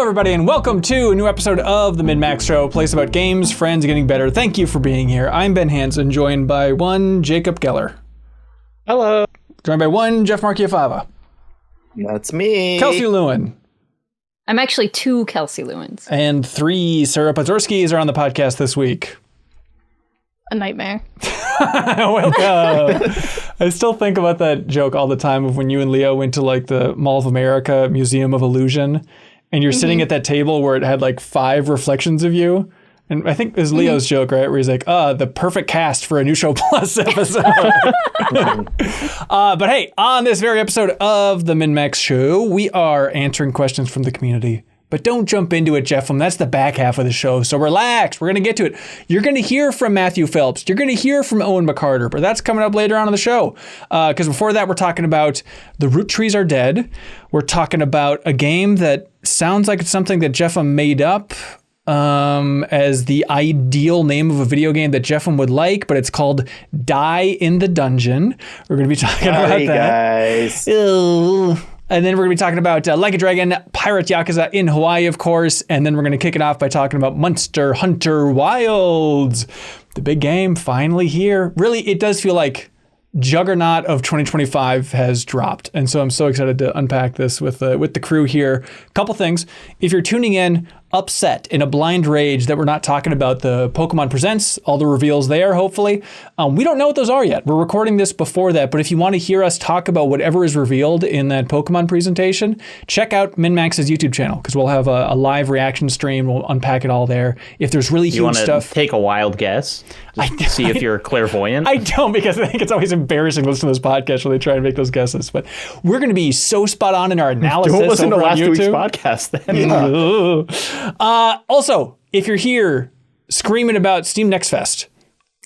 everybody, and welcome to a new episode of the MinnMax Show, a place about games, friends, and getting better. Thank you for being here. I'm Ben Hansen, joined by one Jacob Geller. Hello. Joined by one Jeff Marchiafava. That's me. Kelsey Lewin. I'm actually two Kelsey Lewins. And three Sarah Pazorskis are on the podcast this week. A nightmare. Welcome. I still think about that joke all the time of when you and Leo went to like the Mall of America Museum of Illusion, and you're sitting at that table where it had like 5 reflections of you. And I think it was Leo's joke, right? Where he's like, the perfect cast for a New Show Plus episode. But hey, on this very episode of the MinnMax Show, we are answering questions from the community. But don't jump into it, Jeff. That's the back half of the show. So relax. We're going to get to it. You're going to hear from Matthew Phelps. You're going to hear from Owen McCarter. But that's coming up later on in the show. Because before that, we're talking about the Roottrees Are Dead. We're talking about a game that sounds like it's something that Jeffem made up as the ideal name of a video game that Jeffem would like. But it's called Die in the Dungeon. We're going to be talking about that. Guys. Ew. And then we're going to be talking about Like a Dragon, Pirate Yakuza in Hawaii, of course. And then we're going to kick it off by talking about Monster Hunter Wilds. The big game finally here. Really, it does feel like juggernaut of 2025 has dropped. And so I'm so excited to unpack this with the crew here. Couple things. If you're tuning in upset in a blind rage that we're not talking about the Pokemon Presents, all the reveals there, hopefully. We don't know what those are yet. We're recording this before that, but if you want to hear us talk about whatever is revealed in that Pokemon presentation, check out MinnMax's YouTube channel, because we'll have a live reaction stream. We'll unpack it all there. If there's really huge stuff. Take a wild guess? See if you're clairvoyant? I don't, because I think it's always embarrassing to listen to this podcast when they try and make those guesses. But we're going to be so spot on in our analysis. Don't listen to over on last week's YouTube. podcast then. Also, if you're here screaming about Steam Next Fest,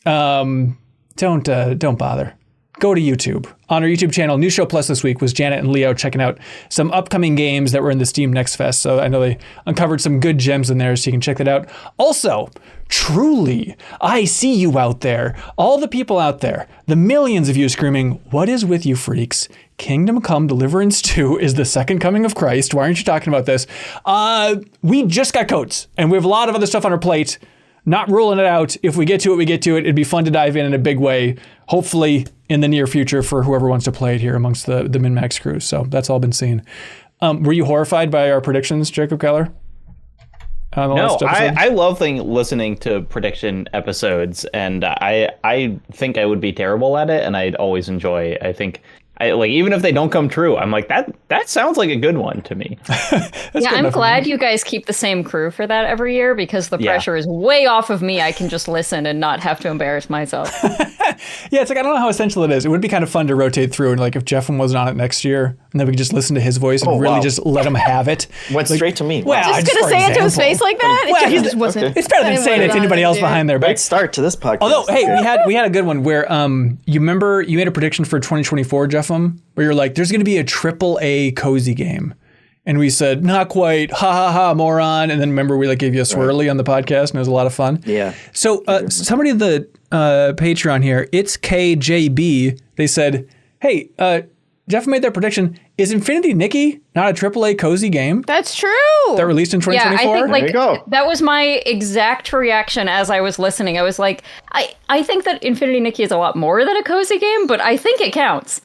don't bother. Go to YouTube. On our YouTube channel, New Show Plus this week was Janet and Leo checking out some upcoming games that were in the Steam Next Fest. So I know they uncovered some good gems in there, so you can check that out. Also, truly, I see you out there. All the people out there, the millions of you screaming, "What is with you freaks? Kingdom Come Deliverance 2 is the second coming of Christ. Why aren't you talking about this?" We just got codes, and we have a lot of other stuff on our plate. Not ruling it out. If we get to it, we get to it. It'd be fun to dive in a big way, hopefully in the near future for whoever wants to play it here amongst the MinnMax crew. So that's all been seen. Were you horrified by our predictions, Jacob Keller? No, I love listening to prediction episodes, and I think I would be terrible at it, and I'd always enjoy. I think even if they don't come true, I'm like, that sounds like a good one to me. Yeah, I'm glad you guys keep the same crew for that every year, because the pressure is way off of me. I can just listen and not have to embarrass myself. Yeah, it's like, I don't know how essential it is. It would be kind of fun to rotate through, and like if Jeffem wasn't on it next year, and then we could just listen to his voice and really just let him have it. Went straight to me. Well, Just gonna say it to his face like that? Well, It just wasn't. It's better than saying it to anybody else behind their back. Great start to this podcast. Although, hey, we had a good one where you remember you made a prediction for 2024, Jeffem, where you're like, there's going to be a AAA cozy game. And we said, not quite, ha ha ha, moron. And then remember, we gave you a swirly on the podcast, and it was a lot of fun. Yeah. So somebody in the Patreon here, it's KJB, they said, hey, Jeff made that prediction. Is Infinity Nikki not a AAA cozy game That's true. that released in 2024? Yeah, I think There you go. that was my exact reaction as I was listening. I was like, I think that Infinity Nikki is a lot more than a cozy game, but I think it counts.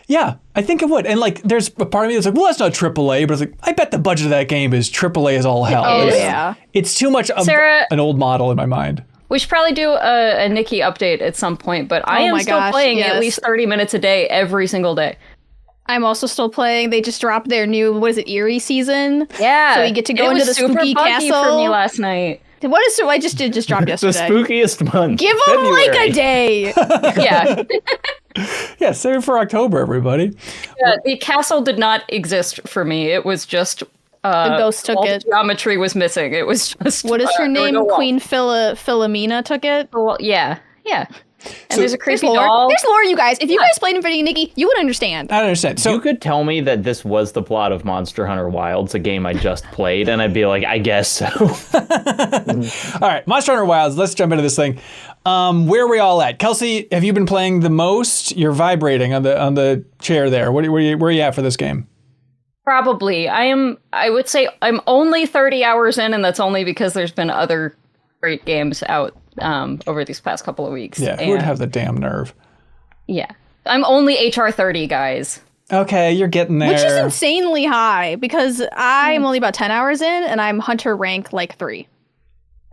Yeah, I think it would. And there's a part of me that's like, well, that's not AAA, but it's like, I bet the budget of that game is AAA as all hell. Oh, It's- yeah. It's too much of Sarah- an old model in my mind. We should probably do a Nikki update at some point, but I am my still gosh, playing yes. at least 30 minutes a day every single day. I'm also still playing. They just dropped their new, Eerie season? Yeah. So you get to go it into was the spooky super buggy castle. for me last night. What is I just did just dropped The yesterday. spookiest month. Give them like a day. Yeah. Yeah, save it for October, everybody. Yeah, the castle did not exist for me. It was just The ghost took all it. the geometry was missing. It was just What is her there were name? no walls. Queen Philomena took it. Well, yeah. And there's a There's creepy lore. doll. There's lore, you guys. If you guys played Infinity Nikki, you would understand. I don't understand. So You could tell me that this was the plot of Monster Hunter Wilds, a game I just played, and I'd be like, I guess so. all right, Monster Hunter Wilds, let's jump into this thing. Where are we all at? Kelsey, have you been playing the most? You're vibrating on the chair there. Where are you at for this game? Probably. I would say I'm only 30 hours in, and that's only because there's been other great games out over these past couple of weeks. Yeah, who would have the damn nerve? Yeah. I'm only HR 30, guys. Okay, you're getting there. Which is insanely high because I'm only about 10 hours in and I'm hunter rank like 3.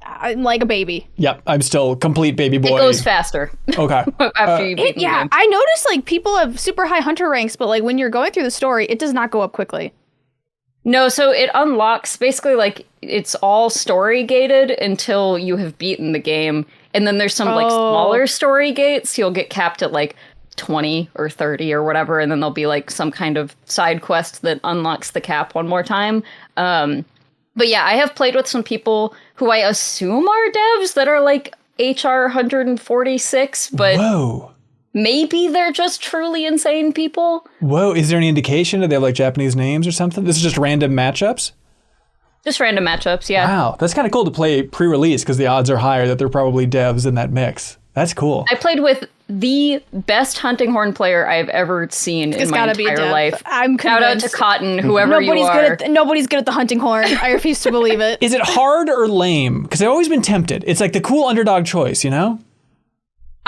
I'm like a baby. Yep, I'm still complete baby boy. It goes faster. Okay. After you beat the game. I noticed like people have super high hunter ranks, but like when you're going through the story, it does not go up quickly. No, so it unlocks basically like it's all story gated until you have beaten the game. And then there's some like smaller story gates. You'll get capped at like 20 or 30 or whatever, and then there'll be like some kind of side quest that unlocks the cap one more time. But yeah, I have played with some people who I assume are devs that are like HR 146, but Whoa. Maybe they're just truly insane people. Whoa, is there any indication? Do they have like Japanese names or something? This is just random matchups? Just random matchups, yeah. Wow, that's kind of cool to play pre-release because the odds are higher that they're probably devs in that mix. That's cool. I played with the best hunting horn player I've ever seen in my entire life. I'm convinced. Shout out to Cotton, whoever you are. Nobody's good at the hunting horn. I refuse to believe it. Is it hard or lame? Because I've always been tempted. It's like the cool underdog choice, you know?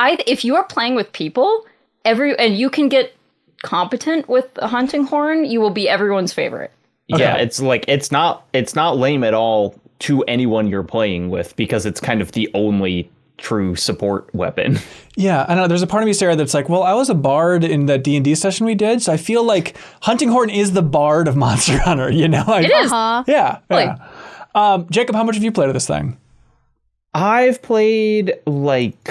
If you are playing with people, and you can get competent with a hunting horn, you will be everyone's favorite. Okay. Yeah, it's like it's not lame at all to anyone you're playing with because it's kind of the only true support weapon. Yeah, I know. There's a part of me, Sarah, that's like, well, I was a bard in that D&D session we did, so I feel like Hunting Horn is the bard of Monster Hunter, you know? Like, it is. Yeah. Jacob, how much have you played of this thing? I've played like...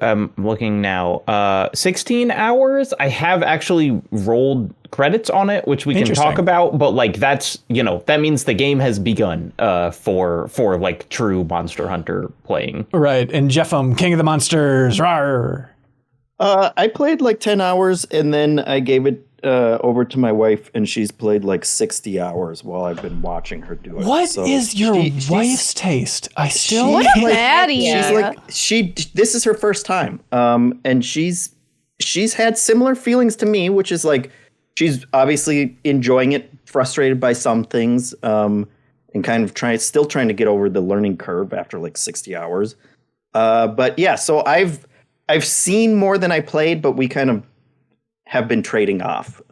I'm looking now, 16 hours. I have actually rolled credits on it, which we can talk about, but like that's, that means the game has begun for like true Monster Hunter playing. Right. And Jeffem, King of the Monsters. Rawr. I played like 10 hours and then I gave it over to my wife and she's played like 60 hours while I've been watching her do it. What is your wife's taste? I still what a baddie. She's like, this is her first time. And she's had similar feelings to me, which is like, she's obviously enjoying it, frustrated by some things, and kind of still trying to get over the learning curve after like 60 hours. But yeah, so I've seen more than I played, but we kind of have been trading off.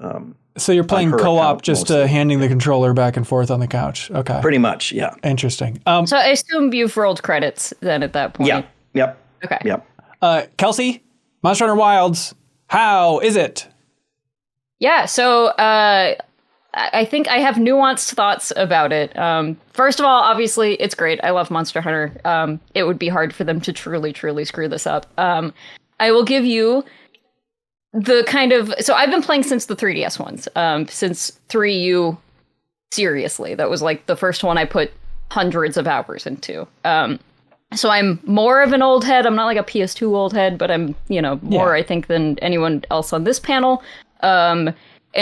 So you're playing co-op, just handing the controller back and forth on the couch. Okay. Pretty much, yeah. Interesting. So I assume you've rolled credits then at that point. Yeah. Yep. Okay. Yep. Kelsey, Monster Hunter Wilds, how is it? Yeah, so I think I have nuanced thoughts about it. First of all, obviously, it's great. I love Monster Hunter. It would be hard for them to truly, truly screw this up. I will give you the kind of... So I've been playing since the 3DS ones, since 3U, seriously. That was like the first one I put hundreds of hours into. So I'm more of an old head. I'm not like a PS2 old head, but I'm, more, I think, than anyone else on this panel. And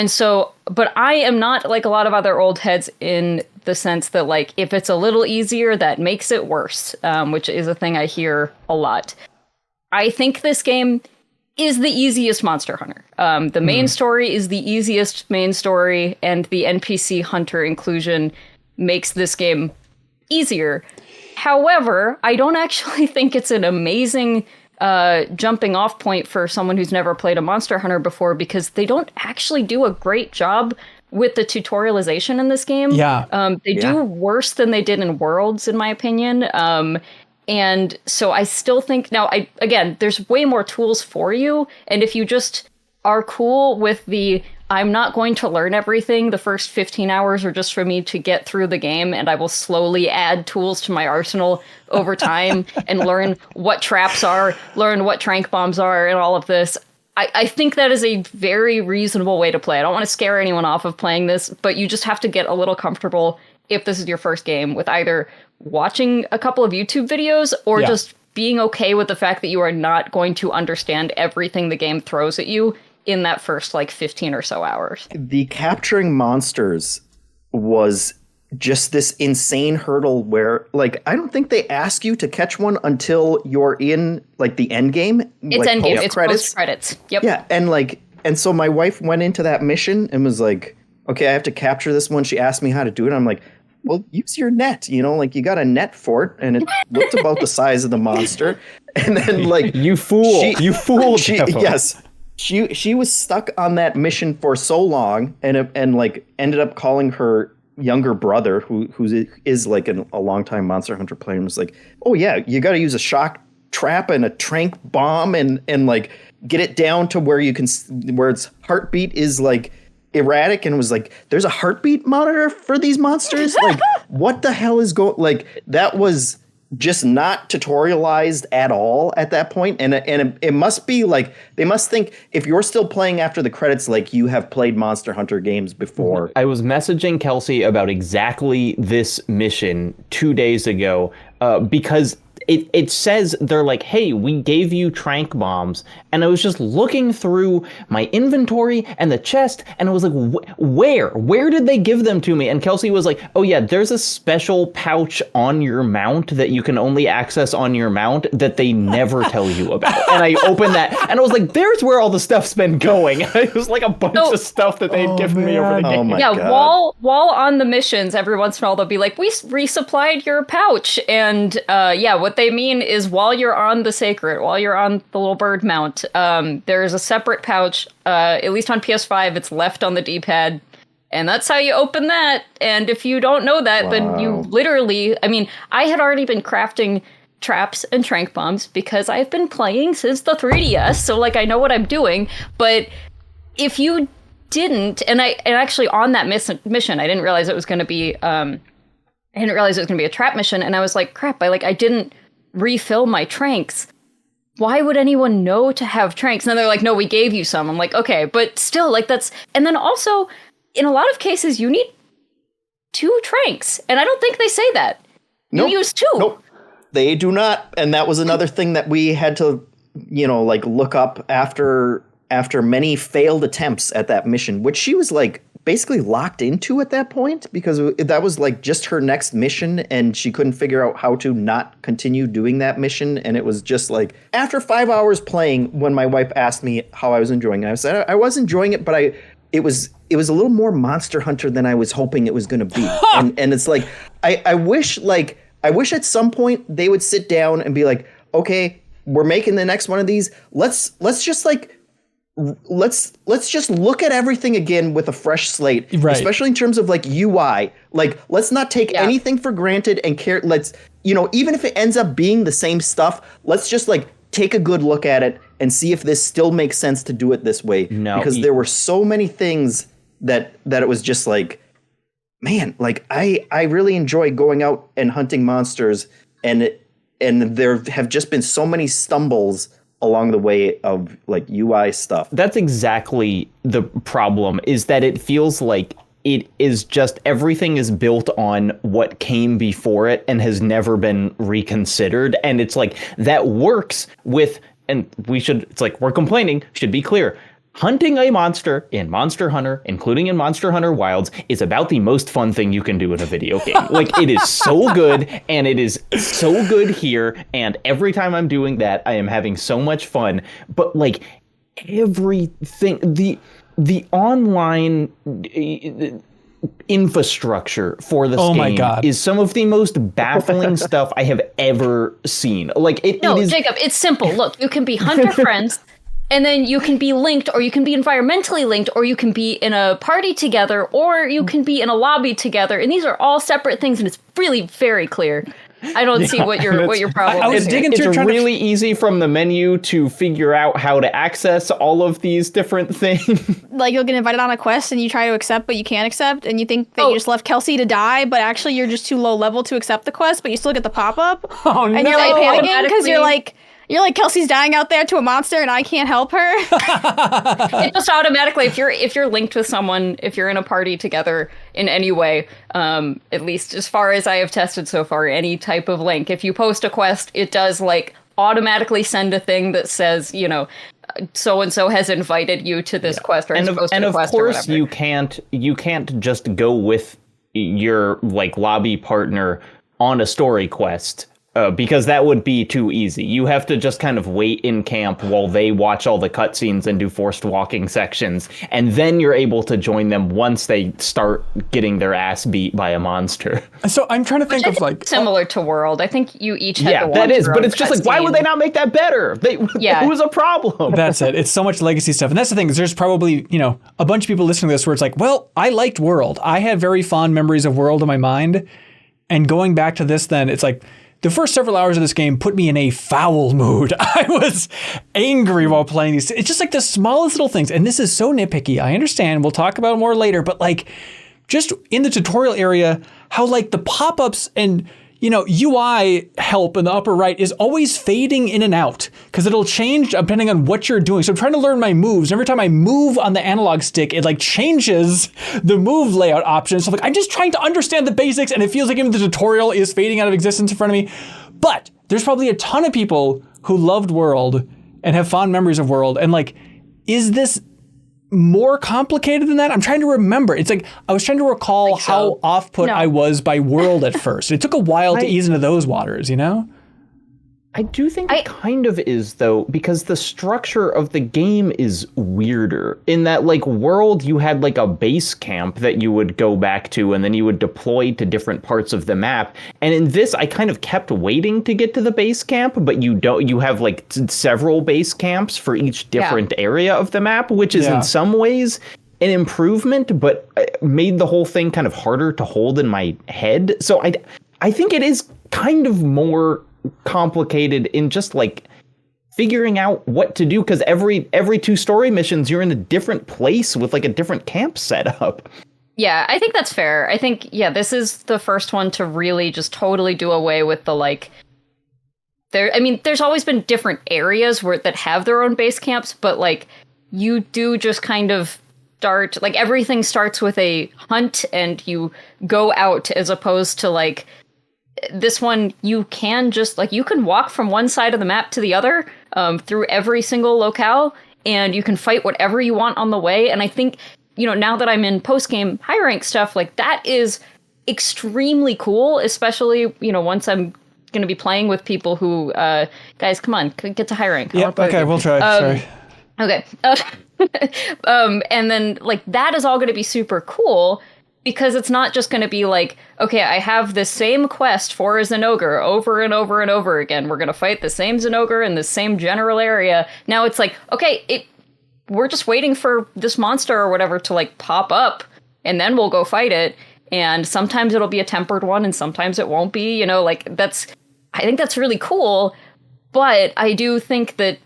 so, but I am not like a lot of other old heads in the sense that like, if it's a little easier, that makes it worse, which is a thing I hear a lot. I think this game is the easiest Monster Hunter. The main story is the easiest main story, and the NPC hunter inclusion makes this game easier. However, I don't actually think it's an amazing jumping off point for someone who's never played a Monster Hunter before, because they don't actually do a great job with the tutorialization in this game. They do worse than they did in Worlds, in my opinion. And so I still think now, again, there's way more tools for you. And if you just are cool with I'm not going to learn everything, the first 15 hours are just for me to get through the game, and I will slowly add tools to my arsenal over time and learn what traps are, learn what trank bombs are, and all of this. I think that is a very reasonable way to play. I don't want to scare anyone off of playing this, but you just have to get a little comfortable if this is your first game with either watching a couple of YouTube videos or just being okay with the fact that you are not going to understand everything the game throws at you in that first like 15 or so hours. The capturing monsters was just this insane hurdle where like I don't think they ask you to catch one until you're in like the end game. It's like, end game. It's post credits. Yep. Yeah, and so my wife went into that mission and was like, okay, I have to capture this one. She asked me how to do it. I'm like, well, use your net, you got a net for it, and it looked about the size of the monster. And then you fool. Yes. She was stuck on that mission for so long and ended up calling her younger brother, who is like a longtime Monster Hunter player, and was like, oh yeah, you got to use a shock trap and a trank bomb and get it down to where where its heartbeat is like erratic, and was like, there's a heartbeat monitor for these monsters. Like, what the hell is going? Like, that was just not tutorialized at all at that point. And it must be like, they must think if you're still playing after the credits, like you have played Monster Hunter games before. I was messaging Kelsey about exactly this mission 2 days ago because it says, they're like, hey, we gave you trank bombs. And I was just looking through my inventory and the chest, and I was like, where did they give them to me? And Kelsey was like, oh yeah, there's a special pouch on your mount that you can only access on your mount that they never tell you about. And I opened that, and I was like, there's where all the stuff's been going. It was like a bunch of stuff that they'd given me over the game. Oh my God. While on the missions, every once in a while they'll be like, we resupplied your pouch. And what they mean is while you're on the Sacred, while you're on the little bird mount, there is a separate pouch, at least on PS5, it's left on the D-pad, and that's how you open that. And if you don't know that, then you literally, I had already been crafting traps and trank bombs because I've been playing since the 3DS, so like I know what I'm doing. But if you didn't, and actually on that mission, I didn't realize it was going to be a trap mission, and I was like, crap, I didn't refill my tranks. Why would anyone know to have tranks? And then they're like, no, we gave you some. I'm like, okay, but still, like, that's... And then also, in a lot of cases, you need 2 tranks. And I don't think they say that. Nope. You use 2. Nope. They do not. And that was another thing that we had to, look up after many failed attempts at that mission, which she was, like, basically locked into at that point, because that was like just her next mission, and she couldn't figure out how to not continue doing that mission. And it was just like, after 5 hours playing, when my wife asked me how I was enjoying it, I said I was enjoying it, but it was a little more Monster Hunter than I was hoping it was going to be. and it's like, I wish at some point they would sit down and be like, okay, we're making the next one of these. Let's just look at everything again with a fresh slate, right? Especially in terms of like UI. Like, let's not take anything for granted and care. Let's, even if it ends up being the same stuff, let's just like take a good look at it and see if this still makes sense to do it this way. No, because there were so many things that it was just like, man, like I really enjoy going out and hunting monsters, and there have just been so many stumbles along the way of like UI stuff. That's exactly the problem, is that it feels like it is just, everything is built on what came before it and has never been reconsidered. And it's like, that works with, and it's like, we're complaining, should be clear. Hunting a monster in Monster Hunter, including in Monster Hunter Wilds, is about the most fun thing you can do in a video game. Like, it is so good, and it is so good here, and every time I'm doing that, I am having so much fun. But, like, everything, the online infrastructure for this game is some of the most baffling stuff I have ever seen. Like, it is... Jacob, it's simple. Look, you can be hunter friends, and then you can be linked, or you can be environmentally linked, or you can be in a party together, or you can be in a lobby together. And these are all separate things, and it's really very clear. I don't see what your problem is. I was digging through. It's really easy from the menu to figure out how to access all of these different things. Like, you'll get invited on a quest and you try to accept, but you can't accept, and you think that you just left Kelsey to die, but actually you're just too low level to accept the quest, but you still get the pop-up. Oh, no. And you're like panicking because you're like, Kelsey's dying out there to a monster and I can't help her. It just automatically, if you're linked with someone, if you're in a party together in any way, at least as far as I have tested so far, any type of link, if you post a quest, it does like automatically send a thing that says, so-and-so has invited you to this quest, or and of course you can't just go with your like lobby partner on a story quest because that would be too easy. You have to just kind of wait in camp while they watch all the cutscenes and do forced walking sections, and then you're able to join them once they start getting their ass beat by a monster. So I'm trying to think of like similar to World. I think you each had to watch that is, your but own it's just like, why cutscene. would they not make that better? It was a problem. That's it. It's so much legacy stuff. And that's the thing, is there's probably, a bunch of people listening to this where it's like, well, I liked World. I have very fond memories of World in my mind. And going back to this then, it's like, the first several hours of this game put me in a foul mood. I was angry while playing these. It's just like the smallest little things. And this is so nitpicky. I understand. We'll talk about it more later. But like, just in the tutorial area, how like the pop-ups and, UI help in the upper right is always fading in and out because it'll change depending on what you're doing. So I'm trying to learn my moves. And every time I move on the analog stick, it like changes the move layout options. So like, I'm just trying to understand the basics, and it feels like even the tutorial is fading out of existence in front of me. But there's probably a ton of people who loved World and have fond memories of World. And like, is this more complicated than that? I'm trying to remember. It's like I was trying to recall how off-put I was by World at first. It took a while to ease into those waters, I do think it kind of is, though, because the structure of the game is weirder. In that, like, World, you had, like, a base camp that you would go back to, and then you would deploy to different parts of the map. And in this, I kind of kept waiting to get to the base camp, but you have, like, several base camps for each different area of the map, which is in some ways an improvement, but made the whole thing kind of harder to hold in my head. So I think it is kind of more complicated in just like figuring out what to do, because every 2 story missions you're in a different place with like a different camp setup. Yeah, I think that's fair. I think this is the first one to really just totally do away with the like there's always been different areas that have their own base camps, but like you do just kind of start, like everything starts with a hunt and you go out, as opposed to like this one, you can just like, you can walk from one side of the map to the other through every single locale, and you can fight whatever you want on the way. And I think, now that I'm in post-game high rank stuff, like that is extremely cool, especially, once I'm going to be playing with people who, guys, come on, get to high rank. Yep, okay, we'll try. Sorry. Okay. And then like that is all going to be super cool, because it's not just going to be like, okay, I have this same quest for a Zinogre over and over and over again. We're going to fight the same Zinogre in the same general area. Now it's like, okay, we're just waiting for this monster or whatever to like pop up, and then we'll go fight it. And sometimes it'll be a tempered one, and sometimes it won't be, I think that's really cool. But I do think that,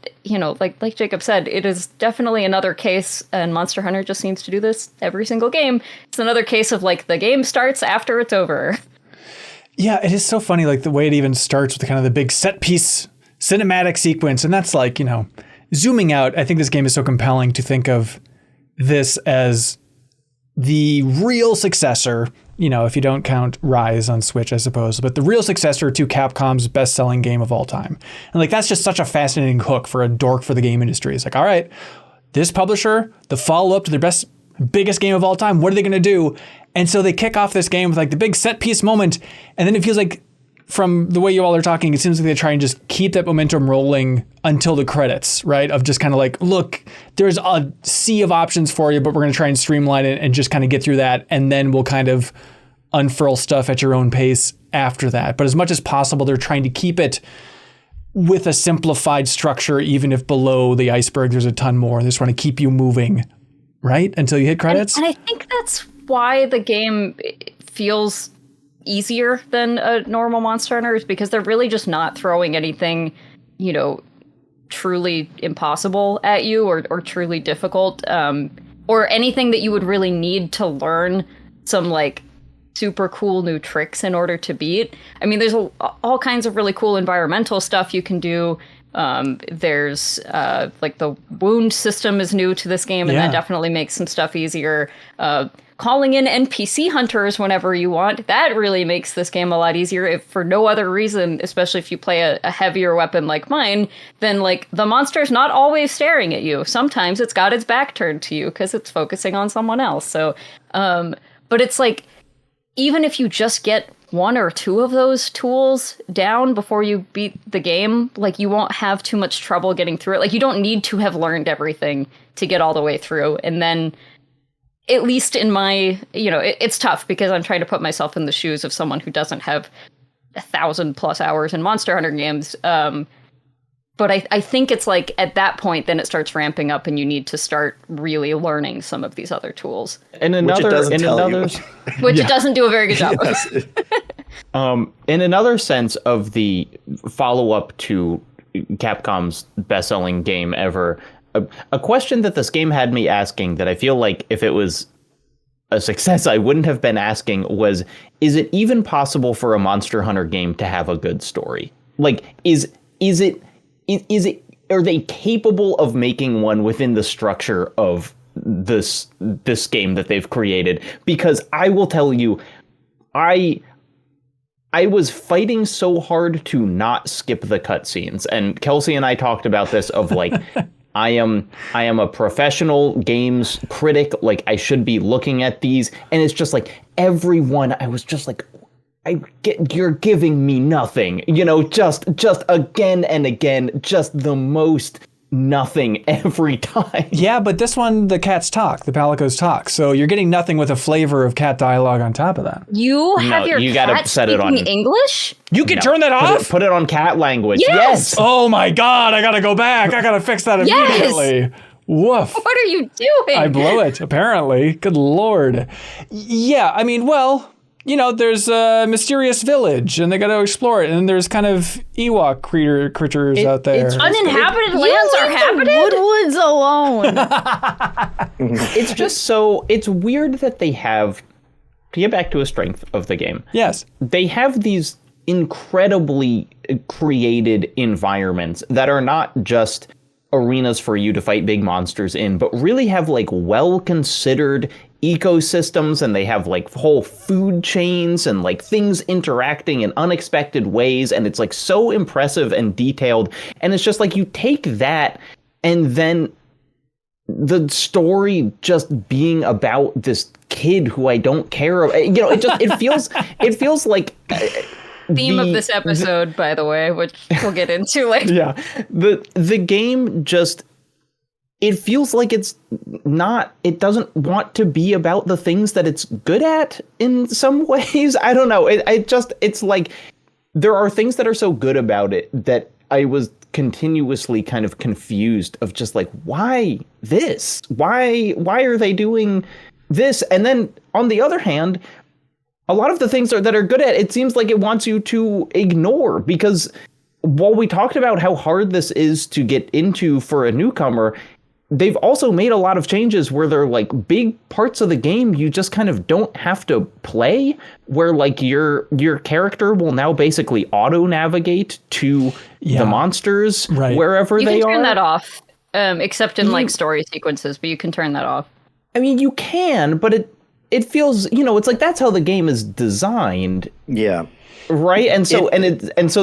like Jacob said, it is definitely another case, and Monster Hunter just seems to do this every single game. It's another case of like the game starts after it's over. Yeah, it is so funny, like the way it even starts with kind of the big set piece cinematic sequence. And that's like, zooming out, I think this game is so compelling to think of this as the real successor, if you don't count Rise on Switch, I suppose, but the real successor to Capcom's best-selling game of all time. And like, that's just such a fascinating hook for a dork for the game industry. It's like, all right, this publisher, the follow-up to their biggest game of all time, what are they going to do? And so they kick off this game with like the big set piece moment. And then it feels like, from the way you all are talking, it seems like they try and just keep that momentum rolling until the credits, right? Of just kind of like, look, there's a sea of options for you, but we're going to try and streamline it and just kind of get through that. And then we'll kind of unfurl stuff at your own pace after that. But as much as possible, they're trying to keep it with a simplified structure, even if below the iceberg there's a ton more. They just want to keep you moving, right? Until you hit credits. And I think that's why the game feels easier than a normal Monster Hunter, is because they're really just not throwing anything, truly impossible at you or truly difficult, or anything that you would really need to learn some like super cool new tricks in order to beat. I mean, there's all kinds of really cool environmental stuff you can do. There's like the wound system is new to this game, and that definitely makes some stuff easier. Calling in NPC hunters whenever you want, that really makes this game a lot easier, if for no other reason, especially if you play a heavier weapon like mine, then like the monster's not always staring at you. Sometimes it's got its back turned to you because it's focusing on someone else. So, but it's like, even if you just get one or two of those tools down before you beat the game, like you won't have too much trouble getting through it. Like you don't need to have learned everything to get all the way through. And then at least in my, it's tough because I'm trying to put myself in the shoes of someone who doesn't have 1,000+ hours in Monster Hunter games. But I think it's like at that point, then it starts ramping up and you need to start really learning some of these other tools. And which it doesn't do a very good job of. In another sense of the follow-up to Capcom's best-selling game ever, a question that this game had me asking that I feel like if it was a success I wouldn't have been asking was, is it even possible for a Monster Hunter game to have a good story? Like, are they capable of making one within the structure of this game that they've created? Because I will tell you, I was fighting so hard to not skip the cutscenes, and Kelsey and I talked about this of like, I am a professional games critic, like I should be looking at these, and it's just like everyone, I was just like, you're giving me nothing, just again and again, just the most nothing every time. Yeah, but this one, the cats talk, the palicos talk, so you're getting nothing with a flavor of cat dialogue on top of that. You have you cat set it on English? You can turn that off? Put it on cat language. Yes! Oh my god, I gotta go back. I gotta fix that immediately. Yes! Woof. What are you doing? I blow it, apparently. Good lord. Yeah, I mean, well, there's a mysterious village, and they got to explore it, and there's kind of Ewok critters out there. Uninhabited lands are happening? Woodwoods alone. It's just it's weird that they have, to get back to a strength of the game. Yes. They have these incredibly created environments that are not just arenas for you to fight big monsters in, but really have like well-considered ecosystems, and they have like whole food chains and like things interacting in unexpected ways, and it's like so impressive and detailed, and it's just like you take that and then the story just being about this kid who I don't care about, it feels like theme of this episode, by the way, which we'll get into later. Yeah, the game just, it feels like it doesn't want to be about the things that it's good at in some ways. I don't know. It's like there are things that are so good about it that I was continuously kind of confused of just like, why this? Why are they doing this? And then on the other hand, a lot of the things that are good at it seems like it wants you to ignore, because while we talked about how hard this is to get into for a newcomer, they've also made a lot of changes where they're like big parts of the game you just kind of don't have to play, where like your character will now basically auto navigate to the monsters wherever they are. You can turn that off, except in like story sequences, but you can turn that off. I mean, you can, but it feels, it's like that's how the game is designed. Yeah. Right? And so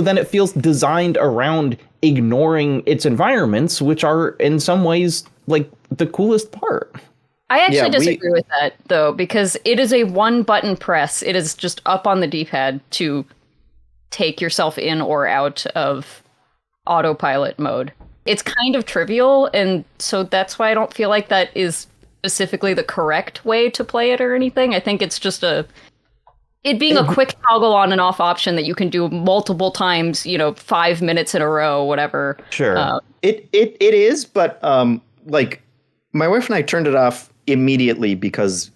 then it feels designed around ignoring its environments, which are in some ways like the coolest part. I actually disagree with that, though, because it is a one button press. It is just up on the D-pad to take yourself in or out of autopilot mode. It's kind of trivial, and so that's why I don't feel like that is specifically the correct way to play it or anything. I think it's just it being a quick toggle on and off option that you can do multiple times, 5 minutes in a row, whatever. Sure. It is, but like my wife and I turned it off immediately because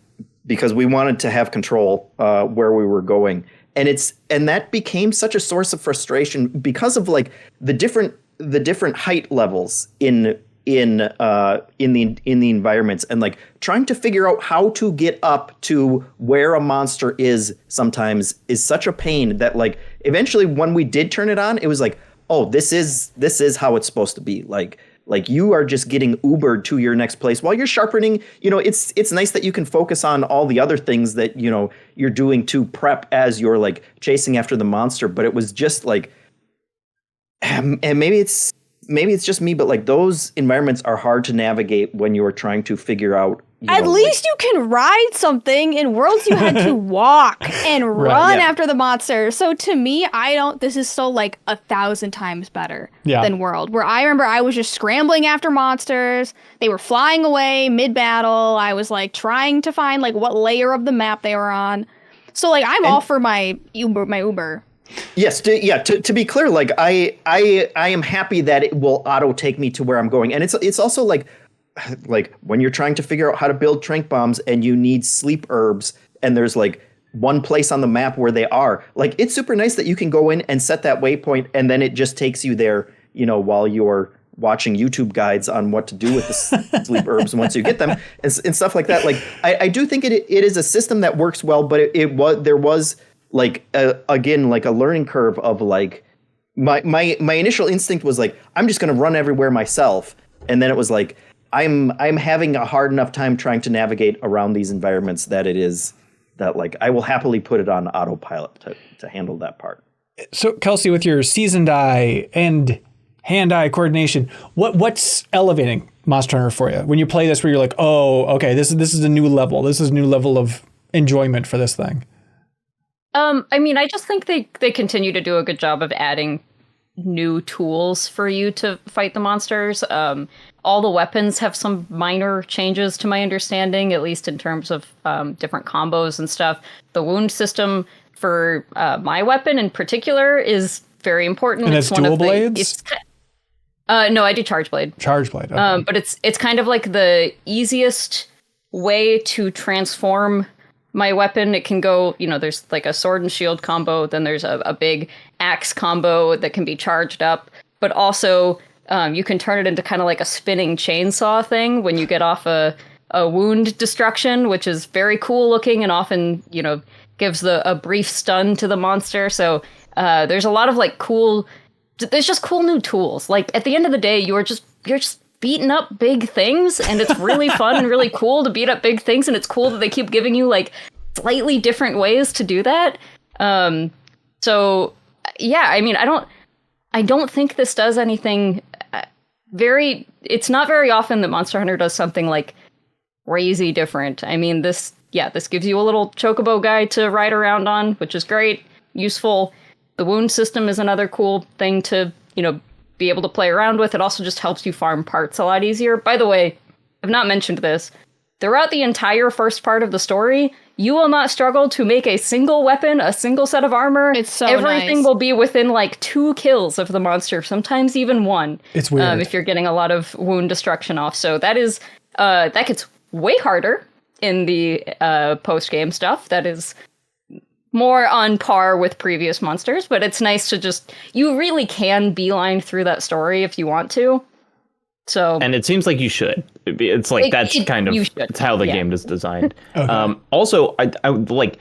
we wanted to have control where we were going, and that became such a source of frustration because of like the different height levels in the environments, and like trying to figure out how to get up to where a monster is sometimes is such a pain that like eventually when we did turn it on, it was like, oh, this is how it's supposed to be. Like you are just getting Ubered to your next place while you're sharpening. It's nice that you can focus on all the other things that you're doing to prep as you're like chasing after the monster. But it was just like, and maybe it's just me, but like those environments are hard to navigate when you are trying to figure out At least you can ride something. In Worlds, you had to walk and run after the monster. So to me, this is so like 1,000 times better than World, where I remember I was just scrambling after monsters. They were flying away mid-battle. I was like trying to find like what layer of the map they were on. So like I'm all for my Uber. Yes, to be clear, like I am happy that it will auto take me to where I'm going. And it's also like when you're trying to figure out how to build trank bombs and you need sleep herbs and there's like one place on the map where they are, like it's super nice that you can go in and set that waypoint and then it just takes you there, while you're watching YouTube guides on what to do with the sleep herbs once you get them and stuff like that. Like I do think it is a system that works well, but there was like again like a learning curve of like my initial instinct was like I'm just going to run everywhere myself, and then it was like I'm having a hard enough time trying to navigate around these environments that it is that like I will happily put it on autopilot to handle that part. So Kelsey, with your seasoned eye and hand-eye coordination, what's elevating Monster Hunter for you when you play this? Where you're like, oh, okay, this is a new level. This is a new level of enjoyment for this thing. I mean, I just think they continue to do a good job of adding new tools for you to fight the monsters. All the weapons have some minor changes to my understanding, at least in terms of different combos and stuff. The wound system for my weapon in particular is very important. And it's dual blades? No, I do charge blade. Charge blade. Okay. But it's kind of like the easiest way to transform my weapon. It can go, there's like a sword and shield combo, then there's a big axe combo that can be charged up, but also you can turn it into kind of like a spinning chainsaw thing when you get off a wound destruction, which is very cool looking and often, gives a brief stun to the monster. So there's a lot of like there's just cool new tools. Like at the end of the day, you're just beating up big things, and it's really fun and really cool to beat up big things, and it's cool that they keep giving you like slightly different ways to do that. So yeah, I mean, I don't think this does anything it's not very often that Monster Hunter does something like crazy different. I mean, this gives you a little chocobo guy to ride around on, which is great, useful. The wound system is another cool thing to, be able to play around with. It also just helps you farm parts a lot easier. By the way, I've not mentioned this. Throughout the entire first part of the story, you will not struggle to make a single weapon, a single set of armor. It's so Everything nice. will be within like 2 kills of the monster, sometimes even 1. It's weird. If you're getting a lot of wound destruction off. So that gets way harder in the post-game stuff. That is more on par with previous monsters, but it's nice to you really can beeline through that story if you want to. So, and it seems like you should. It's like it's how the game is designed. Okay. Also, I like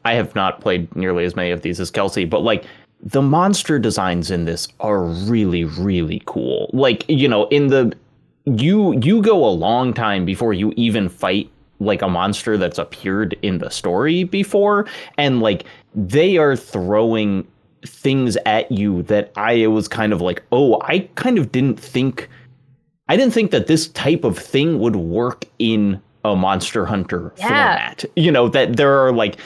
I have not played nearly as many of these as Kelsey, but like the monster designs in this are really, really cool. Like, you go a long time before you even fight like a monster that's appeared in the story before, and like they are throwing things at you that I was kind of like, I didn't think that this type of thing would work in a Monster Hunter format. That there are like,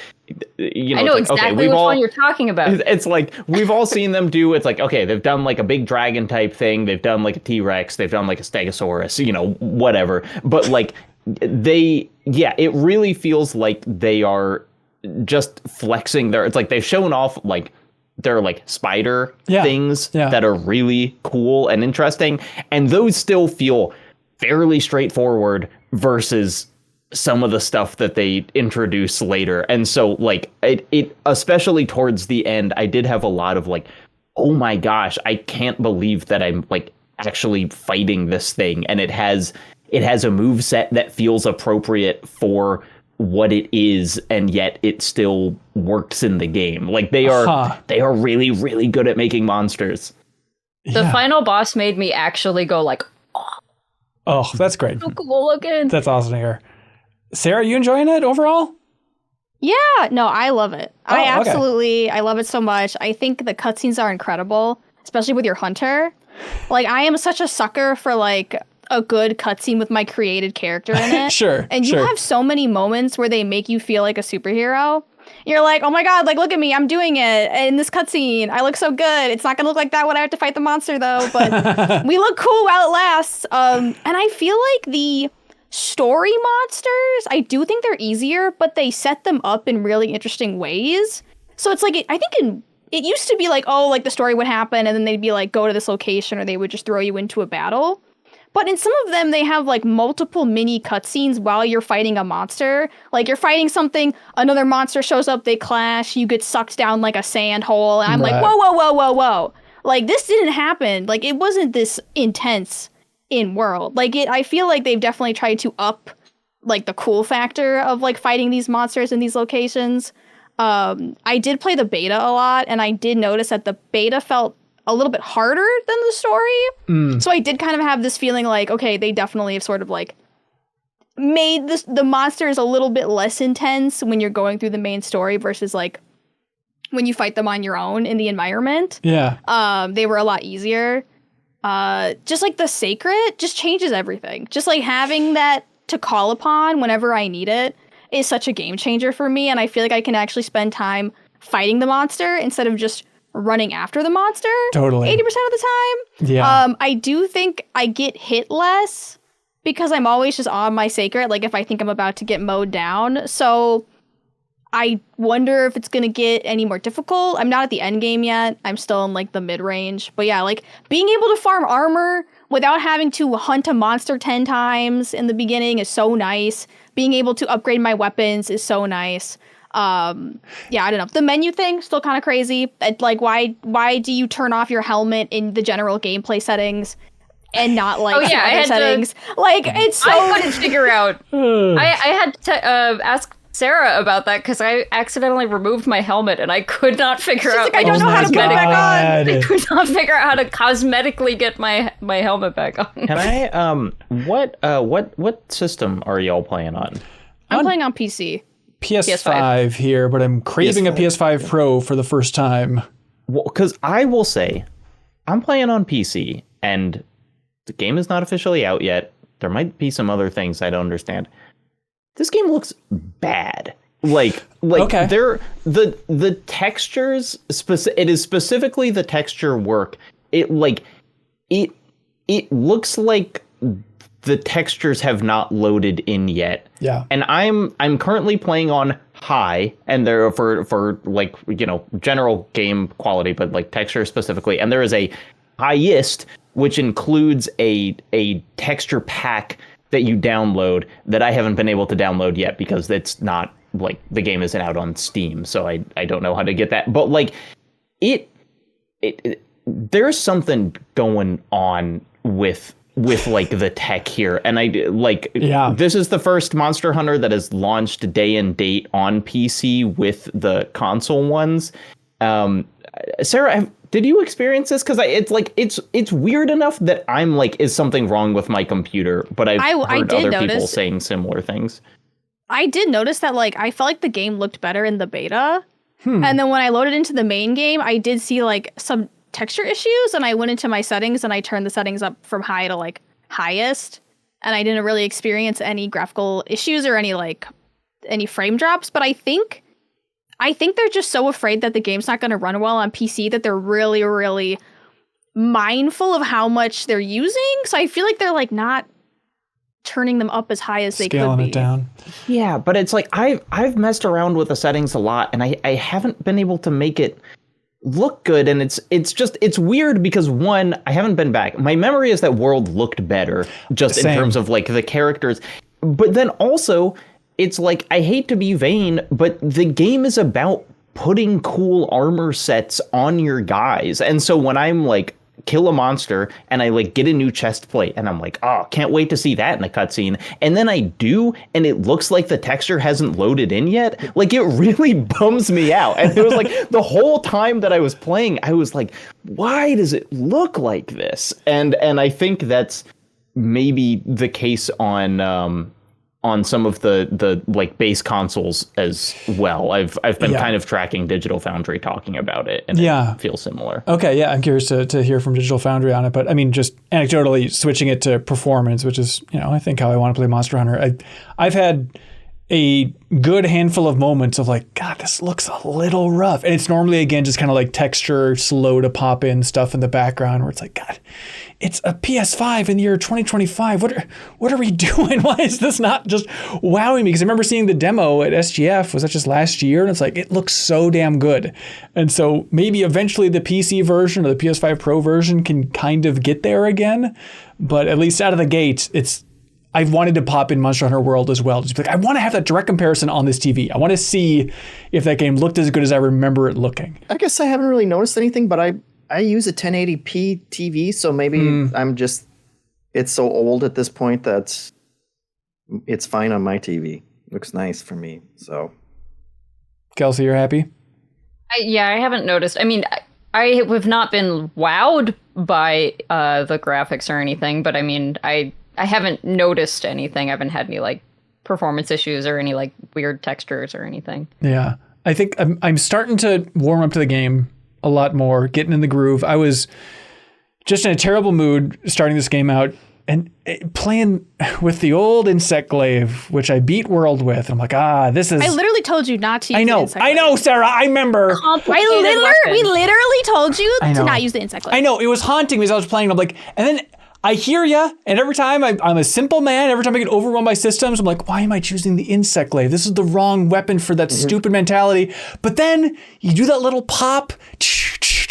I know exactly which one you're talking about. It's like we've all seen them do. It's like, okay, they've done like a big dragon type thing. They've done like a T-Rex. They've done like a Stegosaurus. Whatever. But like it really feels like they are just flexing it's like they've shown off like their like spider things that are really cool and interesting, and those still feel fairly straightforward versus some of the stuff that they introduce later. And so like it especially towards the end, I did have a lot of like, oh my gosh, I can't believe that I'm like actually fighting this thing, and it has a moveset that feels appropriate for what it is, and yet it still works in the game. Like they are really, really good at making monsters. The final boss made me actually go like, oh, that's great. So cool looking. That's awesome to hear. Sarah, you enjoying it overall? Yeah, no, I love it. I love it so much. I think the cutscenes are incredible, especially with your hunter. Like, I am such a sucker for like a good cutscene with my created character in it. Sure. And you have so many moments where they make you feel like a superhero. You're like, oh my God, like, look at me, I'm doing it in this cutscene. I look so good. It's not gonna look like that when I have to fight the monster though, but we look cool while it lasts. And I feel like the story monsters, I do think they're easier, but they set them up in really interesting ways. So it's like, I think it used to be like, oh, like the story would happen and then they'd be like, go to this location, or they would just throw you into a battle. But in some of them, they have like multiple mini cutscenes while you're fighting a monster. Like you're fighting something, another monster shows up, they clash, you get sucked down like a sand hole. And I'm like, whoa, whoa, whoa, whoa, whoa. Like this didn't happen. Like it wasn't this intense in world. Like I feel like they've definitely tried to up like the cool factor of like fighting these monsters in these locations. I did play the beta a lot, and I did notice that the beta felt a little bit harder than the story. So I did kind of have this feeling like, okay, they definitely have sort of like made the monsters a little bit less intense when you're going through the main story versus like when you fight them on your own in the environment. Yeah. They were a lot easier. Just like the Sacred just changes everything. Just like having that to call upon whenever I need it is such a game changer for me. And I feel like I can actually spend time fighting the monster instead of just running after the monster. Totally. 80% of the time. Yeah. I do think I get hit less because I'm always just on my Sacred, like if I think I'm about to get mowed down. So I wonder if it's going to get any more difficult. I'm not at the end game yet. I'm still in like the mid-range. But yeah, like being able to farm armor without having to hunt a monster 10 times in the beginning is so nice. Being able to upgrade my weapons is so nice. Yeah, I don't know. The menu thing, still kind of crazy. Like, why do you turn off your helmet in the general gameplay settings and not like other settings? Like, it's so... I couldn't figure out. I had to ask Sarah about that because I accidentally removed my helmet and I could not figure out. Like, I don't know how to put it back on. I could not figure out how to cosmetically get my helmet back on. Can I? What system are y'all playing on? I'm playing on PC. PS5 here, but I'm craving a PS5 Pro for the first time. Well, because I will say, I'm playing on PC, and the game is not officially out yet. There might be some other things I don't understand. This game looks bad. Like okay. The textures, it is specifically the texture work. It looks like the textures have not loaded in yet. Yeah. And I'm currently playing on high, and they're for like, you know, general game quality, but like texture specifically. And there is a highest, which includes a texture pack that you download that I haven't been able to download yet because it's not like the game isn't out on Steam. So I don't know how to get that. But like it there's something going on with like the tech here. And this is the first Monster Hunter that has launched day and date on PC with the console ones. Sarah, did you experience this? Because it's weird enough that I'm like, is something wrong with my computer? But I've heard other people saying similar things. I did notice that like I felt like the game looked better in the beta, and then when I loaded into the main game, I did see like some texture issues, and I went into my settings and I turned the settings up from high to like highest, and I didn't really experience any graphical issues or any frame drops. But I think they're just so afraid that the game's not going to run well on PC that they're really, really mindful of how much they're using. So I feel like they're like not turning them up as high as they could be. Scaling it down. Yeah, but it's like I've messed around with the settings a lot, and I haven't been able to make it look good. And it's weird because one, I haven't been back. My memory is that World looked better just in terms of like the characters. But then also, it's like, I hate to be vain, but the game is about putting cool armor sets on your guys. And so when I'm like, kill a monster and I like get a new chest plate and I'm like, oh, can't wait to see that in a cutscene. And then I do, and it looks like the texture hasn't loaded in yet. Like, it really bums me out. And it was like the whole time that I was playing, I was like, why does it look like this? And I think that's maybe the case on on some of the like base consoles as well. I've been kind of tracking Digital Foundry talking about it, and it feels similar. Okay, yeah, I'm curious to hear from Digital Foundry on it, but I mean, just anecdotally switching it to performance, which is, I think how I want to play Monster Hunter. I've had a good handful of moments of like, God, this looks a little rough. And it's normally, again, just kind of like texture, slow to pop in stuff in the background where it's like, God, it's a PS5 in the year 2025. What are we doing? Why is this not just wowing me? Because I remember seeing the demo at SGF, was that just last year? And it's like, it looks so damn good. And so maybe eventually the PC version or the PS5 Pro version can kind of get there again. But at least out of the gate, I've wanted to pop in Monster Hunter World as well. Just be like, I want to have that direct comparison on this TV. I want to see if that game looked as good as I remember it looking. I guess I haven't really noticed anything, but I use a 1080p TV, so maybe it's so old at this point that it's fine on my TV. Looks nice for me, so. Kelsey, you're happy? I haven't noticed. I mean, I have not been wowed by the graphics or anything, but I mean, I haven't noticed anything. I haven't had any like performance issues or any like weird textures or anything. Yeah. I think I'm starting to warm up to the game a lot more, getting in the groove. I was just in a terrible mood starting this game out and playing with the old Insect Glaive, which I beat World with. I'm like, this is... I literally told you not to use the Insect Glaive. I know, Sarah, I remember. We literally told you to not use the Insect Glaive. I know, it was haunting me as I was playing. I'm like, and then I hear ya, and every time I'm a simple man, every time I get overwhelmed by systems, I'm like, why am I choosing the Insect Glaive? This is the wrong weapon for that stupid mentality. But then you do that little pop,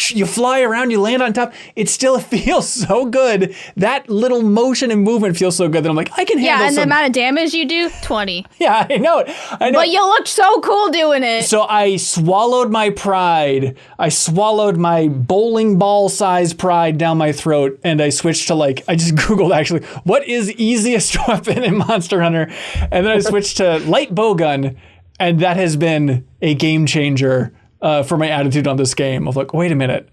you fly around, you land on top. It still feels so good. That little motion and movement feels so good that I'm like, I can handle and the amount of damage you do, 20. Yeah, I know it. But you look so cool doing it. So I swallowed my pride. I swallowed my bowling ball size pride down my throat, and I switched to I just Googled actually, what is easiest weapon in Monster Hunter? And then I switched to light bowgun, and that has been a game changer for my attitude on this game of like, wait a minute.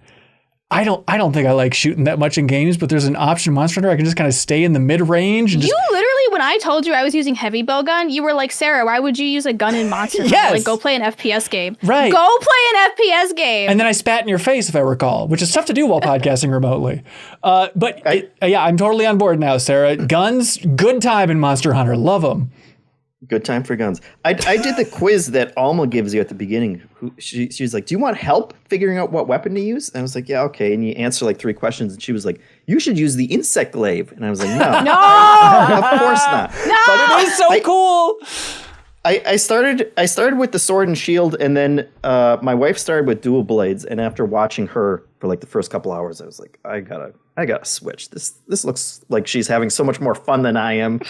I don't think I like shooting that much in games, but there's an option in Monster Hunter. I can just kind of stay in the mid-range. And you literally, when I told you I was using heavy bowgun, you were like, Sarah, why would you use a gun in Monster Hunter? Yes. Like, go play an FPS game. Right. Go play an FPS game. And then I spat in your face, if I recall, which is tough to do while podcasting remotely. I'm totally on board now, Sarah. Guns, good time in Monster Hunter. Love them. Good time for guns. I did the quiz that Alma gives you at the beginning. She was like, do you want help figuring out what weapon to use? And I was like, yeah, okay. And you answer like 3 questions. And she was like, you should use the Insect Glaive. And I was like, no. Of course not. No! But it is so cool. I started with the sword and shield, and then my wife started with dual blades. And after watching her for like the first couple hours, I was like, I gotta switch. This looks like she's having so much more fun than I am.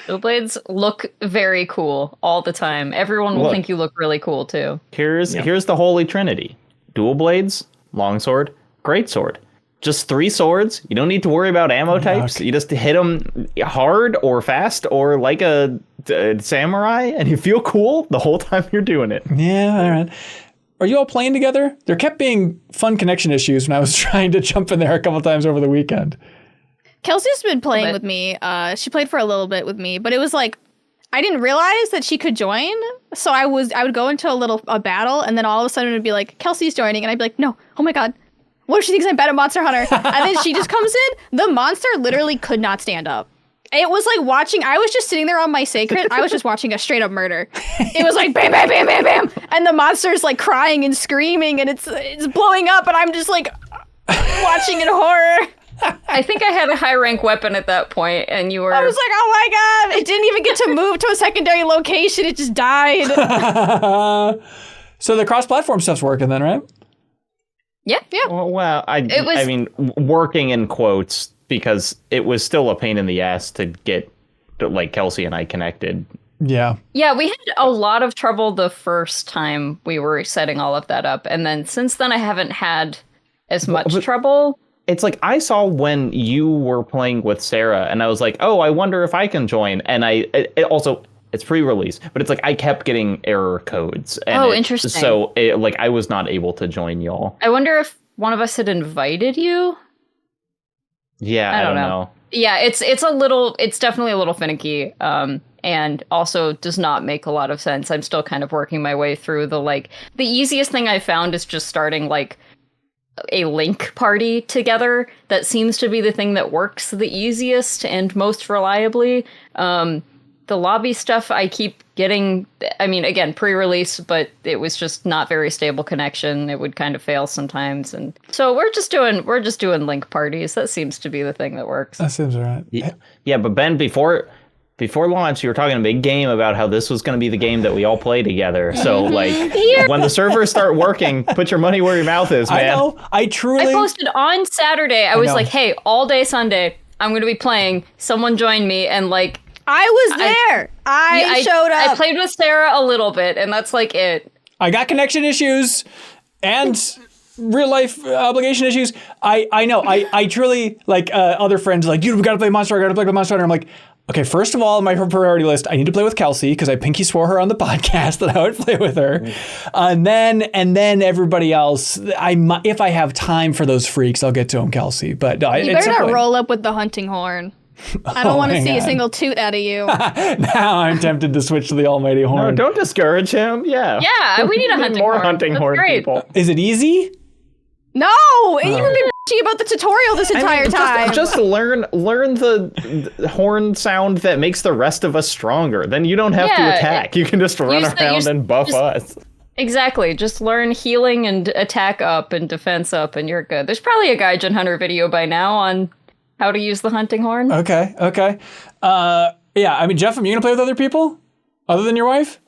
Dual blades look very cool all the time. Everyone will think you look really cool too. Here's the holy trinity: dual blades, longsword, greatsword. Just 3 swords. You don't need to worry about ammo types. You just hit them hard or fast or like a samurai, and you feel cool the whole time you're doing it. Yeah, all right. Are you all playing together? There kept being fun connection issues when I was trying to jump in there a couple times over the weekend. Kelsey's been playing with me. She played for a little bit with me, but it was like, I didn't realize that she could join. So I would go into a battle, and then all of a sudden it would be like, Kelsey's joining. And I'd be like, no, oh my God, what if she thinks I'm bad at Monster Hunter? And then she just comes in. The monster literally could not stand up. It was like watching, I was just sitting there on my sacred. I was just watching a straight up murder. It was like bam, bam, bam, bam, bam. And the monster's like crying and screaming, and it's blowing up, and I'm just like watching in horror. I think I had a high rank weapon at that point, and you were... I was like, oh my God, it didn't even get to move to a secondary location. It just died. So the cross-platform stuff's working then, right? Yeah. Well, I mean, working in quotes, because it was still a pain in the ass to get like Kelsey and I connected. Yeah. Yeah, we had a lot of trouble the first time we were setting all of that up. And then since then, I haven't had as much trouble. It's like I saw when you were playing with Sarah, and I was like, oh, I wonder if I can join. And it's pre-release, but it's like I kept getting error codes. And interesting. So I was not able to join y'all. I wonder if one of us had invited you. Yeah, I don't know. Yeah, it's definitely a little finicky. And and also does not make a lot of sense. I'm still kind of working my way through the easiest thing I found is just starting like a link party together. That seems to be the thing that works the easiest and most reliably. The lobby stuff I keep getting, I mean, again, pre-release, but it was just not very stable connection. It would kind of fail sometimes. And so we're just doing link parties. That seems to be the thing that works. That seems all right. Yeah, but Ben, before launch, you were talking a big game about how this was going to be the game that we all play together. So, like, when the servers start working, put your money where your mouth is, man. I know. I posted on Saturday. I was like, hey, all day Sunday, I'm going to be playing. Someone joined me, and like, I was there. I showed up. I played with Sarah a little bit, and that's like it. I got connection issues and real life obligation issues. I know. I truly, like, other friends like, dude, we got to play Monster Hunter. I got to play Monster Hunter. I'm like, okay, first of all, my priority list, I need to play with Kelsey because I pinky swore her on the podcast that I would play with her. And then everybody else, if I have time for those freaks, I'll get to them, Kelsey. But no, you better not roll up with the hunting horn. I don't want to see a single toot out of you. Now I'm tempted to switch to the almighty horn. No, don't discourage him. Yeah. Yeah, we need a hunting horn. More hunting horn people. Is it easy? No, and you've been bitchy about the tutorial this entire time. Just learn the horn sound that makes the rest of us stronger. Then you don't have to attack. You can just run around and buff us. Exactly. Just learn healing and attack up and defense up, and you're good. There's probably a Gaijin Hunter video by now on how to use the hunting horn. Okay. Yeah, I mean, Jeff, are you going to play with other people other than your wife?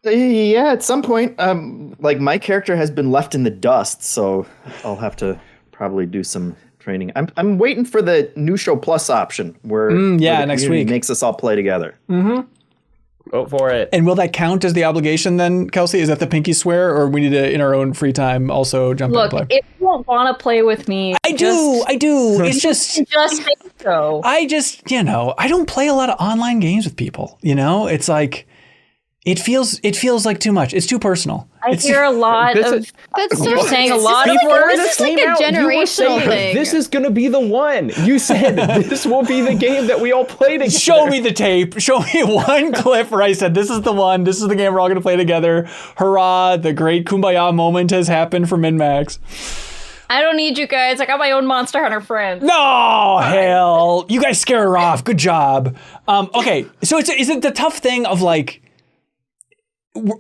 Yeah, at some point. Like, my character has been left in the dust, so I'll have to probably do some training. I'm waiting for the New Show Plus option where next week makes us all play together. Mm-hmm. Go for it. And will that count as the obligation then, Kelsey? Is that the pinky swear, or we need to, in our own free time, also jump in and play? Look, if you don't want to play with me, I do. It's just say so. I just, I don't play a lot of online games with people. It's like, it feels like too much. It's too personal. I hear a lot of. You're saying a lot of words. This is like a generational thing. This is going to be the one. You said this will be the game that we all play together. Show me the tape. Show me one clip where I said, this is the one. This is the game we're all going to play together. Hurrah. The great kumbaya moment has happened for MinnMax. I don't need you guys. I got my own Monster Hunter friends. No, hell. You guys scare her off. Good job. Okay, so is it the tough thing of like,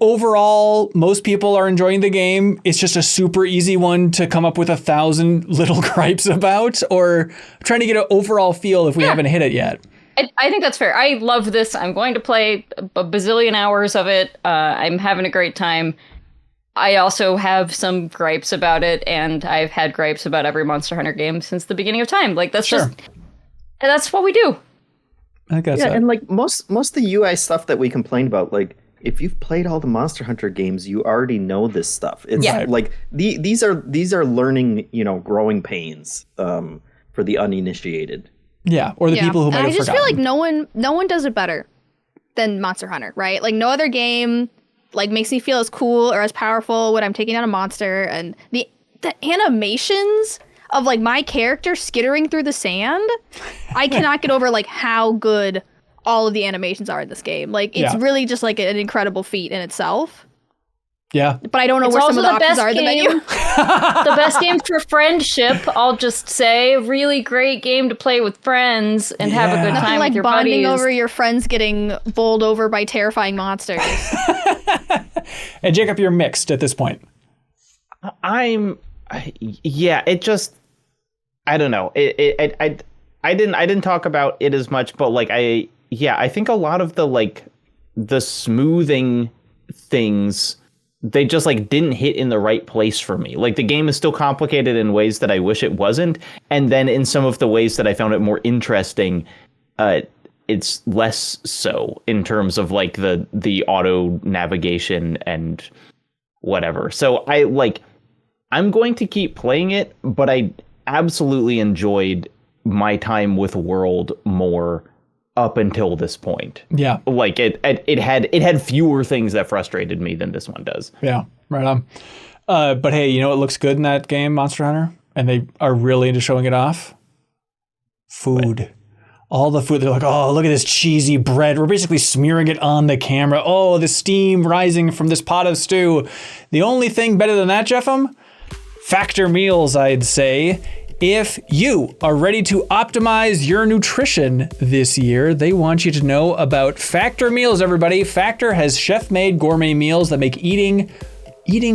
overall, most people are enjoying the game. It's just a super easy one to come up with 1,000 little gripes about, or trying to get an overall feel if we haven't hit it yet. I think that's fair. I love this. I'm going to play a bazillion hours of it. I'm having a great time. I also have some gripes about it, and I've had gripes about every Monster Hunter game since the beginning of time. Like, that's that's what we do. I guess so. And like most of the UI stuff that we complained about, like, if you've played all the Monster Hunter games, you already know this stuff. It's like these are learning, growing pains for the uninitiated. Yeah, or the people who might have forgotten. I just feel like no one does it better than Monster Hunter, right? Like, no other game like makes me feel as cool or as powerful when I'm taking down a monster, and the animations of like my character skittering through the sand, I cannot get over like how good all of the animations are in this game. Like, it's really just like an incredible feat in itself. Yeah. But I don't know where some of the options are in the menu. The best game for friendship, I'll just say. Really great game to play with friends and have a good time with your buddies. Bonding over your friends getting bowled over by terrifying monsters. And Jacob, you're mixed at this point. It just, I don't know. I didn't talk about it as much, but like, I think a lot of the smoothing things, they just like didn't hit in the right place for me. Like, the game is still complicated in ways that I wish it wasn't. And then in some of the ways that I found it more interesting, it's less so in terms of like the auto navigation and whatever. So I'm going to keep playing it, but I absolutely enjoyed my time with World more up until this point. Yeah. Like it had fewer things that frustrated me than this one does. Yeah, right on. But hey, it looks good in that game, Monster Hunter, and they are really into showing it off? Food. all the food. They're like, oh, look at this cheesy bread. We're basically smearing it on the camera. Oh, the steam rising from this pot of stew. The only thing better than that, Jeffem? Factor meals, I'd say. If you are ready to optimize your nutrition this year, they want you to know about Factor meals, everybody. Factor has chef-made gourmet meals that make eating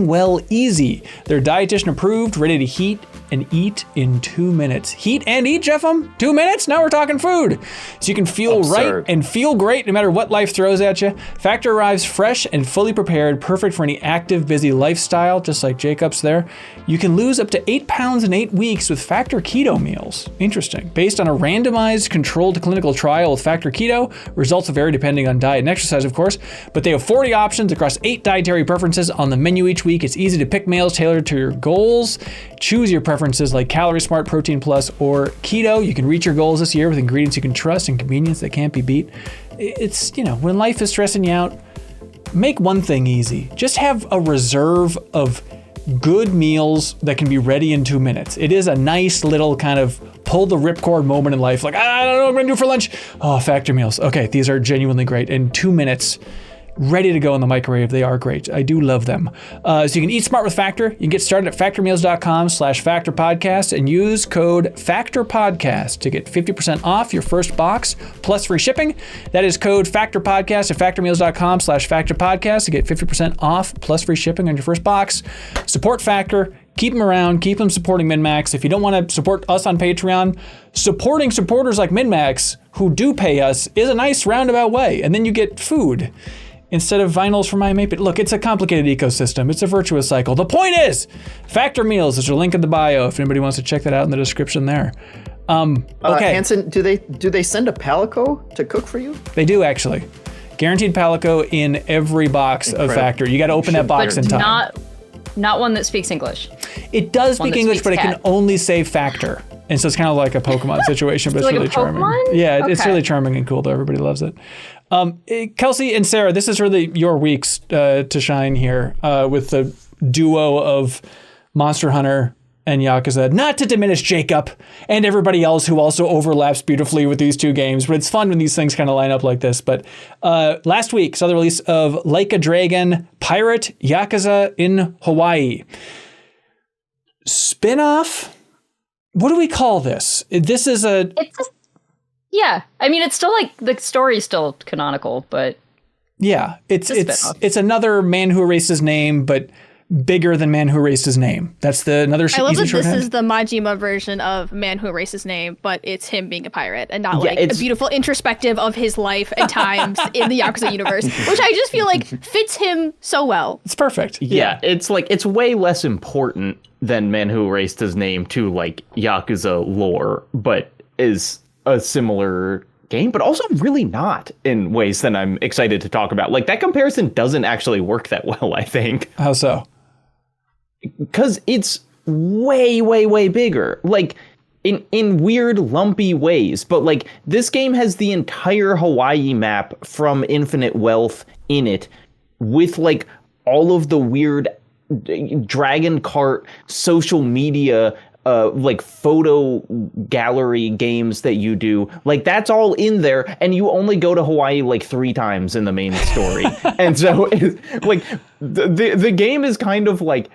well easy. They're dietitian approved, ready to heat and eat in 2 minutes. Heat and eat, Jeffem? 2 minutes? Now we're talking food. So you can feel right and feel great no matter what life throws at you. Factor arrives fresh and fully prepared, perfect for any active, busy lifestyle, just like Jacob's there. You can lose up to 8 pounds in 8 weeks with Factor Keto meals. Interesting. Based on a randomized, controlled clinical trial with Factor Keto, results vary depending on diet and exercise, of course, but they have 40 options across 8 dietary preferences on the menu each week. It's easy to pick meals tailored to your goals. Choose your preferences like Calorie Smart, Protein Plus, or Keto. You can reach your goals this year with ingredients you can trust and convenience that can't be beat. It's, when life is stressing you out, make one thing easy. Just have a reserve of good meals that can be ready in 2 minutes. It is a nice little kind of pull the ripcord moment in life. Like, I don't know what I'm gonna do for lunch. Oh, Factor meals. Okay, these are genuinely great. In 2 minutes, ready to go in the microwave. They are great. I do love them. So you can eat smart with Factor. You can get started at factormeals.com/factorpodcast and use code FACTORPODCAST to get 50% off your first box plus free shipping. That is code FACTORPODCAST at factormeals.com/factorpodcast to get 50% off plus free shipping on your first box. Support Factor. Keep them around. Keep them supporting MinnMax. If you don't want to support us on Patreon, supporting supporters like MinnMax who do pay us is a nice roundabout way. And then you get food instead of vinyls from IMAPE. Look, it's a complicated ecosystem. It's a virtuous cycle. The point is, Factor Meals is your link in the bio if anybody wants to check that out in the description there. Okay. Hanson, do they send a Palico to cook for you? They do, actually. Guaranteed Palico in every box of Factor. You got to open that box in time. Not one that speaks English. It does speak English, but it can only say Factor. And so it's kind of like a Pokemon situation, but it's like really charming. Yeah, okay. It's really charming and cool, though. Everybody loves it. Kelsey and Sarah, this is really your weeks to shine here with the duo of Monster Hunter and Yakuza. Not to diminish Jacob and everybody else who also overlaps beautifully with these two games, but it's fun when these things kind of line up like this. But last week saw the release of Like a Dragon Pirate Yakuza in Hawaii. Spin-off? What do we call this? This is yeah. I mean, it's still like the story's still canonical, but yeah, it's another Man Who Erased His Name, but bigger than Man Who Erased His Name. That's another I love easy that shorthand. This is the Majima version of Man Who Erased His Name, but it's him being a pirate and not like a beautiful introspective of his life and times in the Yakuza universe, which I just feel like fits him so well. It's perfect. Yeah, it's like it's way less important than Man Who Erased His Name to like Yakuza lore, but is a similar game, but also really not in ways that I'm excited to talk about. Like that comparison doesn't actually work that well, I think. How so? Because it's way, way, way bigger. Like in weird, lumpy ways. But like this game has the entire Hawaii map from Infinite Wealth in it with like all of the weird Dragon Cart social media like photo gallery games that you do. Like that's all in there, and you only go to Hawaii like 3 times in the main story. And so like the game is kind of like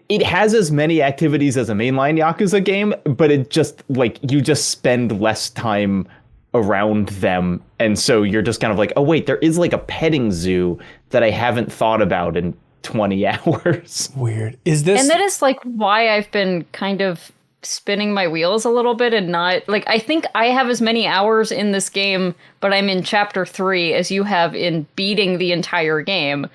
it has as many activities as a mainline Yakuza game, but it just like you just spend less time around them, and so you're just kind of like, oh wait, there is like a petting zoo that I haven't thought about in 20 hours. Weird. Is this? And that is like why I've been kind of spinning my wheels a little bit and not like, I think I have as many hours in this game, but I'm in chapter 3 as you have in beating the entire game.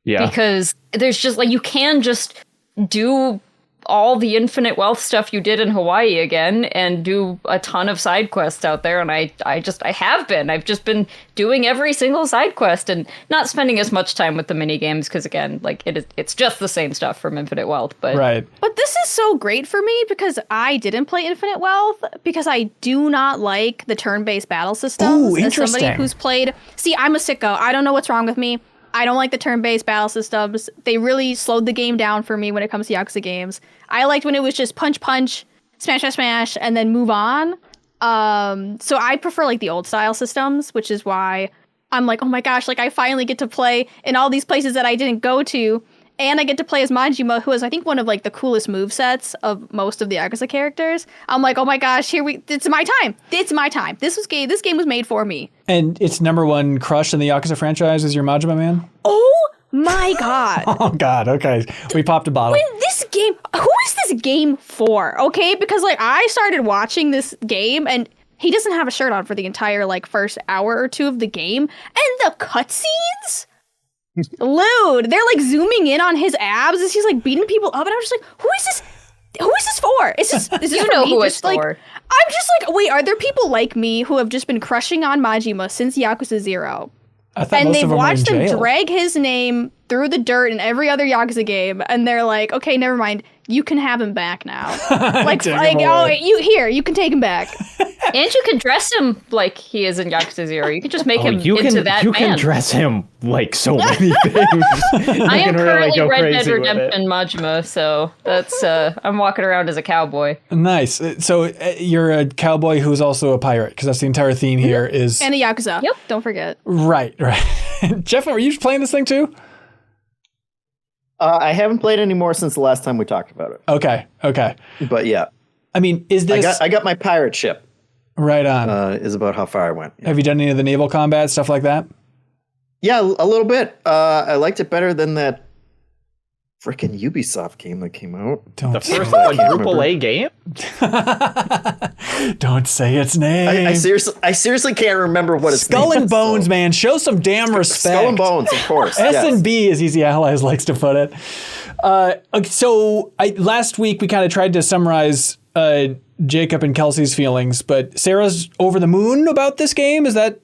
Yeah. Because there's just like, you can just do all the Infinite Wealth stuff you did in Hawaii again and do a ton of side quests out there. And I've just been doing every single side quest and not spending as much time with the mini games. Cause again, like it's just the same stuff from Infinite Wealth, but right. But this is so great for me because I didn't play Infinite Wealth because I do not like the turn-based battle systems. Ooh, interesting. As somebody who's played, I'm a sicko. I don't know what's wrong with me. I don't like the turn-based battle systems. They really slowed the game down for me when it comes to Yakuza games. I liked when it was just punch, punch, smash, smash, smash, and then move on. So I prefer like the old style systems, which is why I'm like, oh my gosh, like I finally get to play in all these places that I didn't go to. And I get to play as Majima, who is, I think, one of like the coolest movesets of most of the Yakuza characters. I'm like, oh my gosh, it's my time. It's my time. This game was made for me. And it's number one crush in the Yakuza franchise is your Majima man? Oh my God. Oh God, okay. We popped a bottle. Who is this game for? Okay, because like I started watching this game and he doesn't have a shirt on for the entire like first hour or two of the game. And the cutscenes? Lewd, they're like zooming in on his abs as he's like beating people up, and I'm just like, who is this? Who is this for? Is this you know who it's like, for? I'm just like, wait, are there people like me who have just been crushing on Majima since Yakuza 0? And they've watched him drag his name through the dirt in every other Yakuza game, and they're like, okay, never mind. You can have him back now. You can take him back. And you can dress him like he is in Yakuza 0. You can just make him into that man. You can dress him like so many things. I am currently Red Dead Redemption Majima, so that's I'm walking around as a cowboy. Nice. So you're a cowboy who's also a pirate, because that's the entire theme here is... And a Yakuza. Yep. Don't forget. Right. Jeff, were you playing this thing too? I haven't played any more since the last time we talked about it. Okay. But yeah. I mean, is this... I got my pirate ship. Right on. Is about how far I went. Yeah. Have you done any of the naval combat, stuff like that? Yeah, a little bit. I liked it better than that freaking Ubisoft game that came out. The first quadruple A game? Don't say its name. I seriously can't remember what it's Skull and Bones, man. Show some damn respect. Skull and Bones, of course. S&B, as Easy Allies likes to put it. So last week we kind of tried to summarize Jacob and Kelsey's feelings, but Sarah's over the moon about this game. Is that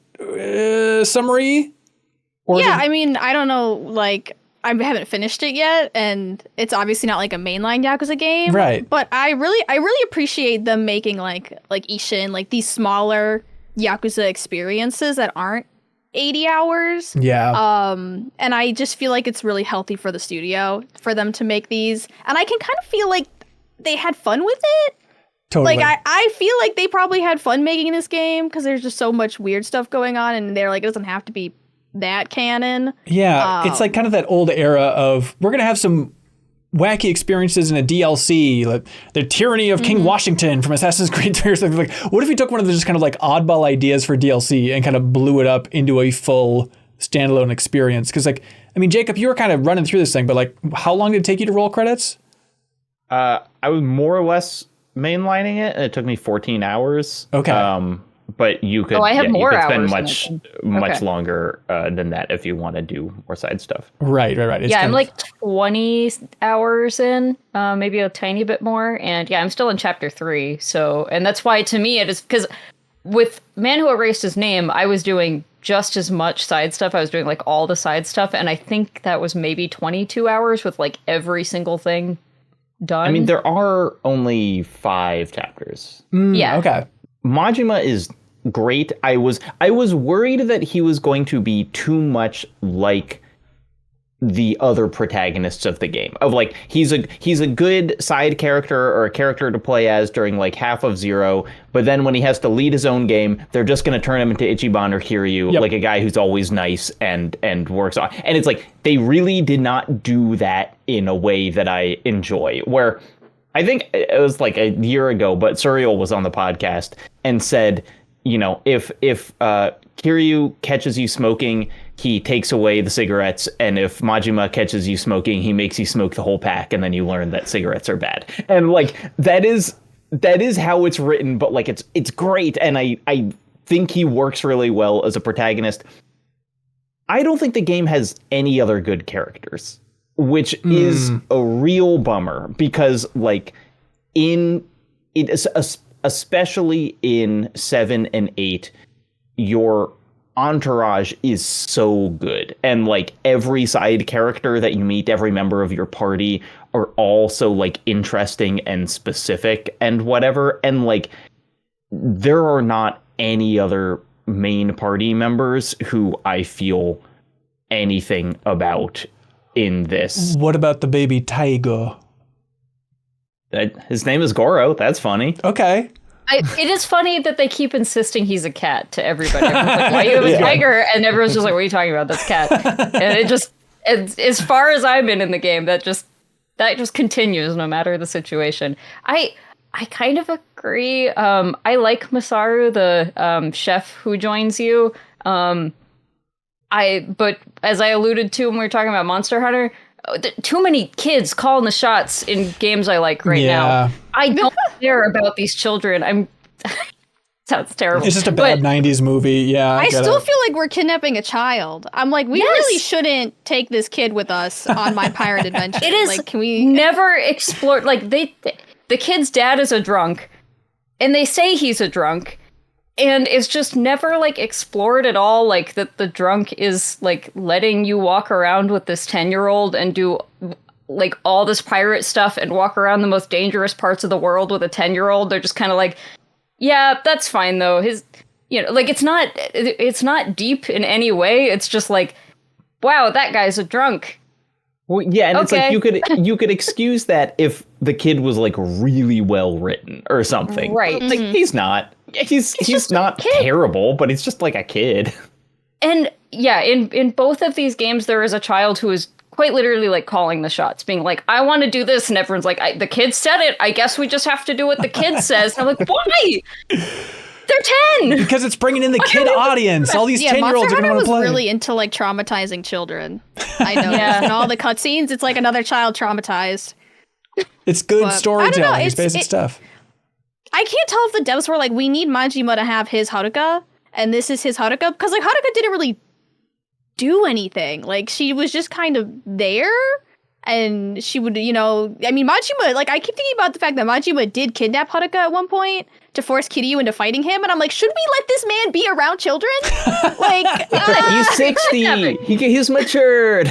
summary? I mean, I don't know, like... I haven't finished it yet, and it's obviously not like a mainline Yakuza game. Right. But I really appreciate them making like Ishin, like these smaller Yakuza experiences that aren't 80 hours. Yeah. And I just feel like it's really healthy for the studio for them to make these. And I can kind of feel like they had fun with it. Totally. Like, I feel like they probably had fun making this game because there's just so much weird stuff going on, and they're like, it doesn't have to be that canon. Yeah, it's like kind of that old era of we're gonna have some wacky experiences in a DLC, like the tyranny of King Washington from Assassin's Creed 3 or something. Like, what if you took one of the just kind of like oddball ideas for DLC and kind of blew it up into a full standalone experience? Because like, I mean, Jacob, you were kind of running through this thing, but like, how long did it take you to roll credits? I was more or less mainlining it, and it took me 14 hours. Okay. But you could, I have more spend hours much longer than that if you want to do more side stuff. Right. It's I'm like 20 hours in, maybe a tiny bit more. And yeah, I'm still in chapter 3. So, and that's why to me it is, because with Man Who Erased His Name, I was doing just as much side stuff. I was doing like all the side stuff. And I think that was maybe 22 hours with like every single thing done. I mean, there are only 5 chapters. Yeah. Okay. Majima is great. I was worried that he was going to be too much like the other protagonists of the game. Of like, he's a good side character or a character to play as during like half of 0, but then when he has to lead his own game, they're just going to turn him into Ichiban or Kiryu, like a guy who's always nice and works on. And it's like, they really did not do that in a way that I enjoy, where I think it was like a year ago, but Suriel was on the podcast and said, you know, if Kiryu catches you smoking, he takes away the cigarettes, and if Majima catches you smoking, he makes you smoke the whole pack, and then you learn that cigarettes are bad. And like that is how it's written, but like it's great, and I think he works really well as a protagonist. I don't think the game has any other good characters, which is a real bummer, because like especially in 7 and 8, your entourage is so good, and like every side character that you meet, every member of your party are all so like interesting and specific and whatever, and like there are not any other main party members who I feel anything about in this. What about the baby tiger? His name is Goro. That's funny. Okay. It is funny that they keep insisting he's a cat to everybody. Everyone's like, why you have a tiger? And everyone's just like, what are you talking about? That's cat. And it just, as far as I've been in the game, that just continues no matter the situation. I kind of agree. I like Masaru, the chef who joins you. But as I alluded to when we were talking about Monster Hunter, too many kids calling the shots in games I like now. I don't care about these children. Sounds terrible. It's just a bad 90s movie. Yeah. I still feel like we're kidnapping a child. I'm like, we really shouldn't take this kid with us on my pirate adventure. It is like, can we never explore like the kid's dad is a drunk and they say he's a drunk and it's just never like explored at all, like that the drunk is like letting you walk around with this 10-year-old and do like all this pirate stuff and walk around the most dangerous parts of the world with a 10-year-old. They're just kind of like, yeah, that's fine though. Like it's not deep in any way. It's just like, wow, that guy's a drunk. Well, yeah, and it's like you could excuse that if the kid was like really well written or something. Right. Like he's not. He's not terrible, but he's just like a kid. And yeah, in both of these games there is a child who is quite literally like calling the shots, being like, I want to do this, and everyone's like, the kid said it, I guess we just have to do what the kid says. And I'm like, why? They're 10! Because it's bringing in the kid audience. All these 10-year-olds are going to want to play. was really into like traumatizing children. I noticed. In all the cutscenes, it's like another child traumatized. It's good storytelling. It's basic stuff. I can't tell if the devs were like, we need Majima to have his Haruka, and this is his Haruka, because like Haruka didn't really do anything. Like she was just kind of there, and she would, Majima, like I keep thinking about the fact that Majima did kidnap Haruka at one point to force Kiryu into fighting him, and I'm like, should we let this man be around children? Like he's 60. He's matured.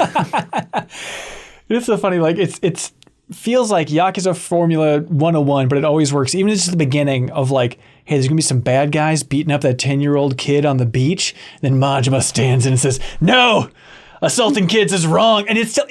It's so funny. Like it's feels like Yakuza Formula 101, but it always works. Even just the beginning of like, hey, there's gonna be some bad guys beating up that 10-year-old kid on the beach. And then Majima stands in and says, "No, assaulting kids is wrong." And it's so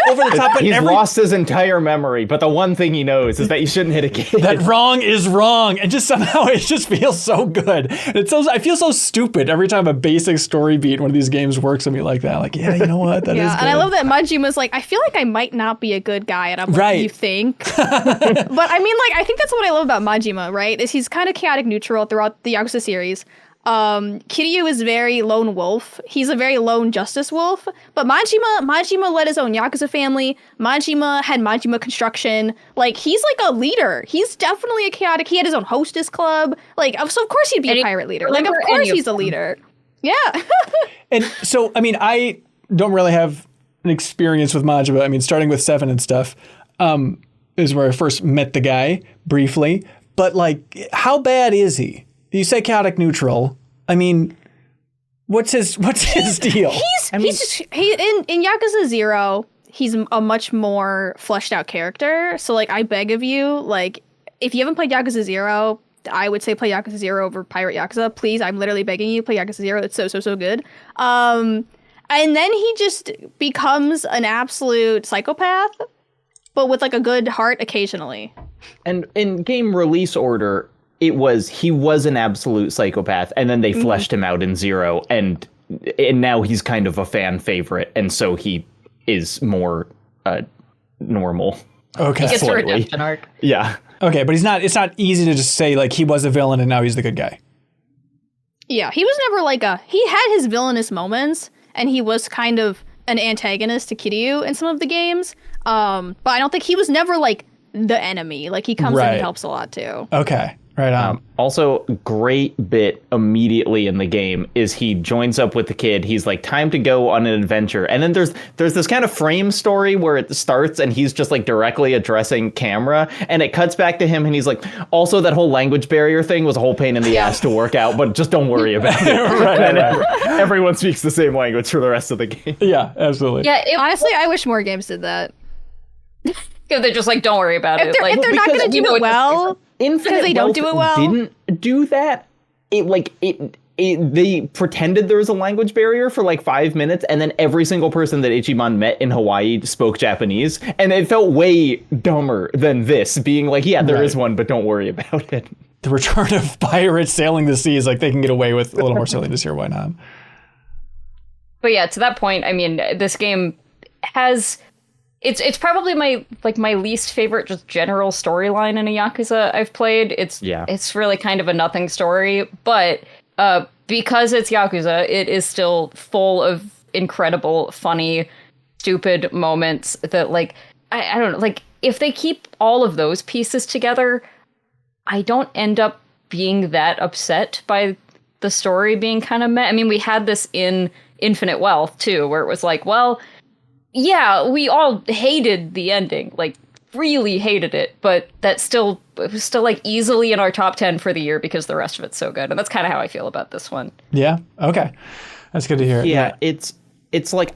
over the top. He's lost his entire memory, but the one thing he knows is that you shouldn't hit a kid. That wrong is wrong, and just somehow it just feels so good. And I feel so stupid every time a basic story beat in one of these games works on me like that. Like, yeah, you know what? That is good. And I love that Majima's like, I feel like I might not be a good guy, and I'm like, you think? But I mean, like, I think that's what I love about Majima, right? Is he's kind of chaotic neutral throughout the Yakuza series. Kiryu is very lone wolf. He's a very lone justice wolf. But Majima led his own Yakuza family. Majima had Majima Construction. Like, he's like a leader. He's definitely a chaotic. He had his own hostess club. Like, so of course he'd be a pirate leader. Like, of course he's a leader. Yeah. And so, I mean, I don't really have an experience with Majima. I mean, starting with 7 and stuff, is where I first met the guy briefly. But like, how bad is he? You say chaotic neutral. I mean, what's his deal? In Yakuza 0, he's a much more fleshed out character. So like, I beg of you, like, if you haven't played Yakuza 0, I would say play Yakuza 0 over Pirate Yakuza. Please, I'm literally begging you, play Yakuza 0. It's so good. And then he just becomes an absolute psychopath, but with like a good heart occasionally. And in game release order, he was an absolute psychopath, and then they fleshed him out in 0, and now he's kind of a fan favorite, and so he is more normal. Okay, he gets a redemption arc. Yeah. Okay, but it's not easy to just say like he was a villain and now he's the good guy. Yeah, he was never he had his villainous moments, and he was kind of an antagonist to Kiryu in some of the games. But I don't think he was never like the enemy. Like he comes in and helps a lot too. Okay. Right on. Also, great bit immediately in the game is he joins up with the kid. He's like, time to go on an adventure. And then there's this kind of frame story where it starts and he's just like directly addressing camera. And it cuts back to him and he's like, also that whole language barrier thing was a whole pain in the ass to work out, but just don't worry about it. right. Everyone speaks the same language for the rest of the game. Yeah, absolutely. Yeah, honestly, I wish more games did that. Because they're just like, don't worry about it. If they're not going to do it well... Infinite they don't do it well. Didn't do that. They pretended there was a language barrier for like 5 minutes, and then every single person that Ichiban met in Hawaii spoke Japanese, and it felt way dumber than this, being like, yeah, there is one, but don't worry about it. the return of pirates sailing the seas. Like they can get away with a little more silliness here. Why not? But yeah, to that point, I mean, this game has it's probably my least favorite just general storyline in a Yakuza I've played. It's really kind of a nothing story, but because it's Yakuza, it is still full of incredible, funny, stupid moments that like I don't know, like if they keep all of those pieces together, I don't end up being that upset by the story being kind of meh. I mean, we had this in Infinite Wealth too, where it was like, well, yeah, we all hated the ending, like really hated it, but it was still like easily in our top 10 for the year because the rest of it's so good. And that's kind of how I feel about this one. Yeah. Okay. That's good to hear. Yeah. It's like,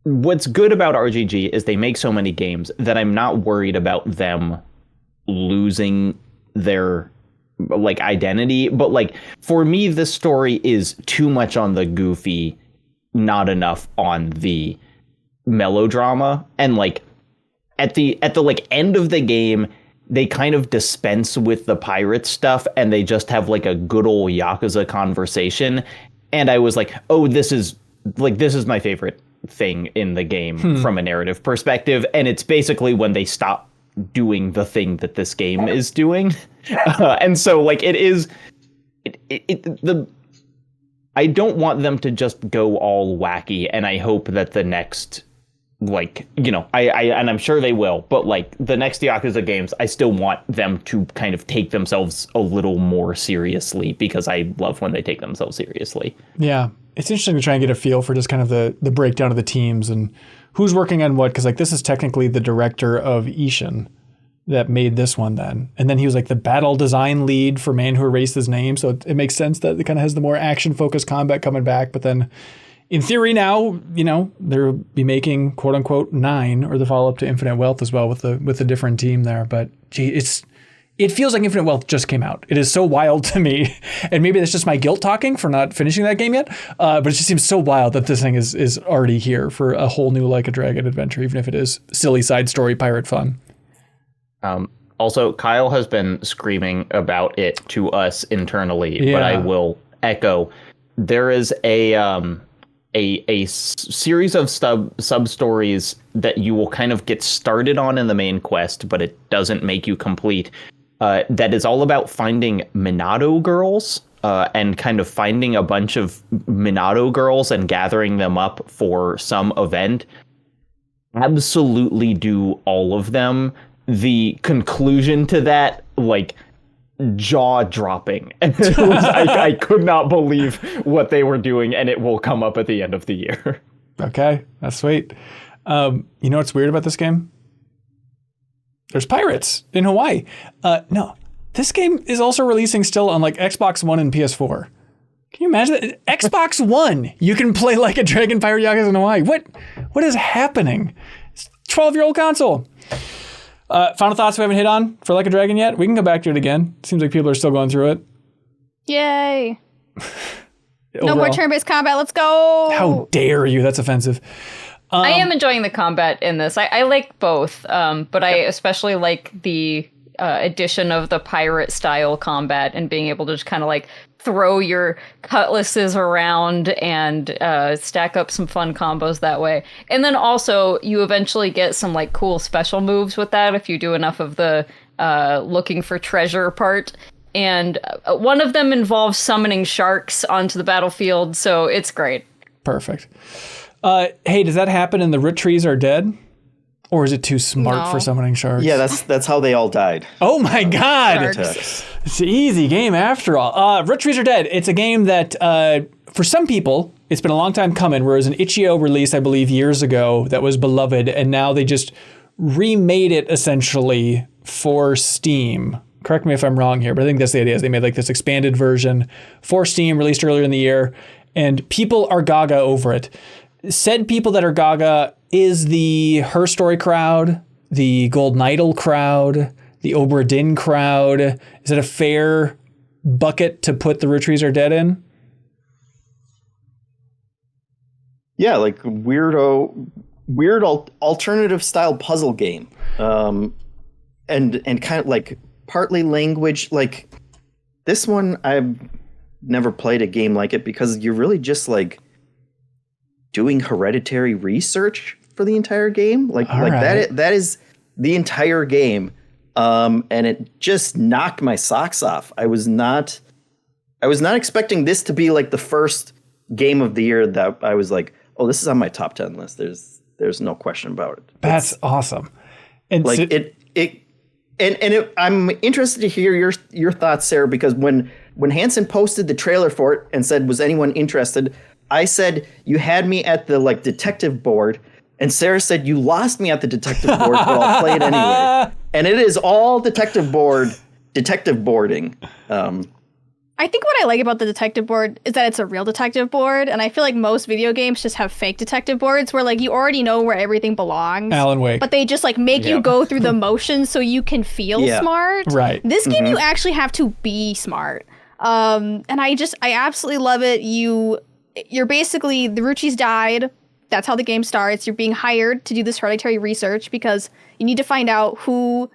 what's good about RGG is they make so many games that I'm not worried about them losing their like identity. But like for me, this story is too much on the goofy, not enough on the melodrama. And like at the like end of the game, they kind of dispense with the pirate stuff and they just have like a good old Yakuza conversation. And I was like, oh, this is my favorite thing in the game from a narrative perspective. And it's basically when they stop doing the thing that this game is doing. And so like I don't want them to just go all wacky. And I hope that the next, like, you know, and I'm sure they will, but like the next Yakuza games, I still want them to kind of take themselves a little more seriously because I love when they take themselves seriously. Yeah. It's interesting to try and get a feel for just kind of the breakdown of the teams and who's working on what. Because like this is technically the director of Ishin that made this one then. And then he was like the battle design lead for Man Who Erased His Name. So it makes sense that it kind of has the more action-focused combat coming back. But then in theory now, you know, they'll be making quote unquote 9 or the follow-up to Infinite Wealth as well with a different team there. But gee, it feels like Infinite Wealth just came out. It is so wild to me. And maybe that's just my guilt talking for not finishing that game yet. But it just seems so wild that this thing is already here for a whole new Like a Dragon adventure, even if it is silly side story pirate fun. Also, Kyle has been screaming about it to us internally, but I will echo. There is a series of sub-stories that you will kind of get started on in the main quest, but it doesn't make you complete. That is all about finding Minato girls and kind of finding a bunch of Minato girls and gathering them up for some event. Absolutely do all of them. The conclusion to that, like, jaw-dropping. And I could not believe what they were doing, and it will come up at the end of the year. Okay, that's sweet. You know what's weird about this game? There's pirates in Hawaii. No, this game is also releasing still on like Xbox One and PS4. Can you imagine that? Xbox One, you can play Like a Dragon Pirate Yakuza in Hawaii. What is happening? It's a 12-year-old console. Final thoughts we haven't hit on for Like a Dragon yet? We can go back to it again. Seems like people are still going through it. Yay. No more turn-based combat. Let's go. How dare you? That's offensive. I am enjoying the combat in this. I like both, but I especially like the addition of the pirate style combat and being able to just kind of like throw your cutlasses around and stack up some fun combos that way. And then also you eventually get some like cool special moves with that if you do enough of the looking for treasure part. And one of them involves summoning sharks onto the battlefield, so it's great. Perfect. Hey, does that happen in the Roottrees Are Dead? Or is it too smart for summoning sharks? Yeah, that's how they all died. Oh my God! It's an easy game after all. Roottrees Are Dead. It's a game that, for some people, it's been a long time coming, whereas an itch.io release, I believe, years ago that was beloved, and now they just remade it, essentially, for Steam. Correct me if I'm wrong here, but I think that's the idea. Is they made like this expanded version for Steam, released earlier in the year, and people are gaga over it. Said people that are gaga is the Her Story crowd, the Golden Idol crowd, the Obra Dinn crowd. Is it a fair bucket to put the Roottrees Are Dead in? Yeah, like weird alternative style puzzle game, and kind of like partly language. Like this one, I've never played a game like it because you're really just like doing hereditary research for the entire game. Like that is the entire game. And it just knocked my socks off. I was not expecting this to be like the first game of the year that I was like, oh, this is on my top 10 list. There's no question about it. That's awesome. And like I'm interested to hear your thoughts, Sarah, because when Hansen posted the trailer for it and said, was anyone interested? I said, you had me at the like detective board. And Sarah said, you lost me at the detective board, but I'll play it anyway. And it is all detective boarding. I think what I like about the detective board is that it's a real detective board. And I feel like most video games just have fake detective boards where like you already know where everything belongs. Alan Wake. But they just like make you go through the motions so you can feel smart. Right. This game, you actually have to be smart. And I absolutely love it. You're basically, the Roottrees died. That's how the game starts. You're being hired to do this hereditary research because you need to find out who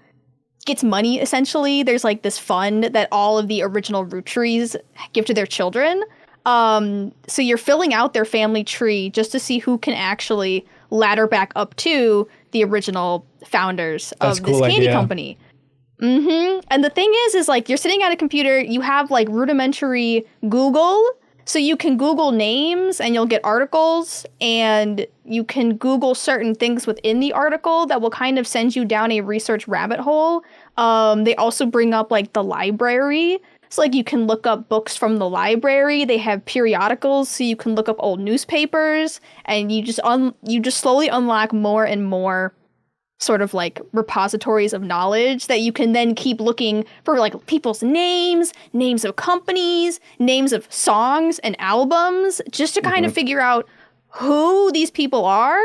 gets money, essentially. There's like this fund that all of the original Roottrees give to their children. So you're filling out their family tree just to see who can actually ladder back up to the original founders of this candy company. And the thing is like you're sitting at a computer, you have like rudimentary Google. So you can Google names and you'll get articles, and you can Google certain things within the article that will kind of send you down a research rabbit hole. They also bring up like the library. So like you can look up books from the library. They have periodicals, so you can look up old newspapers, and you just slowly unlock more and more sort of like repositories of knowledge that you can then keep looking for like people's names of companies, names of songs and albums, just to kind of figure out who these people are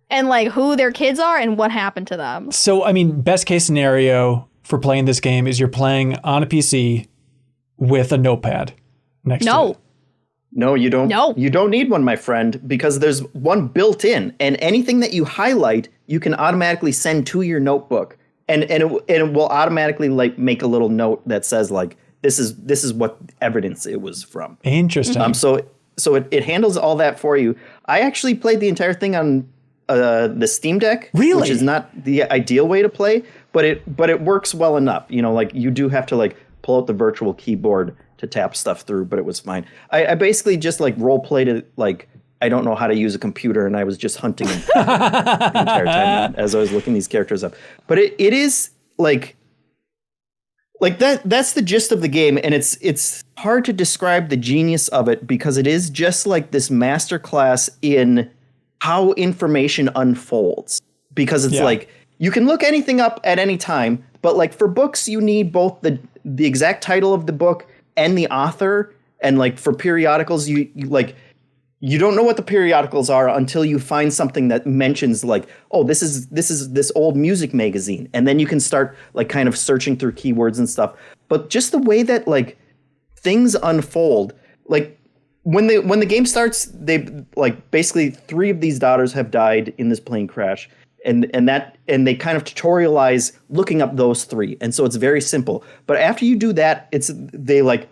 and like who their kids are and what happened to them. So, I mean, best case scenario for playing this game is you're playing on a PC with a notepad next to it. No, you don't. No. You don't need one, my friend, because there's one built in, and anything that you highlight, you can automatically send to your notebook, and it will automatically like make a little note that says like this is what evidence it was from. Interesting. So it handles all that for you. I actually played the entire thing on the Steam Deck, which is not the ideal way to play, but it works well enough. You know, like you do have to like pull out the virtual keyboard to tap stuff through, but it was fine. I basically just like role played it like I don't know how to use a computer, and I was just hunting the entire time as I was looking these characters up. But it is like that's the gist of the game, and it's hard to describe the genius of it because it is just like this masterclass in how information unfolds. Because it's like you can look anything up at any time, but like for books you need both the exact title of the book and the author, and like for periodicals you don't know what the periodicals are until you find something that mentions like, oh, this is this old music magazine, and then you can start like kind of searching through keywords and stuff. But just the way that like things unfold, like when the game starts, they like basically 3 of these daughters have died in this plane crash. And they kind of tutorialize looking up those 3. And so it's very simple. But after you do that, they're like,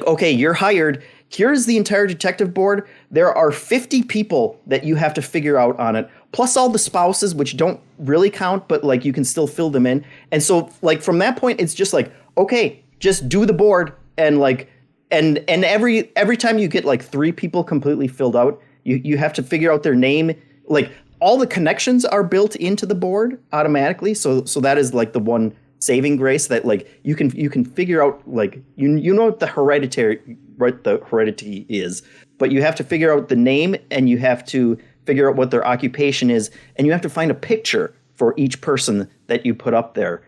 okay, you're hired. Here's the entire detective board. There are 50 people that you have to figure out on it, plus all the spouses, which don't really count, but like you can still fill them in. And so like from that point, it's just like, okay, just do the board, and like and every time you get like 3 people completely filled out, you have to figure out their name. Like all the connections are built into the board automatically. So that is like the one saving grace, that like you can figure out like you know what the heredity is, but you have to figure out the name, and you have to figure out what their occupation is, and you have to find a picture for each person that you put up there.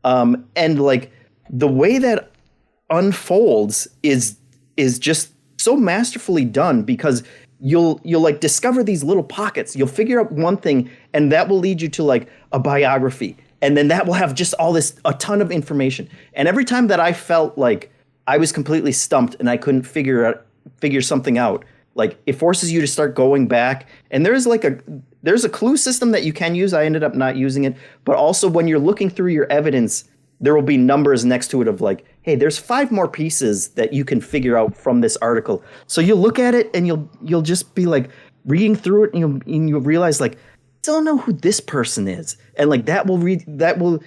And like the way that unfolds is just so masterfully done, because you'll like discover these little pockets. You'll figure out one thing, and that will lead you to like a biography, and then that will have just a ton of information. And every time that I felt like I was completely stumped and I couldn't figure something out, like it forces you to start going back. And there's a clue system that you can use. I ended up not using it, but also when you're looking through your evidence, there will be numbers next to it of like, hey, there's 5 more pieces that you can figure out from this article. So you'll look at it and you'll just be like reading through it and you'll realize like, don't know who this person is. And like that will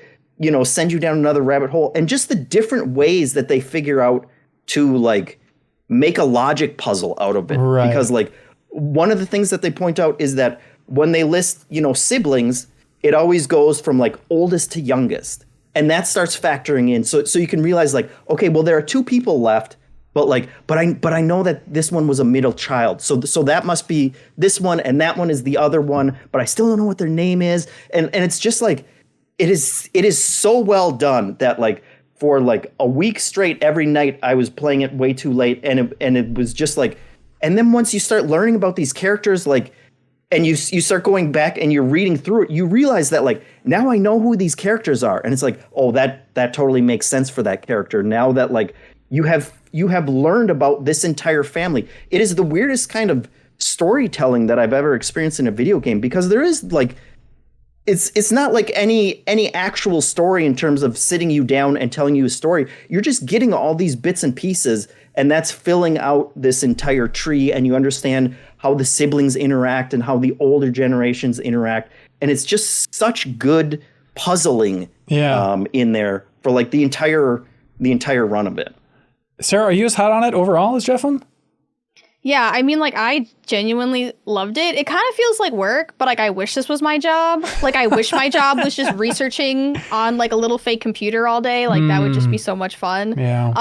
send you down another rabbit hole. And just the different ways that they figure out to like make a logic puzzle out of it. Right. Because like one of the things that they point out is that when they list, siblings, it always goes from like oldest to youngest. And that starts factoring in. So you can realize like, okay, well, there are 2 people left, but I know that this one was a middle child. So that must be this one and that one is the other one, but I still don't know what their name is. And it's just like, it is so well done that like for like a week straight, every night I was playing it way too late. And it was just like, and then once you start learning about these characters, like, and you start going back and you're reading through it, you realize that like, now I know who these characters are. And it's like, oh, that totally makes sense for that character. Now that like you have learned about this entire family. It is the weirdest kind of storytelling that I've ever experienced in a video game, because there is like, it's not like any actual story in terms of sitting you down and telling you a story. You're just getting all these bits and pieces, and that's filling out this entire tree, and you understand how the siblings interact and how the older generations interact. And it's just such good puzzling in there for like the entire run of it. Sarah, are you as hot on it overall as Jeffem? Yeah, I mean, like, I genuinely loved it. It kind of feels like work, but, like, I wish this was my job. Like, I wish my job was just researching on, like, a little fake computer all day. Like, that would just be so much fun. Yeah.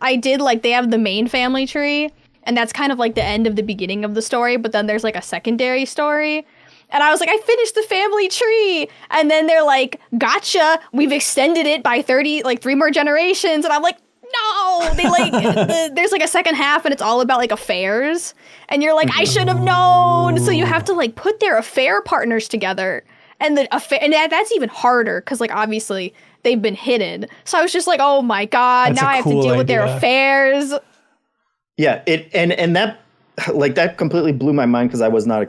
I did, like, they have the main family tree, and that's kind of, like, the end of the beginning of the story, but then there's, like, a secondary story. And I was like, I finished the family tree. And then they're like, gotcha, we've extended it by 3 more generations. And I'm like, no, they like there's like a second half and it's all about like affairs, and you're like, I should have known. So you have to like put their affair partners together, and that's even harder because like obviously they've been hidden. So I was just like, oh my god, now I have to deal with their affairs. Yeah, and that like that completely blew my mind because I was not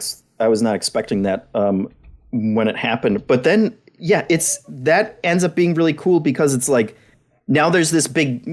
expecting that when it happened. But then that ends up being really cool because it's like, now there's this big,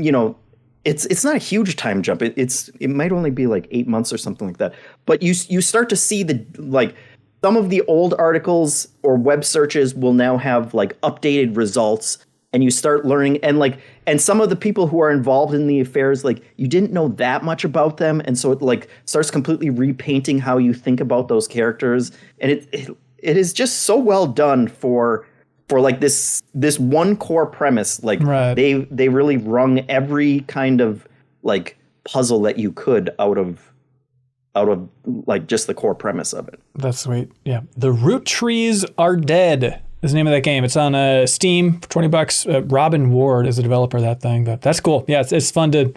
it's not a huge time jump. It might only be like 8 months or something like that. But you start to see some of the old articles or web searches will now have like updated results, and you start learning and some of the people who are involved in the affairs, like you didn't know that much about them. And so it like starts completely repainting how you think about those characters. And it is just so well done for like this one core premise. Like right. they really wrung every kind of like puzzle that you could out of like just the core premise of it. That's sweet. Yeah. The Roottrees Are Dead is the name of that game. It's on Steam for $20. Robin Ward is the developer of that thing. But that's cool. Yeah, it's fun to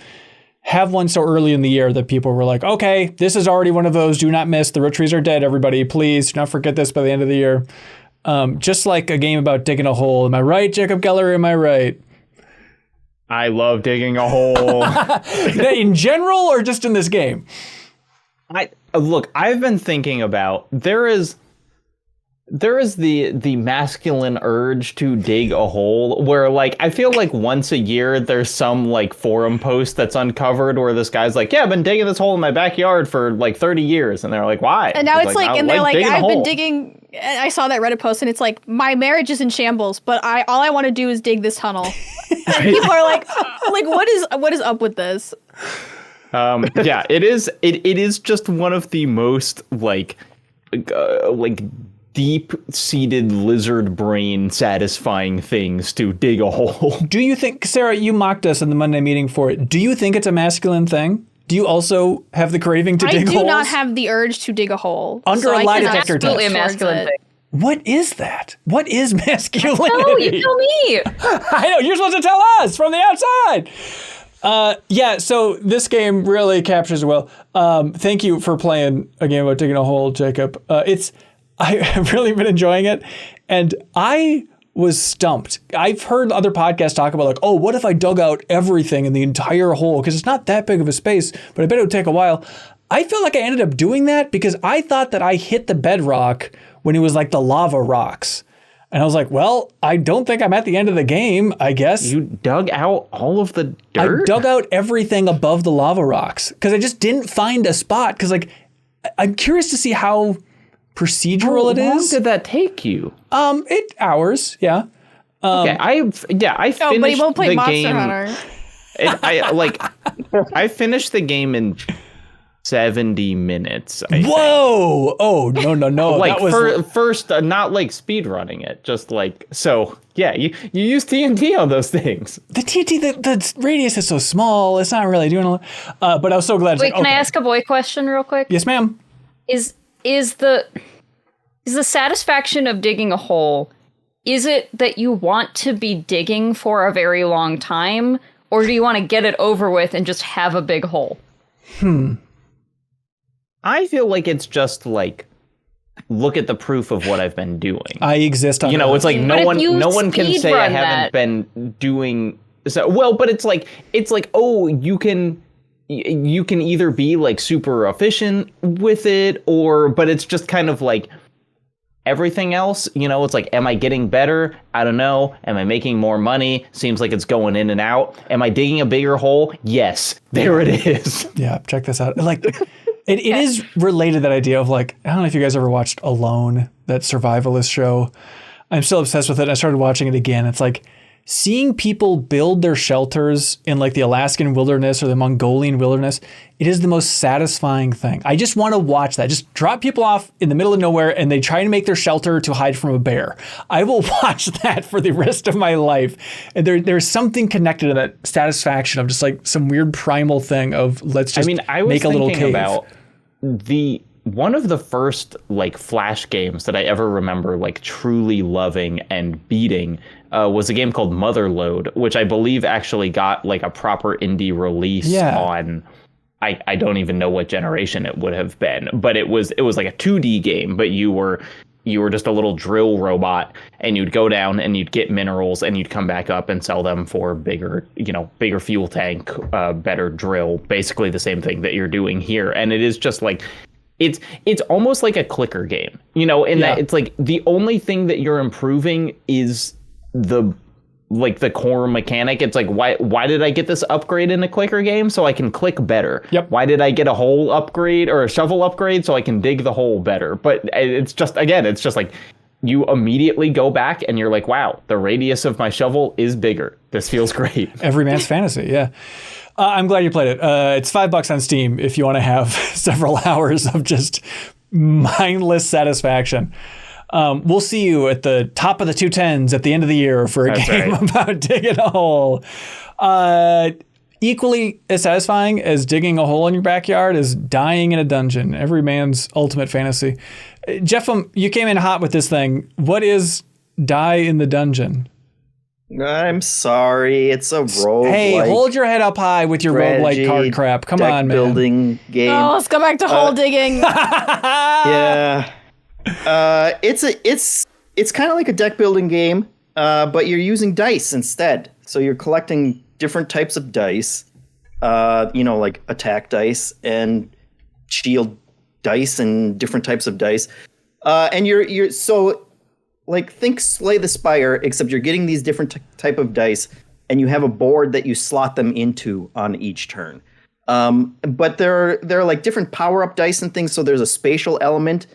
have one so early in the year that people were like, okay, this is already one of those. Do not miss. The Roottrees Are Dead, everybody. Please do not forget this by the end of the year. Just like a game about digging a hole. Am I right, Jacob Geller? Am I right? I love digging a hole. In general or just in this game? I've been thinking about there is the masculine urge to dig a hole where like I feel like once a year there's some like forum post that's uncovered where this guy's like, yeah, I've been digging this hole in my backyard for like 30 years, and they're like, why? And now it's like and they're like, I've been digging. I saw that Reddit post and it's like, my marriage is in shambles, but all I want to do is dig this tunnel. And people are like what is up with this? Yeah, it is just one of the most like deep-seated lizard brain satisfying things to dig a hole. Do you think, Sarah, you mocked us in the Monday meeting for it. Do you think it's a masculine thing? Do you also have the craving to dig holes? I do not have the urge to dig a hole. Under a lie detector test. Absolutely a masculine thing. What is that? What is masculinity? Oh, you tell me. I know, you're supposed to tell us from the outside. Yeah, so this game really captures it well. Thank you for playing a game about digging a hole, Jacob. I've really been enjoying it, and I was stumped. I've heard other podcasts talk about like, oh, what if I dug out everything in the entire hole? Because it's not that big of a space, but I bet it would take a while. I feel like I ended up doing that because I thought that I hit the bedrock when it was like the lava rocks. And I was like, well, I don't think I'm at the end of the game, I guess. You dug out all of the dirt? I dug out everything above the lava rocks because I just didn't find a spot. Because, like, I'm curious to see how procedural it is. How long did that take you? Hours, yeah. Okay, I finished but he won't play the Monster game. Hunter. I finished the game in 70 minutes. Whoa! Oh, no. Like, that was first, not like speed running it, just like, so yeah, you use TNT on those things. The TNT, the radius is so small, it's not really doing a lot. But I was so glad. Wait, can I ask a boy question real quick? Yes, ma'am. Is the satisfaction of digging a hole, is it that you want to be digging for a very long time, or do you want to get it over with and just have a big hole? I feel like it's just like, look at the proof of what I've been doing. I exist on it's like no one can say I haven't been doing so well, but it's like oh, you can either be like super efficient with it, but it's just kind of like everything else, it's like, am I getting better? I don't know. Am I making more money? Seems like it's going in and out. Am I digging a bigger hole? Yes. There it is. Yeah, check this out. Like, it is related, that idea of like, I don't know if you guys ever watched Alone, that survivalist show. I'm still obsessed with it. I started watching it again. It's like seeing people build their shelters in like the Alaskan wilderness or the Mongolian wilderness. It is the most satisfying thing. I just want to watch that. Just drop people off in the middle of nowhere and they try to make their shelter to hide from a bear. I will watch that for the rest of my life. And there's something connected to that satisfaction of just like some weird primal thing of let's just make a little cave. About one of the first like Flash games that I ever remember like truly loving and beating was a game called Motherload, which I believe actually got like a proper indie release on. I don't even know what generation it would have been, but it was like a 2D game, but you were just a little drill robot, and you'd go down and you'd get minerals and you'd come back up and sell them for bigger fuel tank, better drill, basically the same thing that you're doing here. And it is just like, it's almost like a clicker game, that it's like the only thing that you're improving is the core mechanic. It's like, why did I get this upgrade in a clicker game? So I can click better. Yep. Why did I get a hole upgrade or a shovel upgrade? So I can dig the hole better. But it's just like you immediately go back and you're like, wow, the radius of my shovel is bigger. This feels great. Every man's fantasy. Yeah. I'm glad you played it. It's $5 on Steam if you want to have several hours of just mindless satisfaction. We'll see you at the top of the 210s at the end of the year for a game about digging a hole. Equally as satisfying as digging a hole in your backyard is dying in a dungeon. Every man's ultimate fantasy. Jeff, you came in hot with this thing. What is die in the dungeon? I'm sorry, it's a roguelike. Hey, hold your head up high with your roguelike card crap. Come on, man. Building game. Oh, let's go back to hole digging. Yeah. It's kind of like a deck building game, but you're using dice instead. So you're collecting different types of dice, like attack dice and shield dice and different types of dice. And you're so like think Slay the Spire, except you're getting these different type of dice, and you have a board that you slot them into on each turn. But there are like different power up dice and things. So there's a spatial element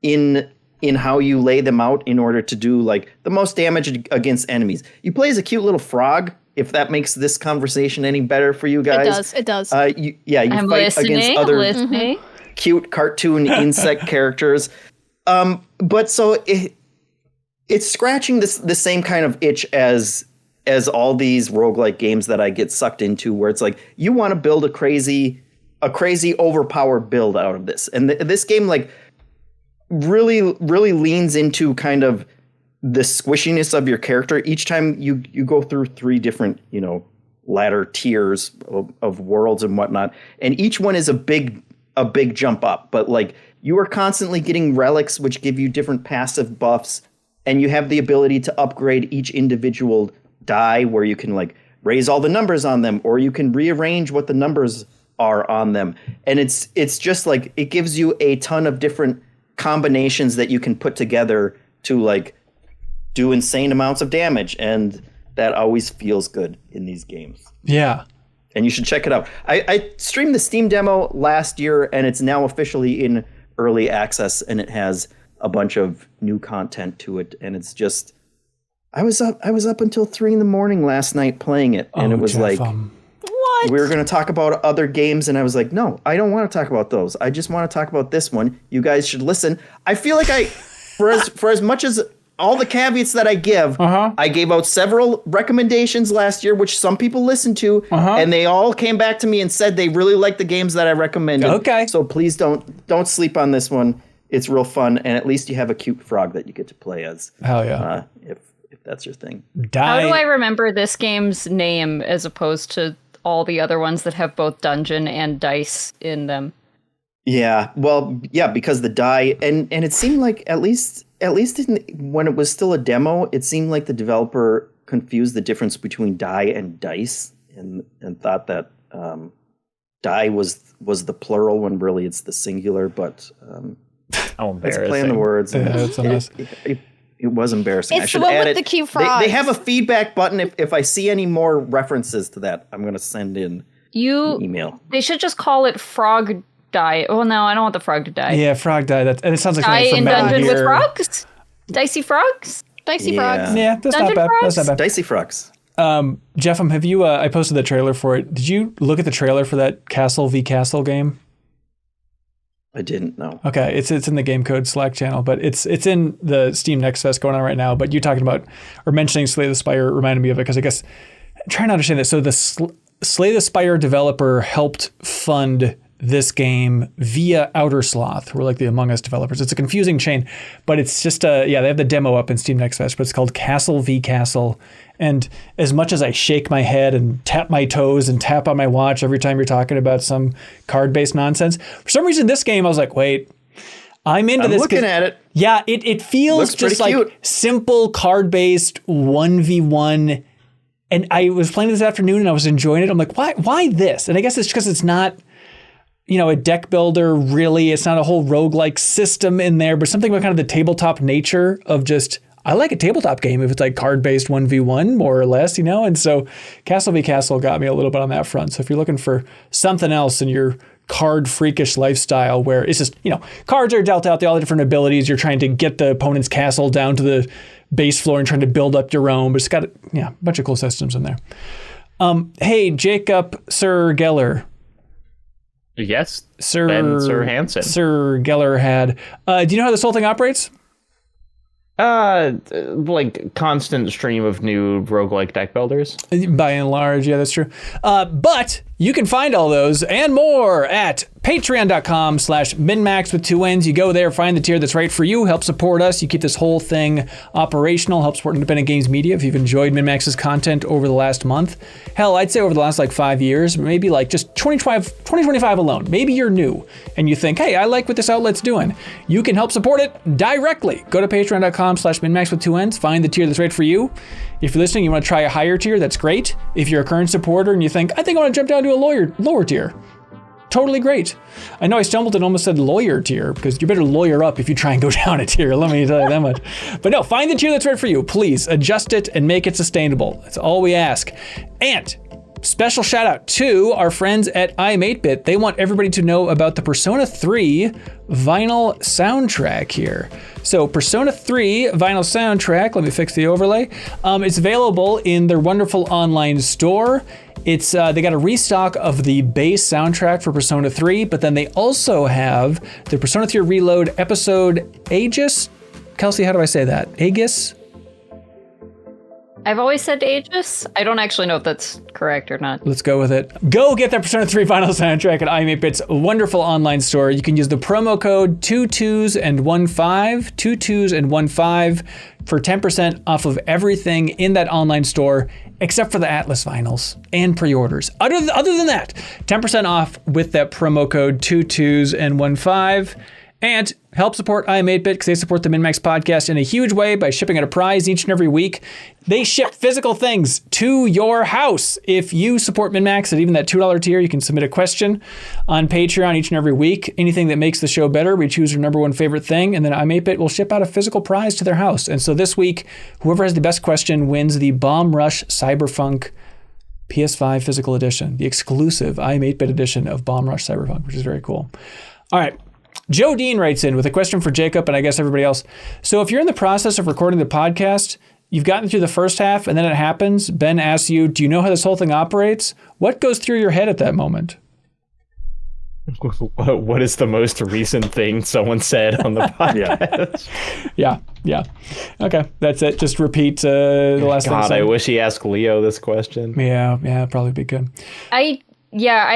in how you lay them out in order to do like the most damage against enemies. You play as a cute little frog, if that makes this conversation any better for you guys. It does. You fight against other cute cartoon insect characters. But so it's scratching the same kind of itch as all these roguelike games that I get sucked into, where it's like you want to build a crazy overpowered build out of this. And this game like really, really leans into kind of the squishiness of your character. Each time you go through 3 different, ladder tiers of worlds and whatnot. And each one is a big jump up, but like you are constantly getting relics, which give you different passive buffs. And you have the ability to upgrade each individual die, where you can like raise all the numbers on them, or you can rearrange what the numbers are on them. And it's just like, it gives you a ton of different combinations that you can put together to do insane amounts of damage, and that always feels good in these games. Yeah. And you should check it out. I streamed the Steam demo last year, and it's now officially in early access, and it has a bunch of new content to it. And it's just, I was up until 3 a.m. last night playing it, and it was Jeff, what? We were going to talk about other games, and I was like, no, I don't want to talk about those. I just want to talk about this one. You guys should listen. I feel like for as much as all the caveats that I give, I gave out several recommendations last year, which some people listened to, and they all came back to me and said they really liked the games that I recommended. Okay. So please don't sleep on this one. It's real fun, and at least you have a cute frog that you get to play as. Hell yeah. If that's your thing. How do I remember this game's name as opposed to all the other ones that have both dungeon and dice in them? Yeah, well, yeah, because the die, and it seemed like at least when it was still a demo, it seemed like the developer confused the difference between die and dice, and thought that die was the plural when really it's the singular. But how embarrassing! It's playing the words. It was embarrassing. It's the one with the cute frogs. They have a feedback button. If I see any more references to that, I'm going to send in an email. They should just call it Frog Die. Oh no, I don't want the frog to die. Yeah, frog die. And it sounds like die something from Metal dungeon Gear. with frogs. Dicey frogs. Dicey frogs. Yeah, that's Dungeon not bad. frogs? That's not bad. Dicey frogs. Jeff, have you? I posted the trailer for it. Did you look at the trailer for that Castle v Castle game? I didn't know. Okay, it's in the Game Code Slack channel, but it's in the Steam Next Fest going on right now. But you talking about or mentioning Slay the Spire reminded me of it because I guess I'm trying to understand this. So the Slay the Spire developer helped fund this game via Outer Sloth, who are like the Among Us developers. It's a confusing chain, but it's just they have the demo up in Steam Next Fest, but it's called Castle v Castle. And as much as I shake my head and tap my toes and tap on my watch every time you're talking about some card-based nonsense, for some reason this game I was like, wait, I'm into this. I'm looking at it. Yeah, it feels Looks just like cute. simple card-based 1v1. And I was playing this afternoon and I was enjoying it. I'm like, why this? And I guess it's because it's not, a deck builder, really. It's not a whole roguelike system in there, but something about kind of the tabletop nature of just, I like a tabletop game if it's like card-based 1v1, more or less, And so Castle v Castle got me a little bit on that front. So if you're looking for something else in your card freakish lifestyle where it's just, cards are dealt out, they all have different abilities. You're trying to get the opponent's castle down to the base floor and trying to build up your own, but it's got a bunch of cool systems in there. Hey, Jacob Sir Geller. Yes, Sir Hansen. Sir Geller had. Do you know how this whole thing operates? Like constant stream of new roguelike deck builders. By and large, yeah, that's true. But you can find all those and more at patreon.com/MinnMax with 2 N's. You go there, find the tier that's right for you, help support us. You keep this whole thing operational, help support independent games media. If you've enjoyed MinnMax's content over the last month, hell, I'd say over the last 5 years, maybe just 2025 alone. Maybe you're new and you think, hey, I like what this outlet's doing. You can help support it directly. Go to patreon.com/MinnMax with 2 N's. Find the tier that's right for you. If you're listening, you want to try a higher tier, that's great. If you're a current supporter and you think, I think I want to jump down to a lower tier, totally great. I know I stumbled and almost said lawyer tier because you better lawyer up if you try and go down a tier. Let me tell you that much. But no, find the tier that's right for you. Please adjust it and make it sustainable. That's all we ask. And special shout out to our friends at I'm8bit. They want everybody to know about the Persona 3 vinyl soundtrack here. So Persona 3 vinyl soundtrack, let me fix the overlay. It's available in their wonderful online store. It's they got a restock of the base soundtrack for Persona 3, but then they also have the Persona 3 Reload episode Aegis. Kelsey, how do I say that? Aegis? I've always said Aegis. I don't actually know if that's correct or not. Let's go with it. Go get that Persona 3 vinyl soundtrack at I'm8bit's wonderful online store. You can use the promo code 22s15, 22s15 for 10% off of everything in that online store, except for the Atlas vinyls and pre-orders. Other than that, 10% off with that promo code 22s15. And help support I Am 8-Bit because they support the MinnMax podcast in a huge way by shipping out a prize each and every week. They ship physical things to your house. If you support MinnMax at even that $2 tier, you can submit a question on Patreon each and every week. Anything that makes the show better, we choose your number one favorite thing, and then I Am 8-Bit will ship out a physical prize to their house. And so this week, whoever has the best question wins the Bomb Rush Cyberpunk PS5 physical edition, the exclusive I Am 8-Bit edition of Bomb Rush Cyberpunk, which is very cool. All right. Joe Dean writes in with a question for Jacob and I guess everybody else. So if you're in the process of recording the podcast, you've gotten through the first half and then it happens, Ben asks you, do you know how this whole thing operates? What goes through your head at that moment? What is the most recent thing someone said on the podcast? Yeah. Okay, that's it. Just repeat the last thing. God, I wish he asked Leo this question. Yeah, probably be good. I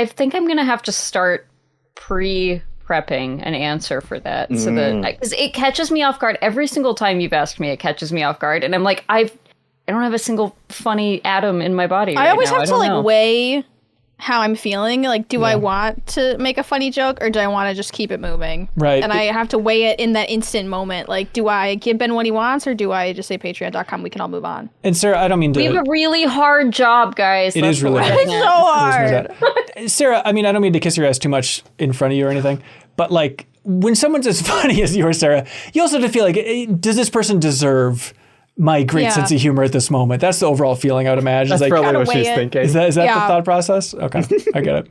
think I'm going to have to start prepping an answer for that so that because it catches me off guard every single time you've asked me. It catches me off guard, and I'm like, I don't have a single funny atom in my body. I always have to weigh how I'm feeling. Like, do I want to make a funny joke or do I want to just keep it moving? Right. And I have to weigh it in that instant moment. Like, do I give Ben what he wants or do I just say patreon.com, we can all move on? And Sarah, I don't mean to... We have a really hard job, guys. It is really hard. It's so hard. Sarah, I mean, I don't mean to kiss your ass too much in front of you or anything, but like, when someone's as funny as you are, Sarah, you also have to feel like, does this person deserve my great sense of humor at this moment? That's the overall feeling, I would imagine. That's probably what she's thinking. Is that the thought process? Okay, I get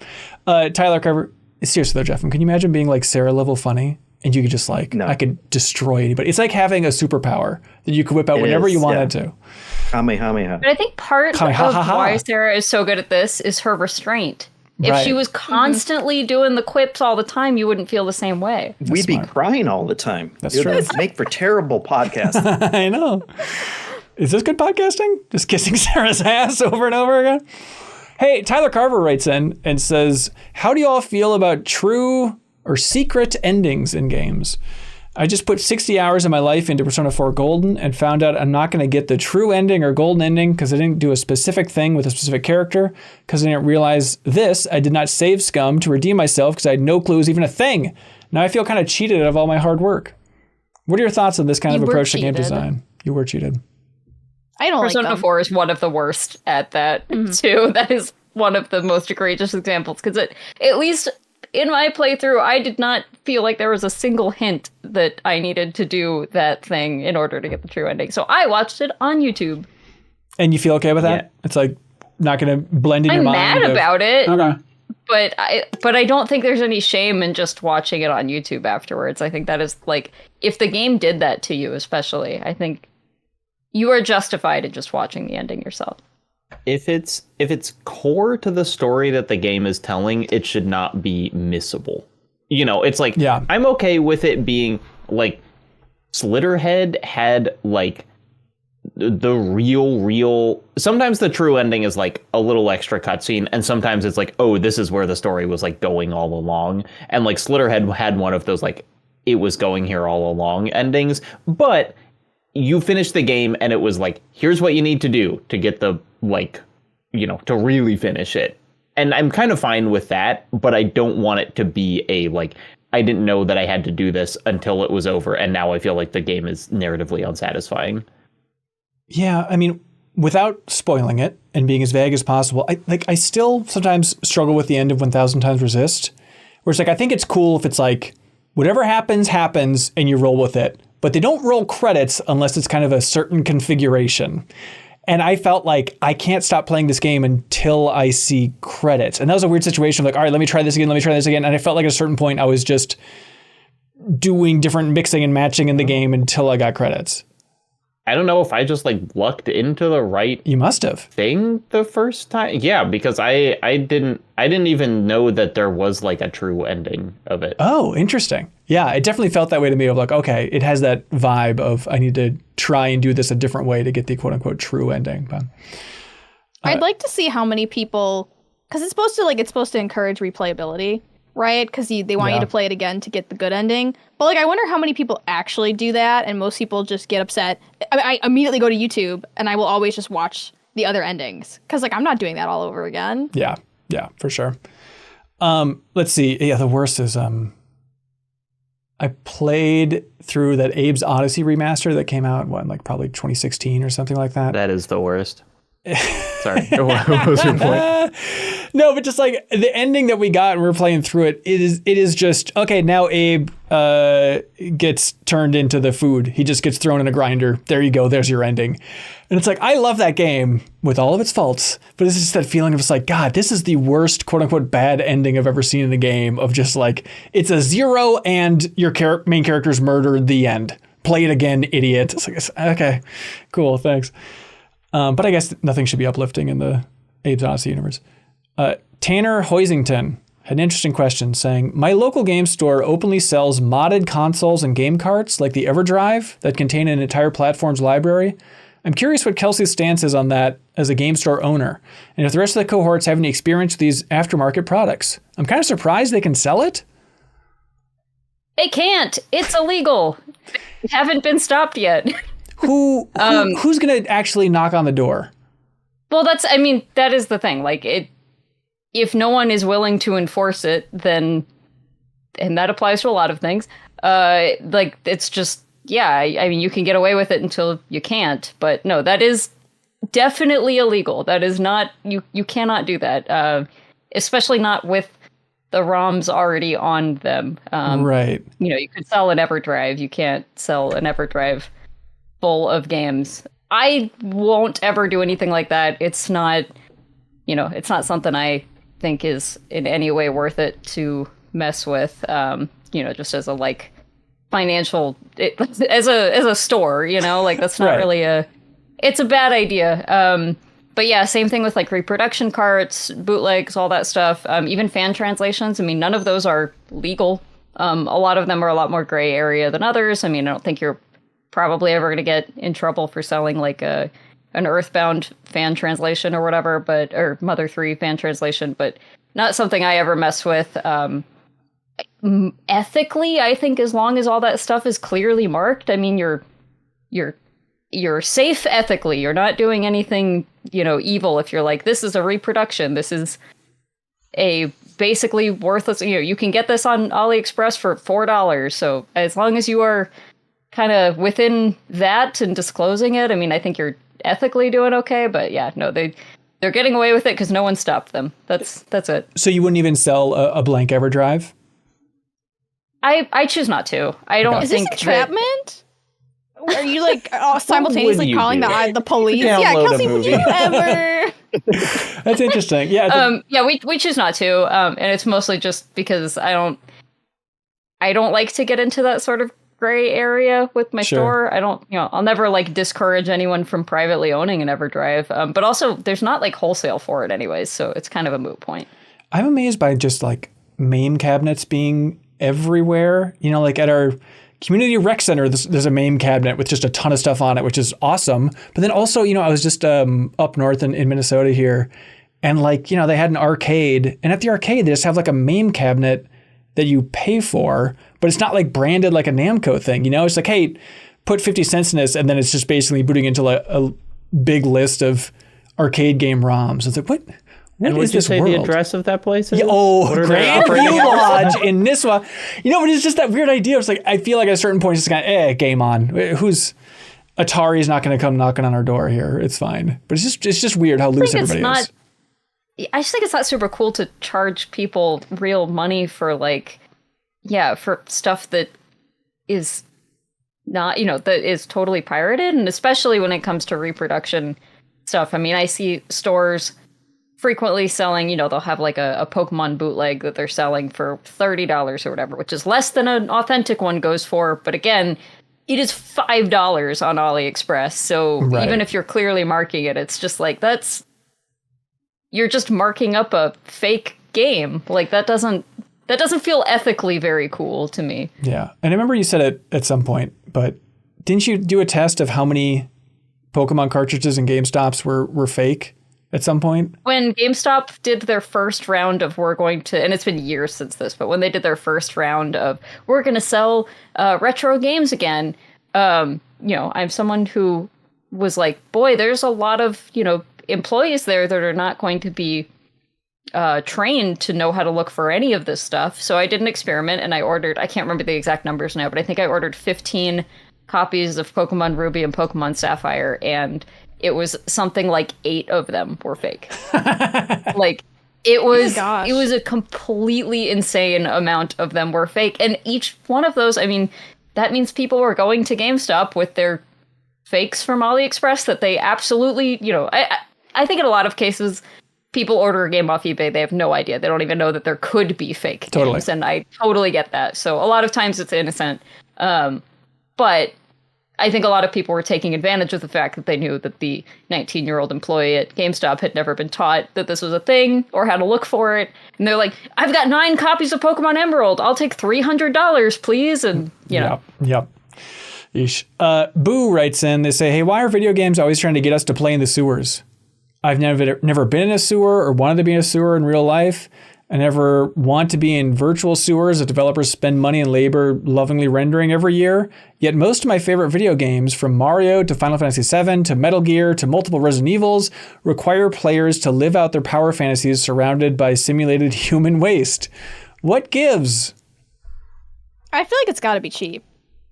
it. Tyler Carver, seriously though, Jeff, can you imagine being like Sarah level funny and you could just like, I could destroy anybody. It's like having a superpower that you could whip out whenever you wanted to. Kamehameha. But I think part of why Sarah is so good at this is her restraint. If she was constantly doing the quips all the time, you wouldn't feel the same way. We'd be crying all the time. That's true. It would make for terrible podcasting. I know. Is this good podcasting? Just kissing Sarah's ass over and over again? Hey, Tyler Carver writes in and says, how do you all feel about true or secret endings in games? I just put 60 hours of my life into Persona 4 Golden and found out I'm not going to get the true ending or golden ending because I didn't do a specific thing with a specific character, because I didn't realize this. I did not save scum to redeem myself because I had no clue it was even a thing. Now I feel kind of cheated out of all my hard work. What are your thoughts on this kind of approach to game design? You were cheated. I don't Persona 4 is one of the worst at that, too. That is one of the most egregious examples, because at least in my playthrough, I did not feel like there was a single hint that I needed to do that thing in order to get the true ending. So I watched it on YouTube. And you feel okay with that? Yeah. It's like not going to blend in your mind? I'm mad about it. Okay. But I don't think there's any shame in just watching it on YouTube afterwards. I think that is like, if the game did that to you especially, I think you are justified in just watching the ending yourself. If it's core to the story that the game is telling, it should not be missable. You know, it's like, I'm okay with it being like, Slitterhead had like the real. Sometimes the true ending is like a little extra cutscene, and sometimes it's like, oh, this is where the story was like going all along. And like Slitterhead had one of those like, it was going here all along endings, but you finished the game and it was like, here's what you need to do to get the, like, you know, to really finish it. And I'm kind of fine with that, but I don't want it to be a, like, I didn't know that I had to do this until it was over, and now I feel like the game is narratively unsatisfying. Yeah, I mean, without spoiling it and being as vague as possible, I still sometimes struggle with the end of 1000 Times Resist, where it's like, I think it's cool if it's like, whatever happens, happens, and you roll with it. But they don't roll credits unless it's kind of a certain configuration. And I felt like I can't stop playing this game until I see credits. And that was a weird situation. Like, all right, let me try this again. And I felt like at a certain point I was just doing different mixing and matching in the game until I got credits. I don't know if I just like lucked into the right thing the first time. Yeah, because I didn't even know that there was like a true ending of it. Oh, interesting. Yeah, it definitely felt that way to me of like, okay, it has that vibe of I need to try and do this a different way to get the quote unquote true ending. But I'd like to see how many people, because it's supposed to encourage replayability, right? Because they want you to play it again to get the good ending. But like, I wonder how many people actually do that, and most people just get upset. I immediately go to YouTube and I will always just watch the other endings because like I'm not doing that all over again. Yeah, for sure. Let's see. Yeah, the worst is I played through that Abe's Odyssey remaster that came out, probably 2016 or something like that. That is the worst. Sorry. What was your point? No, but just like the ending that we got and we're playing through it, it is just, okay, now Abe gets turned into the food. He just gets thrown in a grinder. There you go. There's your ending. And it's like, I love that game with all of its faults, but it's just that feeling of just like, God, this is the worst quote unquote bad ending I've ever seen in a game of just like, it's a 0 and your main character's murdered, the end. Play it again, idiot. It's like, okay, cool. Thanks. But I guess nothing should be uplifting in the Abe's Odyssey universe. Tanner Hoisington had an interesting question saying, my local game store openly sells modded consoles and game carts like the EverDrive that contain an entire platform's library. I'm curious what Kelsey's stance is on that as a game store owner, and if the rest of the cohorts have any experience with these aftermarket products. I'm kind of surprised they can sell it. They can't. It's illegal. They haven't been stopped yet. Who's going to actually knock on the door? Well, that is the thing. Like, if no one is willing to enforce it, then, and that applies to a lot of things, it's just, yeah, you can get away with it until you can't. But no, that is definitely illegal. That is not, you cannot do that, especially not with the ROMs already on them. Right. You could sell an EverDrive. You can't sell an EverDrive full of games. I won't ever do anything like that. It's not, it's not something I think is in any way worth it to mess with. Just as a financial, as a store, that's not really it's a bad idea. But yeah, same thing with reproduction carts, bootlegs, all that stuff. Even fan translations. None of those are legal. A lot of them are a lot more gray area than others. I don't think you're probably ever going to get in trouble for selling an Earthbound fan translation or whatever, or Mother 3 fan translation, but not something I ever mess with. Ethically, I think as long as all that stuff is clearly marked, you're safe ethically. You're not doing anything, evil. If you're like, this is a reproduction, this is a basically worthless, you can get this on AliExpress for $4. So as long as you are kind of within that and disclosing it, I think you're ethically doing okay. But yeah, no, they're getting away with it because no one stopped them. That's it. So you wouldn't even sell a blank EverDrive? I choose not to. I don't think. Is this entrapment? Are you simultaneously calling the police? Yeah, Kelsey, would you ever? That's interesting. Yeah. We choose not to, and it's mostly just because I don't like to get into that sort of gray area with my store. I don't, I'll never discourage anyone from privately owning an EverDrive. But also, there's not wholesale for it anyways, so it's kind of a moot point. I'm amazed by just MAME cabinets being everywhere. At our community rec center, there's a MAME cabinet with just a ton of stuff on it, which is awesome. But then also, I was just up north in Minnesota here, and they had an arcade, and at the arcade they just have a MAME cabinet that you pay for, but it's not branded like a Namco thing. It's hey, put 50 cents in this, and then it's just basically booting into a big list of arcade game ROMs. It's what? And would you say the address of that place is? Yeah, Grandview Lodge in Nisswa. But it's just that weird idea. It's I feel like at a certain point, it's just game on. Atari's not going to come knocking on our door here. It's fine. But it's just weird how loose everybody is. I just think it's not super cool to charge people real money for for stuff that is not, that is totally pirated. And especially when it comes to reproduction stuff. I see stores frequently selling, they'll have a Pokemon bootleg that they're selling for $30 or whatever, which is less than an authentic one goes for. But again, it is $5 on AliExpress. So even if you're clearly marking it, it's just you're just marking up a fake game. That doesn't feel ethically very cool to me. Yeah. And I remember you said it at some point, but didn't you do a test of how many Pokemon cartridges in GameStops were fake at some point? When GameStop did their first round of and it's been years since this, but when they did their first round of we're going to sell retro games again, I'm someone who was boy, there's a lot of, employees there that are not going to be trained to know how to look for any of this stuff. So I did an experiment and I ordered, I can't remember the exact numbers now, but I think I ordered 15 copies of Pokemon Ruby and Pokemon Sapphire, and it was something like 8 of them were fake. Like, it was a completely insane amount of them were fake. And each one of those, I mean, that means people were going to GameStop with their fakes from AliExpress that they absolutely, you know, I think in a lot of cases, people order a game off eBay, they have no idea. They don't even know that there could be fake games, and I totally get that. So a lot of times it's innocent. But I think a lot of people were taking advantage of the fact that they knew that the 19-year-old employee at GameStop had never been taught that this was a thing or how to look for it. And they're like, I've got 9 copies of Pokemon Emerald. I'll take $300, please. And, you know. Yep. Yeesh. Boo writes in, they say, hey, why are video games always trying to get us to play in the sewers? I've never been in a sewer or wanted to be in a sewer in real life. I never want to be in virtual sewers that developers spend money and labor lovingly rendering every year. Yet most of my favorite video games, from Mario to Final Fantasy VII to Metal Gear to multiple Resident Evils, require players to live out their power fantasies surrounded by simulated human waste. What gives? I feel like it's got to be cheap.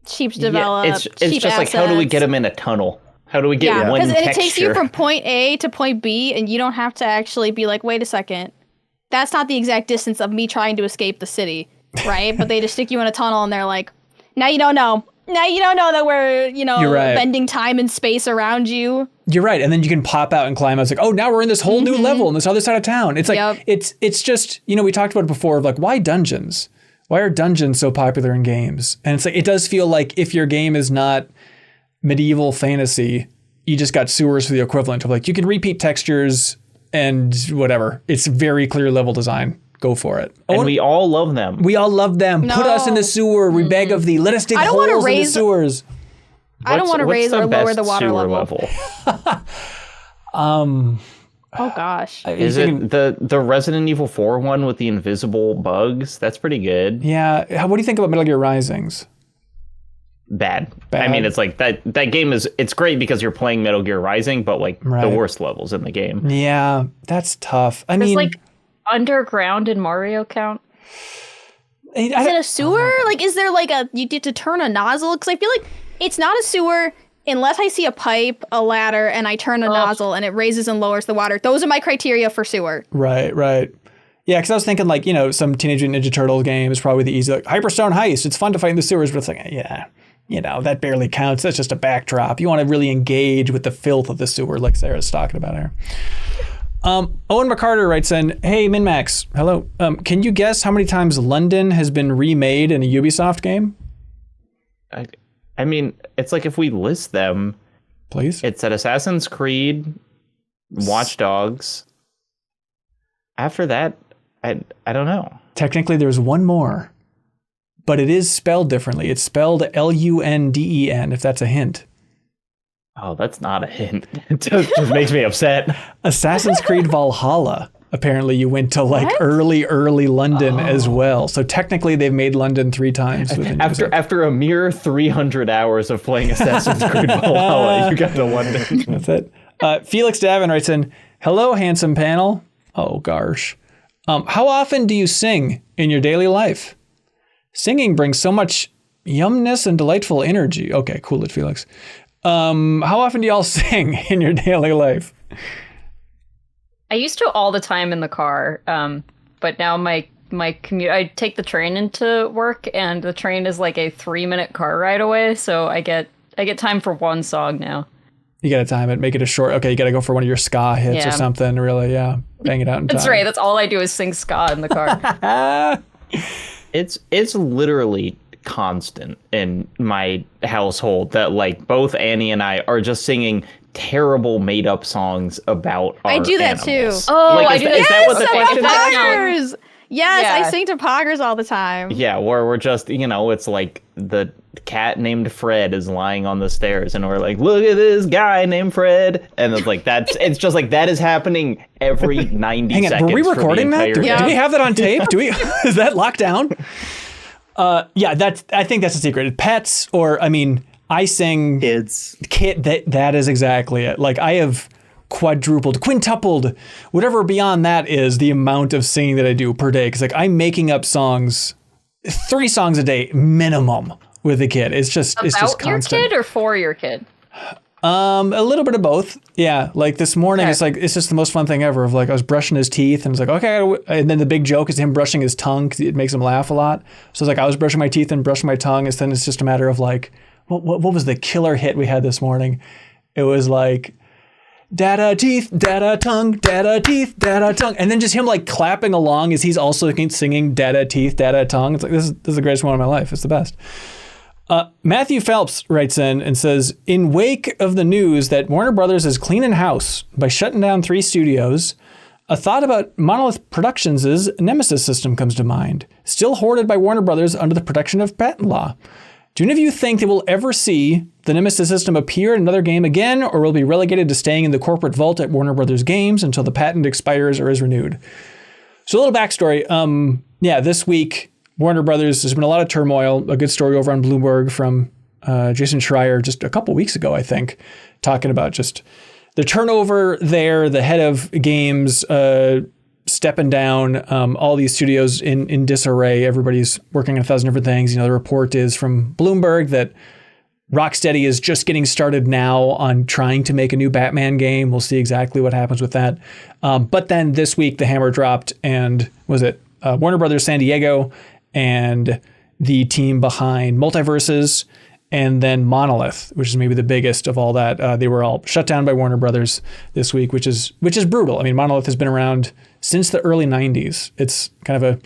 Cheap to develop. Yeah, it's just assets. Like, how do we get them in a tunnel? How do we get one texture? And it takes you from point A to point B, and you don't have to actually be like, wait a second. That's not the exact distance of me trying to escape the city, right? But they just stick you in a tunnel and they're like, now you don't know. Now you don't know that we're, bending time and space around you. You're right. And then you can pop out and climb. I was like, oh, now we're in this whole new level in this other side of town. It's like, it's just, we talked about it before of like, why dungeons? Why are dungeons so popular in games? And it's like, it does feel like if your game is not medieval fantasy, you just got sewers for the equivalent of like, you can repeat textures and whatever. It's very clear level design. Go for it. And we all love them. We all love them. No. Put us in the sewer. We beg of thee. Let us dig holes in the sewers. I don't want to raise or lower the water level. Oh gosh. Is it the Resident Evil 4 one with the invisible bugs? That's pretty good. Yeah. What do you think about Metal Gear Risings? Bad. I mean, it's like that game it's great because you're playing Metal Gear Rising, but like the worst levels in the game. Yeah, that's tough. I mean, like underground in Mario count? Is it a sewer? Like, is there like you get to turn a nozzle? Because I feel like it's not a sewer unless I see a pipe, a ladder, and I turn a nozzle and it raises and lowers the water. Those are my criteria for sewer. Right. Yeah, because I was thinking like, some Teenage Mutant Ninja Turtle game is probably the easy, like Hyperstone Heist. It's fun to fight in the sewers, but it's like, that barely counts. That's just a backdrop. You want to really engage with the filth of the sewer, like Sarah's talking about here. Owen McCarter writes in, hey, MinnMax, hello. Can you guess how many times London has been remade in a Ubisoft game? I mean, it's like if we list them. Please. It's at Assassin's Creed, Watch Dogs. After that, I don't know. Technically, there's one more. But it is spelled differently. It's spelled Lunden, if that's a hint. Oh, that's not a hint. It just makes me upset. Assassin's Creed Valhalla. Apparently you went to like early London as well. So technically they've made London 3 times. After a mere 300 hours of playing Assassin's Creed Valhalla, you got to London. That's it. Felix Davin writes in, hello, handsome panel. Oh, gosh. How often do you sing in your daily life? Singing brings so much yumness and delightful energy. Okay, cool it, Felix. How often do y'all sing in your daily life? I used to all the time in the car, but now my commute, I take the train into work, and the train is like a 3-minute car ride away, so I get time for one song now. You gotta time it, make it a short. Okay, you gotta go for one of your ska hits or something. Really, bang it out in time. That's right. That's all I do is sing ska in the car. It's literally constant in my household that like both Annie and I are just singing terrible made up songs about our I do that animals. too. Oh, I do that. Is that what the question is? Yes, I sing to poggers all the time. Yeah, where we're just, it's like the cat named Fred is lying on the stairs and we're like, look at this guy named Fred. And it's like, it's just like that is happening every 90 Hang on, seconds. were we recording that? Do we have that on tape? Is that locked down? I think that's a secret. Pets, or I sing kids. That is exactly it. Like I have quadrupled, quintupled, whatever beyond that is the amount of singing that I do per day. Because like I'm making up songs, 3 songs a day minimum with the kid. It's just constant. Your kid or for your kid? A little bit of both. Yeah. Like this morning, it's just the most fun thing ever. Of like I was brushing his teeth and it's like, okay, and then the big joke is him brushing his tongue because it makes him laugh a lot. So it's like I was brushing my teeth and brushing my tongue, and then it's just a matter of like, what was the killer hit we had this morning? It was like, data teeth, data tongue, data teeth, data tongue. And then just him like clapping along as he's also singing data teeth, data tongue. It's like, this is the greatest moment of my life. It's the best. Matthew Phelps writes in and says, in wake of the news that Warner Brothers is cleaning house by shutting down 3 studios, a thought about Monolith Productions' Nemesis system comes to mind, still hoarded by Warner Brothers under the protection of patent law. Do any of you think that we'll ever see the Nemesis system appear in another game again, or will it be relegated to staying in the corporate vault at Warner Brothers Games until the patent expires or is renewed? So a little backstory. This week, Warner Brothers, there's been a lot of turmoil. A good story over on Bloomberg from Jason Schreier just a couple weeks ago, I think, talking about just the turnover there, the head of games stepping down, all these studios in disarray. Everybody's working on 1,000 different things. The report is from Bloomberg that Rocksteady is just getting started now on trying to make a new Batman game. We'll see exactly what happens with that. But then this week, the hammer dropped, and Warner Brothers San Diego and the team behind Multiverses, and then Monolith, which is maybe the biggest of all that. They were all shut down by Warner Brothers this week, which is brutal. I mean, Monolith has been around since the early 90s. It's kind of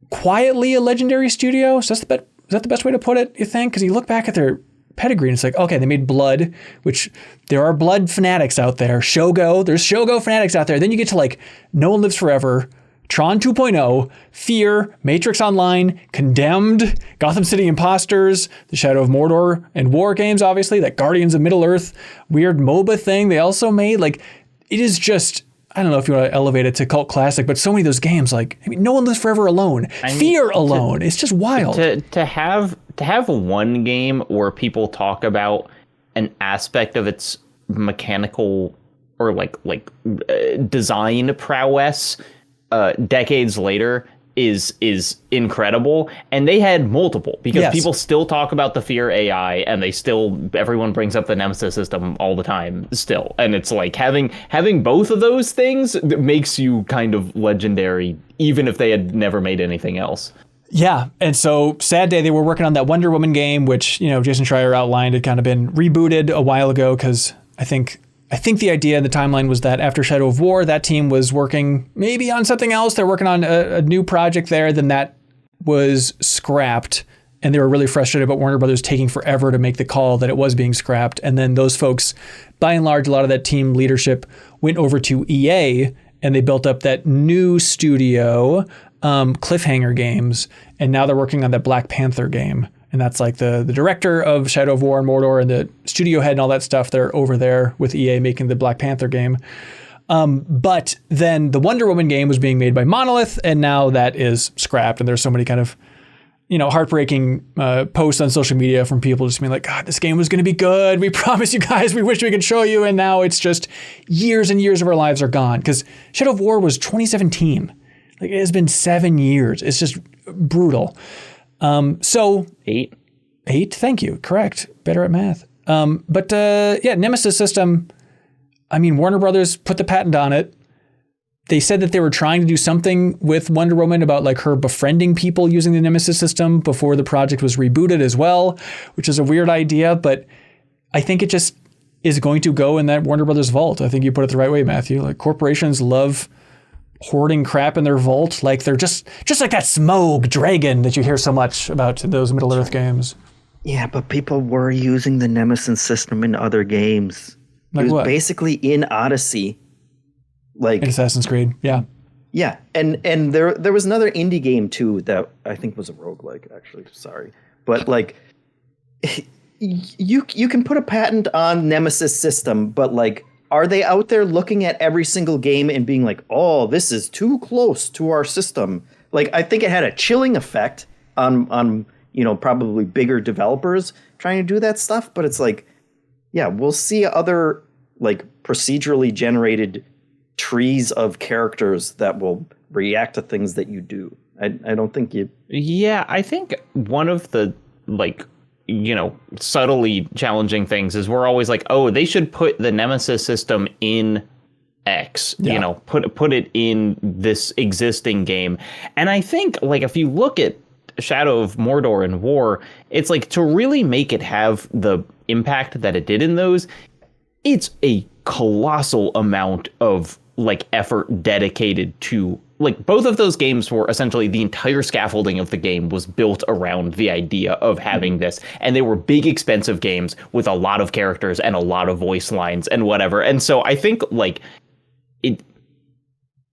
quietly a legendary studio. So is that the best way to put it, you think? Because you look back at their pedigree and it's like, okay, they made Blood, which there are Blood fanatics out there. Shogo, there's Shogo fanatics out there. Then you get to like No One Lives Forever, Tron 2.0, Fear, Matrix Online, Condemned, Gotham City Imposters, The Shadow of Mordor, and War games, obviously, that Guardians of Middle-earth weird MOBA thing they also made. Like, it is just, I don't know if you want to elevate it to cult classic, but so many of those games, like, I mean, No One Lives Forever alone, Fear alone, it's just wild. To have one game where people talk about an aspect of its mechanical or like design prowess decades later is incredible, and they had multiple because people still talk about the Fear AI, and everyone brings up the Nemesis system all the time still, and it's like having both of those things that makes you kind of legendary, even if they had never made anything else. Yeah, and so sad day, they were working on that Wonder Woman game, which Jason Schreier outlined had kind of been rebooted a while ago because I think the idea, the timeline was that after Shadow of War, that team was working maybe on something else. They're working on a new project there. Then that was scrapped, and they were really frustrated about Warner Brothers taking forever to make the call that it was being scrapped. And then those folks, by and large, a lot of that team leadership went over to EA, and they built up that new studio, Cliffhanger Games, and now they're working on that Black Panther game. And that's like the director of Shadow of War and Mordor and the studio head and all that stuff. They're over there with EA making the Black Panther game. But then the Wonder Woman game was being made by Monolith, and now that is scrapped. And there's so many kind of, heartbreaking posts on social media from people just being like, God, this game was going to be good. We promise you guys, we wish we could show you. And now it's just years and years of our lives are gone. Because Shadow of War was 2017. Like, it has been 7 years. It's just brutal. So 8, thank you. Correct. Better at math. Nemesis system. I mean, Warner Brothers put the patent on it. They said that they were trying to do something with Wonder Woman about like her befriending people using the Nemesis system before the project was rebooted as well, which is a weird idea, but I think it just is going to go in that Warner Brothers vault. I think you put it the right way, Matthew. Like, corporations love hoarding crap in their vault, like they're just like that Smough dragon that you hear so much about in those Middle-earth games. Yeah, but people were using the Nemesis system in other games. Like, it was what? Basically in Odyssey, like in Assassin's Creed. Yeah, and there was another indie game too that I think was a roguelike. Actually, sorry, but like you can put a patent on Nemesis system, but like, are they out there looking at every single game and being like, oh, this is too close to our system? Like, I think it had a chilling effect on probably bigger developers trying to do that stuff. But it's like, yeah, we'll see other like procedurally generated trees of characters that will react to things that you do. I don't think you... Yeah, I think one of the, like, you know, subtly challenging things is we're always like, oh, they should put the Nemesis system in X, you know, put it in this existing game. And I think, like, if you look at Shadow of Mordor and War, it's like, to really make it have the impact that it did in those, it's a colossal amount of, like, effort dedicated to, like, both of those games were essentially the entire scaffolding of the game was built around the idea of having this. And they were big, expensive games with a lot of characters and a lot of voice lines and whatever. And so I think, like,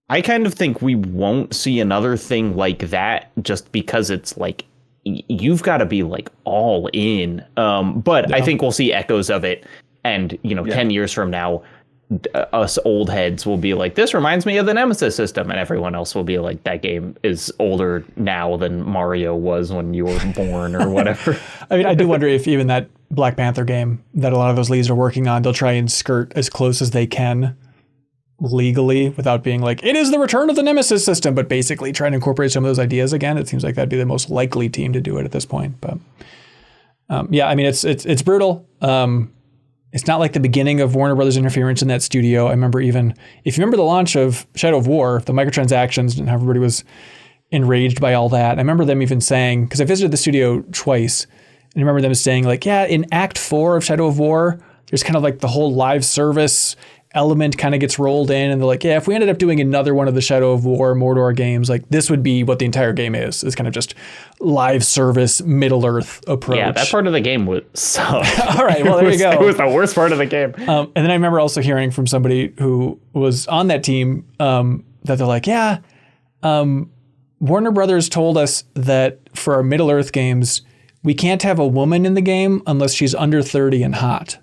I kind of think we won't see another thing like that just because it's like, you've got to be, like, all in. But I think we'll see echoes of it. And, you know, 10 years from now, us old heads will be like, this reminds me of the Nemesis system, and everyone else will be like, that game is older now than Mario was when you were born or whatever. I mean, I do wonder if even that Black Panther game that a lot of those leads are working on, they'll try and skirt as close as they can legally without being like, it is the return of the Nemesis system, but basically trying to incorporate some of those ideas again. It seems like that'd be the most likely team to do it at this point. But yeah, I mean, it's brutal. It's not like the beginning of Warner Brothers interference in that studio. I remember, even if you remember the launch of Shadow of War, the microtransactions and how everybody was enraged by all that. I remember them even saying, because I visited the studio twice, and I remember them saying, like, yeah, in Act 4 of Shadow of War, there's kind of like the whole live service element kind of gets rolled in, and they're like, yeah, if we ended up doing another one of the Shadow of War Mordor games, like, this would be what the entire game is. It's kind of just live service Middle Earth approach. Yeah, that part of the game would suck. All right, well, there you go. It was the worst part of the game. And then I remember also hearing from somebody who was on that team that they're like, yeah, Warner Brothers told us that for our Middle Earth games, we can't have a woman in the game unless she's under 30 and hot.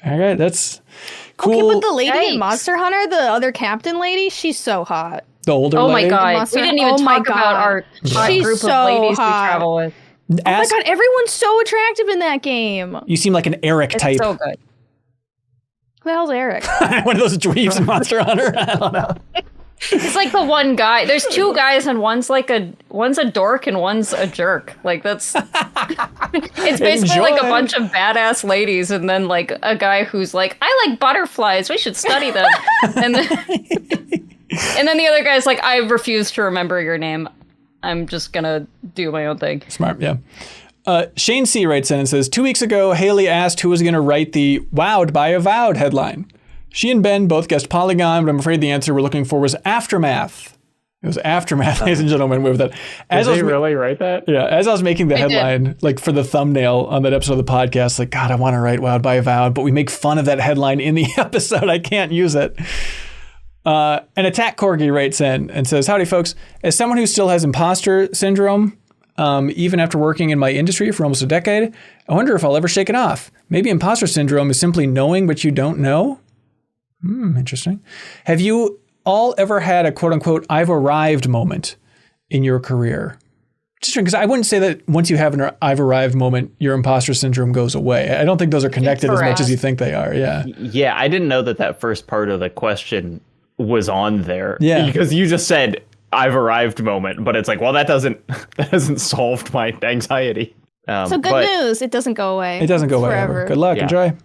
All right, that's cool. Okay, but the lady in Monster Hunter, the other captain lady, she's so hot. The older lady? Oh my god, we didn't even talk about our group of ladies we travel with. Oh my god, everyone's so attractive in that game. You seem like an Eric type. It's so good. Who the hell's Eric? One of those dweebs in Monster Hunter? I don't know. It's like the one guy. There's two guys, and one's a dork and one's a jerk. Like, that's it's basically like a bunch of badass ladies, and then like a guy who's like, I like butterflies, we should study them. and then the other guy's like, I refuse to remember your name. I'm just gonna do my own thing. Smart, yeah. Shane C writes in and says, 2 weeks ago, Haley asked who was going to write the Wowed by Avowed headline. She and Ben both guessed Polygon, but I'm afraid the answer we're looking for was Aftermath. It was Aftermath, ladies and gentlemen. With that, did they really write that? Yeah, as I was making the headline, like for the thumbnail on that episode of the podcast, like, God, I want to write Wowed by Avowed, but we make fun of that headline in the episode. I can't use it. An Attack Corgi writes in and says, howdy, folks. As someone who still has imposter syndrome, even after working in my industry for almost a decade, I wonder if I'll ever shake it off. Maybe imposter syndrome is simply knowing what you don't know. Interesting. Have you all ever had a quote unquote I've arrived moment in your career? Interesting, because I wouldn't say that once you have an I've arrived moment, your imposter syndrome goes away. I don't think those are connected as much as you think they are. Yeah. Yeah, I didn't know that first part of the question was on there. Yeah. Because you just said I've arrived moment, but it's like, well, that hasn't solved my anxiety. So good news, it doesn't go away. It doesn't go away forever. Good luck. Yeah. Enjoy.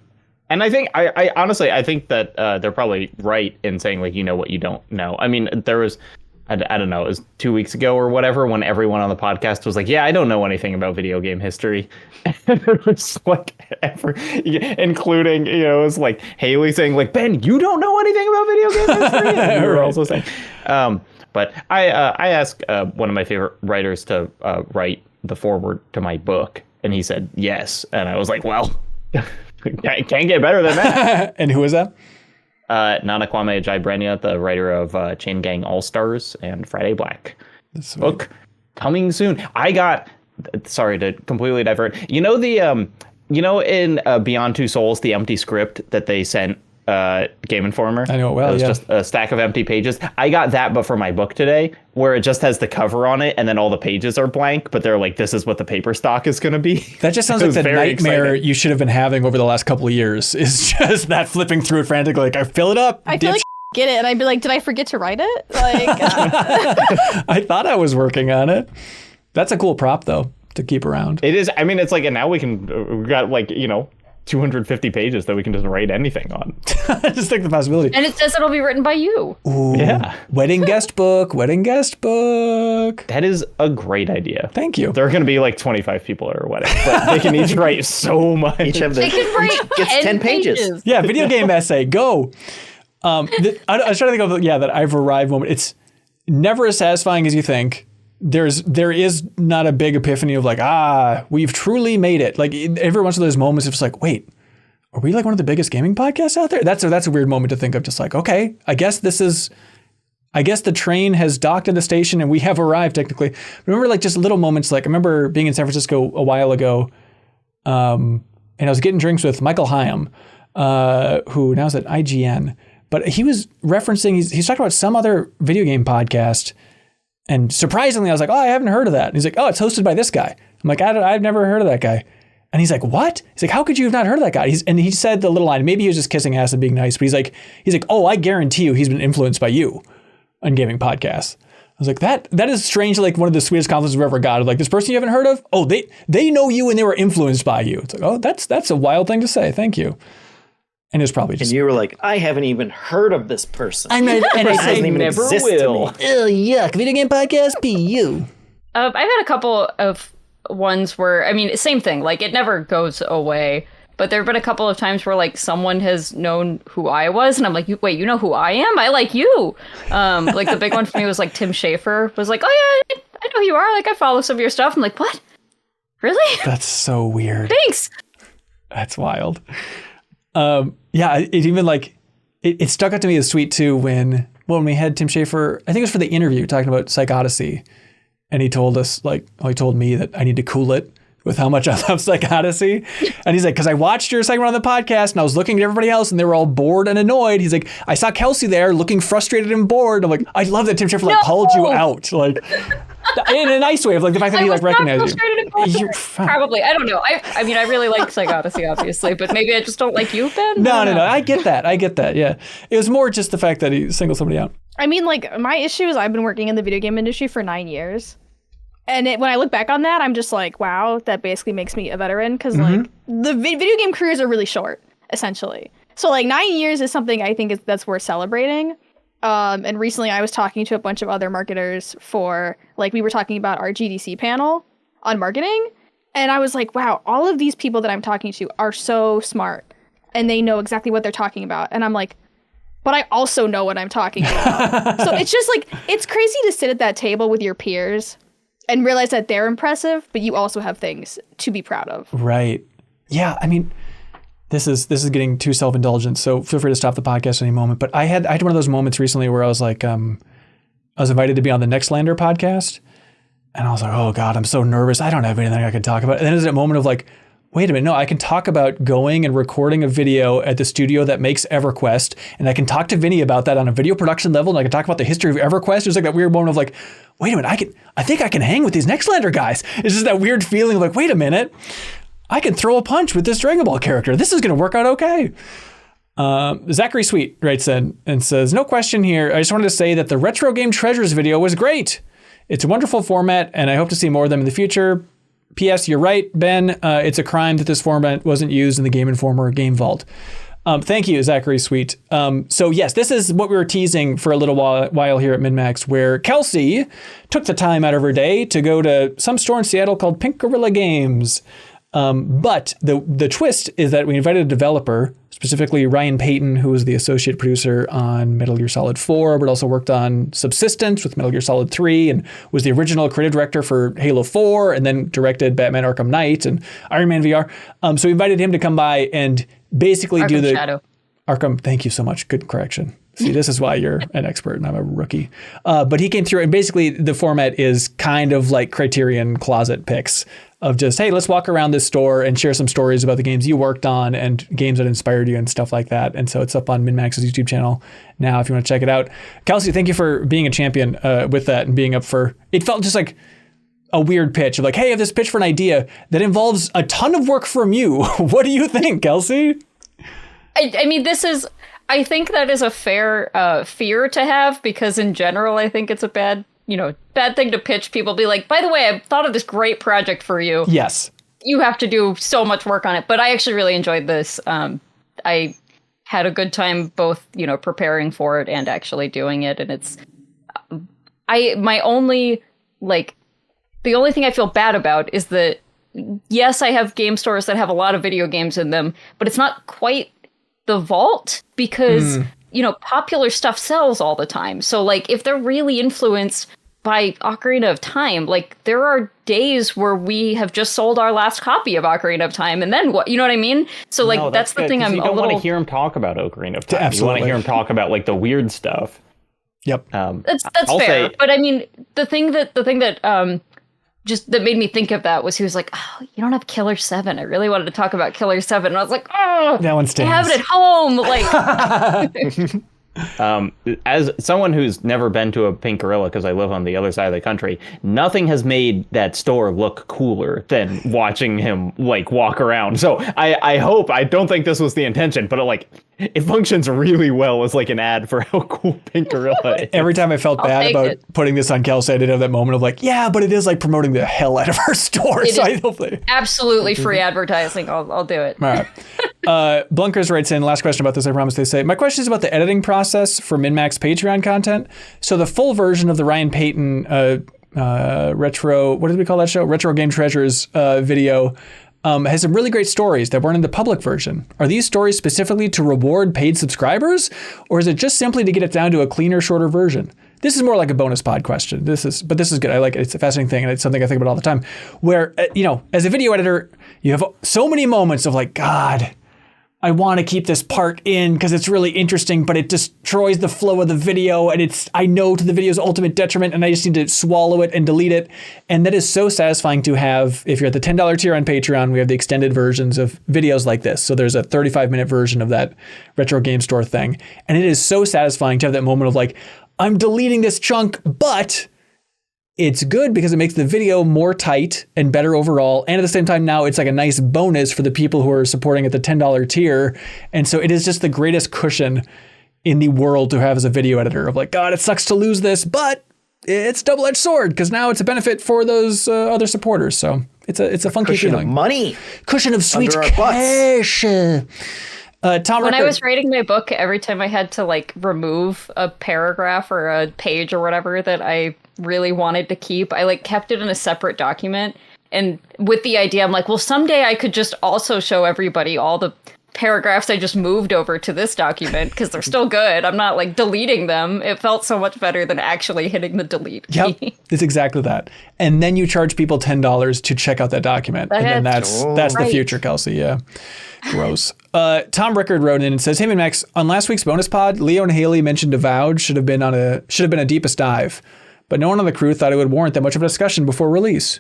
And I think, I honestly, I think that they're probably right in saying, like, you know what you don't know. I mean, there was, I don't know, it was 2 weeks ago or whatever, when everyone on the podcast was like, yeah, I don't know anything about video game history. And it was like, including, you know, it was like Haley saying, like, Ben, you don't know anything about video game history? And we were also saying, but I asked one of my favorite writers to write the foreword to my book, and he said yes. And I was like, well, can't get better than that. And who is that? Nana Kwame Ajayi-Brenya, the writer of Chain Gang All-Stars and Friday Black. Book coming soon. I got, sorry to completely divert. You know in Beyond Two Souls, the empty script that they sent Game Informer. I know it well. It was just a stack of empty pages. I got that, but for my book today, where it just has the cover on it, and then all the pages are blank. But they're like, "This is what the paper stock is going to be." That just sounds like the nightmare exciting. You should have been having over the last couple of years. Is just that flipping through it frantically. Like, I fill it up. I feel like get it, and I'd be like, "Did I forget to write it?" Like, I thought I was working on it. That's a cool prop, though, to keep around. It is. I mean, it's like, and now we've got 250 pages that we can just write anything on. Just think the possibility. And it says it'll be written by you. Ooh, yeah. Wedding guest book. That is a great idea. Thank you. There are going to be 25 people at our wedding, but they can each write so much. Each of them gets 10 pages. Yeah, video game essay. Go. I was trying to think of that I've arrived moment. It's never as satisfying as you think. There is not a big epiphany of we've truly made it. Like every once in those moments, it's like, wait, are we one of the biggest gaming podcasts out there? That's a weird moment to think of. Just like, okay, I guess the train has docked at the station and we have arrived technically. Remember just little moments. Like I remember being in San Francisco a while ago, and I was getting drinks with Michael Hyam, who now is at IGN, but he was referencing, he's talking about some other video game podcast. And surprisingly, I was like, oh, I haven't heard of that. And he's like, oh, it's hosted by this guy. I'm like, I've never heard of that guy. And he's like, what? He's like, how could you have not heard of that guy? And he said the little line, maybe he was just kissing ass and being nice, but he's like, oh, I guarantee you he's been influenced by you on gaming podcasts. I was like, that is strangely one of the sweetest compliments we've ever got. Of this person you haven't heard of? Oh, they know you and they were influenced by you. It's like, oh, that's a wild thing to say. Thank you. And it was probably just. And you were like, I haven't even heard of this person. And I doesn't even never exist will. to me. Oh, yuck. Video game podcast, be you. I've had a couple of ones where, same thing. It never goes away. But there have been a couple of times where someone has known who I was, and I'm like, wait, you know who I am? I like you. The big one for me was Tim Schafer was like, oh yeah, I know who you are. I follow some of your stuff. I'm like, what? Really? That's so weird. Thanks. That's wild. It even it stuck out to me as sweet too when we had Tim Schafer, I think it was for the interview talking about Psych Odyssey, and he told us he told me that I need to cool it with how much I love Psych Odyssey. And he's like, because I watched your segment on the podcast and I was looking at everybody else and they were all bored and annoyed. He's like, I saw Kelsey there looking frustrated and bored. I'm like, I love that Tim Schafer called you out. In a nice way of the fact that he recognized you. Probably. I don't know. I really like Psych Odyssey, obviously, but maybe I just don't like you, Ben. No. I get that. Yeah. It was more just the fact that he singled somebody out. My issue is I've been working in the video game industry for 9 years. And when I look back on that, I'm just like, wow, that basically makes me a veteran. Because the video game careers are really short, essentially. So 9 years is something I think that's worth celebrating. And recently I was talking to a bunch of other marketers for, we were talking about our GDC panel on marketing. And I was like, wow, all of these people that I'm talking to are so smart. And they know exactly what they're talking about. And I'm like, but I also know what I'm talking about. So it's just it's crazy to sit at that table with your peers and realize that they're impressive, but you also have things to be proud of. Right. Yeah. This is getting too self-indulgent, so feel free to stop the podcast at any moment. But I had one of those moments recently where I was I was invited to be on the Nextlander podcast, and I was like, oh God, I'm so nervous. I don't have anything I can talk about. And then there's that moment of wait a minute, no, I can talk about going and recording a video at the studio that makes EverQuest, and I can talk to Vinny about that on a video production level, and I can talk about the history of EverQuest. There's that weird moment of wait a minute, I think I can hang with these Nextlander guys. It's just that weird feeling of wait a minute, I can throw a punch with this Dragon Ball character. This is going to work out okay. Zachary Sweet writes in and says, no question here. I just wanted to say that the Retro Game Treasures video was great. It's a wonderful format, and I hope to see more of them in the future. P.S. You're right, Ben. It's a crime that this format wasn't used in the Game Informer Game Vault. Thank you, Zachary Sweet. So yes, this is what we were teasing for a little while here at MinnMax, where Kelsey took the time out of her day to go to some store in Seattle called Pink Gorilla Games. But the twist is that we invited a developer, specifically Ryan Payton, who was the associate producer on Metal Gear Solid 4, but also worked on Subsistence with Metal Gear Solid 3 and was the original creative director for Halo 4 and then directed Batman Arkham Knight and Iron Man VR. So we invited him to come by and basically Arkham do the Shadow. Arkham. Thank you so much. Good correction. See, this is why you're an expert and I'm a rookie. But he came through, and basically the format is kind of like Criterion Closet picks of just, hey, let's walk around this store and share some stories about the games you worked on and games that inspired you and stuff like that. And so it's up on MinnMax's YouTube channel now if you want to check it out. Kelsey, thank you for being a champion with that and being up for, it felt just like a weird pitch of like, hey, I have this pitch for an idea that involves a ton of work from you. What do you think, Kelsey? I mean, I think that is a fair fear to have, because in general, I think it's a bad thing to pitch. People be like, by the way, I thought of this great project for you. Yes. You have to do so much work on it. But I actually really enjoyed this. I had a good time both, preparing for it and actually doing it. And it's, the only thing I feel bad about is that, yes, I have game stores that have a lot of video games in them, but it's not quite the vault, because popular stuff sells all the time. So like if they're really influenced by Ocarina of Time, like there are days where we have just sold our last copy of Ocarina of Time, and then what? You know what I mean? So like that's the good, thing. You don't want to hear him talk about Ocarina of Time. Absolutely. You want to hear him talk about like the weird stuff. Yep. That's fair. But I mean, the thing that just that made me think of that was he was like, oh, you don't have Killer 7. I really wanted to talk about Killer 7. And I was like, oh, that one stands. I have it at home. Like, as someone who's never been to a Pink Gorilla because I live on the other side of the country, nothing has made that store look cooler than watching him like walk around. So I don't think this was the intention, but it functions really well as like an ad for how cool Pink Gorilla is. Every time I felt bad about putting this on Kelsey, I did have that moment of like, yeah, but it is like promoting the hell out of our store. So I hopefully absolutely free advertising. I'll do it. All right. Blunkers writes in, last question about this, I promise. They say, my question is about the editing process for MinnMax Patreon content. So the full version of the Ryan Payton retro, what did we call that show? Retro Game Treasures video has some really great stories that weren't in the public version. Are these stories specifically to reward paid subscribers, or is it just simply to get it down to a cleaner, shorter version? This is more like a bonus pod question. This is good. I like it. It's a fascinating thing, and it's something I think about all the time. Where, as a video editor, you have so many moments of like, God, I want to keep this part in because it's really interesting, but it destroys the flow of the video, and I know to the video's ultimate detriment, and I just need to swallow it and delete it. And that is so satisfying to have. If you're at the $10 tier on Patreon, we have the extended versions of videos like this. So there's a 35-minute version of that Retro Game Store thing. And it is so satisfying to have that moment of like, I'm deleting this chunk, but it's good because it makes the video more tight and better overall. And at the same time, now it's like a nice bonus for the people who are supporting at the $10 tier. And so it is just the greatest cushion in the world to have as a video editor of like, God, it sucks to lose this, but it's a double-edged sword because now it's a benefit for those other supporters. So it's a funky cushion feeling. Of money. Cushion of sweet cash. Tom, when I was writing my book, every time I had to like remove a paragraph or a page or whatever that I really wanted to keep, I like kept it in a separate document. And with the idea, I'm like, well, someday I could just also show everybody all the paragraphs I just moved over to this document because they're still good. I'm not like deleting them. It felt so much better than actually hitting the delete key. Yep, it's exactly that. And then you charge people $10 to check out that document. And then that's the future, Kelsey. Yeah. Gross. Tom Rickard wrote in and says, hey, MinnMax, on last week's bonus pod, Leo and Haley mentioned Avowed should have been a deepest dive, but no one on the crew thought it would warrant that much of a discussion before release.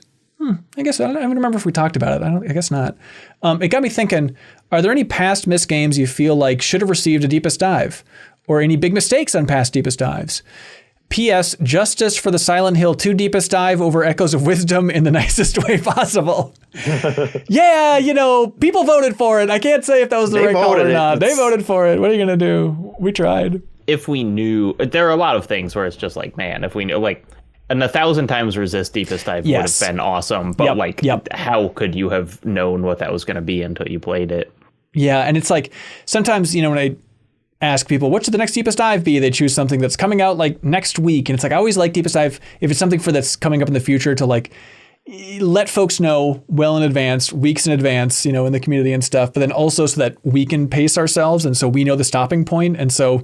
I guess I don't remember if we talked about it. I guess not. It got me thinking, are there any past missed games you feel like should have received a deepest dive, or any big mistakes on past deepest dives? P.S. Justice for the Silent Hill 2 deepest dive over Echoes of Wisdom in the nicest way possible. Yeah, people voted for it. I can't say if that was the right call or not. They voted for it. What are you going to do? We tried. If we knew, there are a lot of things where it's just like, man, if we knew, like, and 1,000 times resist deepest dive would have been awesome. But how could you have known what that was going to be until you played it? Yeah, and it's like, sometimes, when I ask people, what should the next deepest dive be? They choose something that's coming out like next week. And it's like, I always like deepest dive if it's something that's coming up in the future to like let folks know well in advance, weeks in advance, in the community and stuff. But then also so that we can pace ourselves. And so we know the stopping point. And so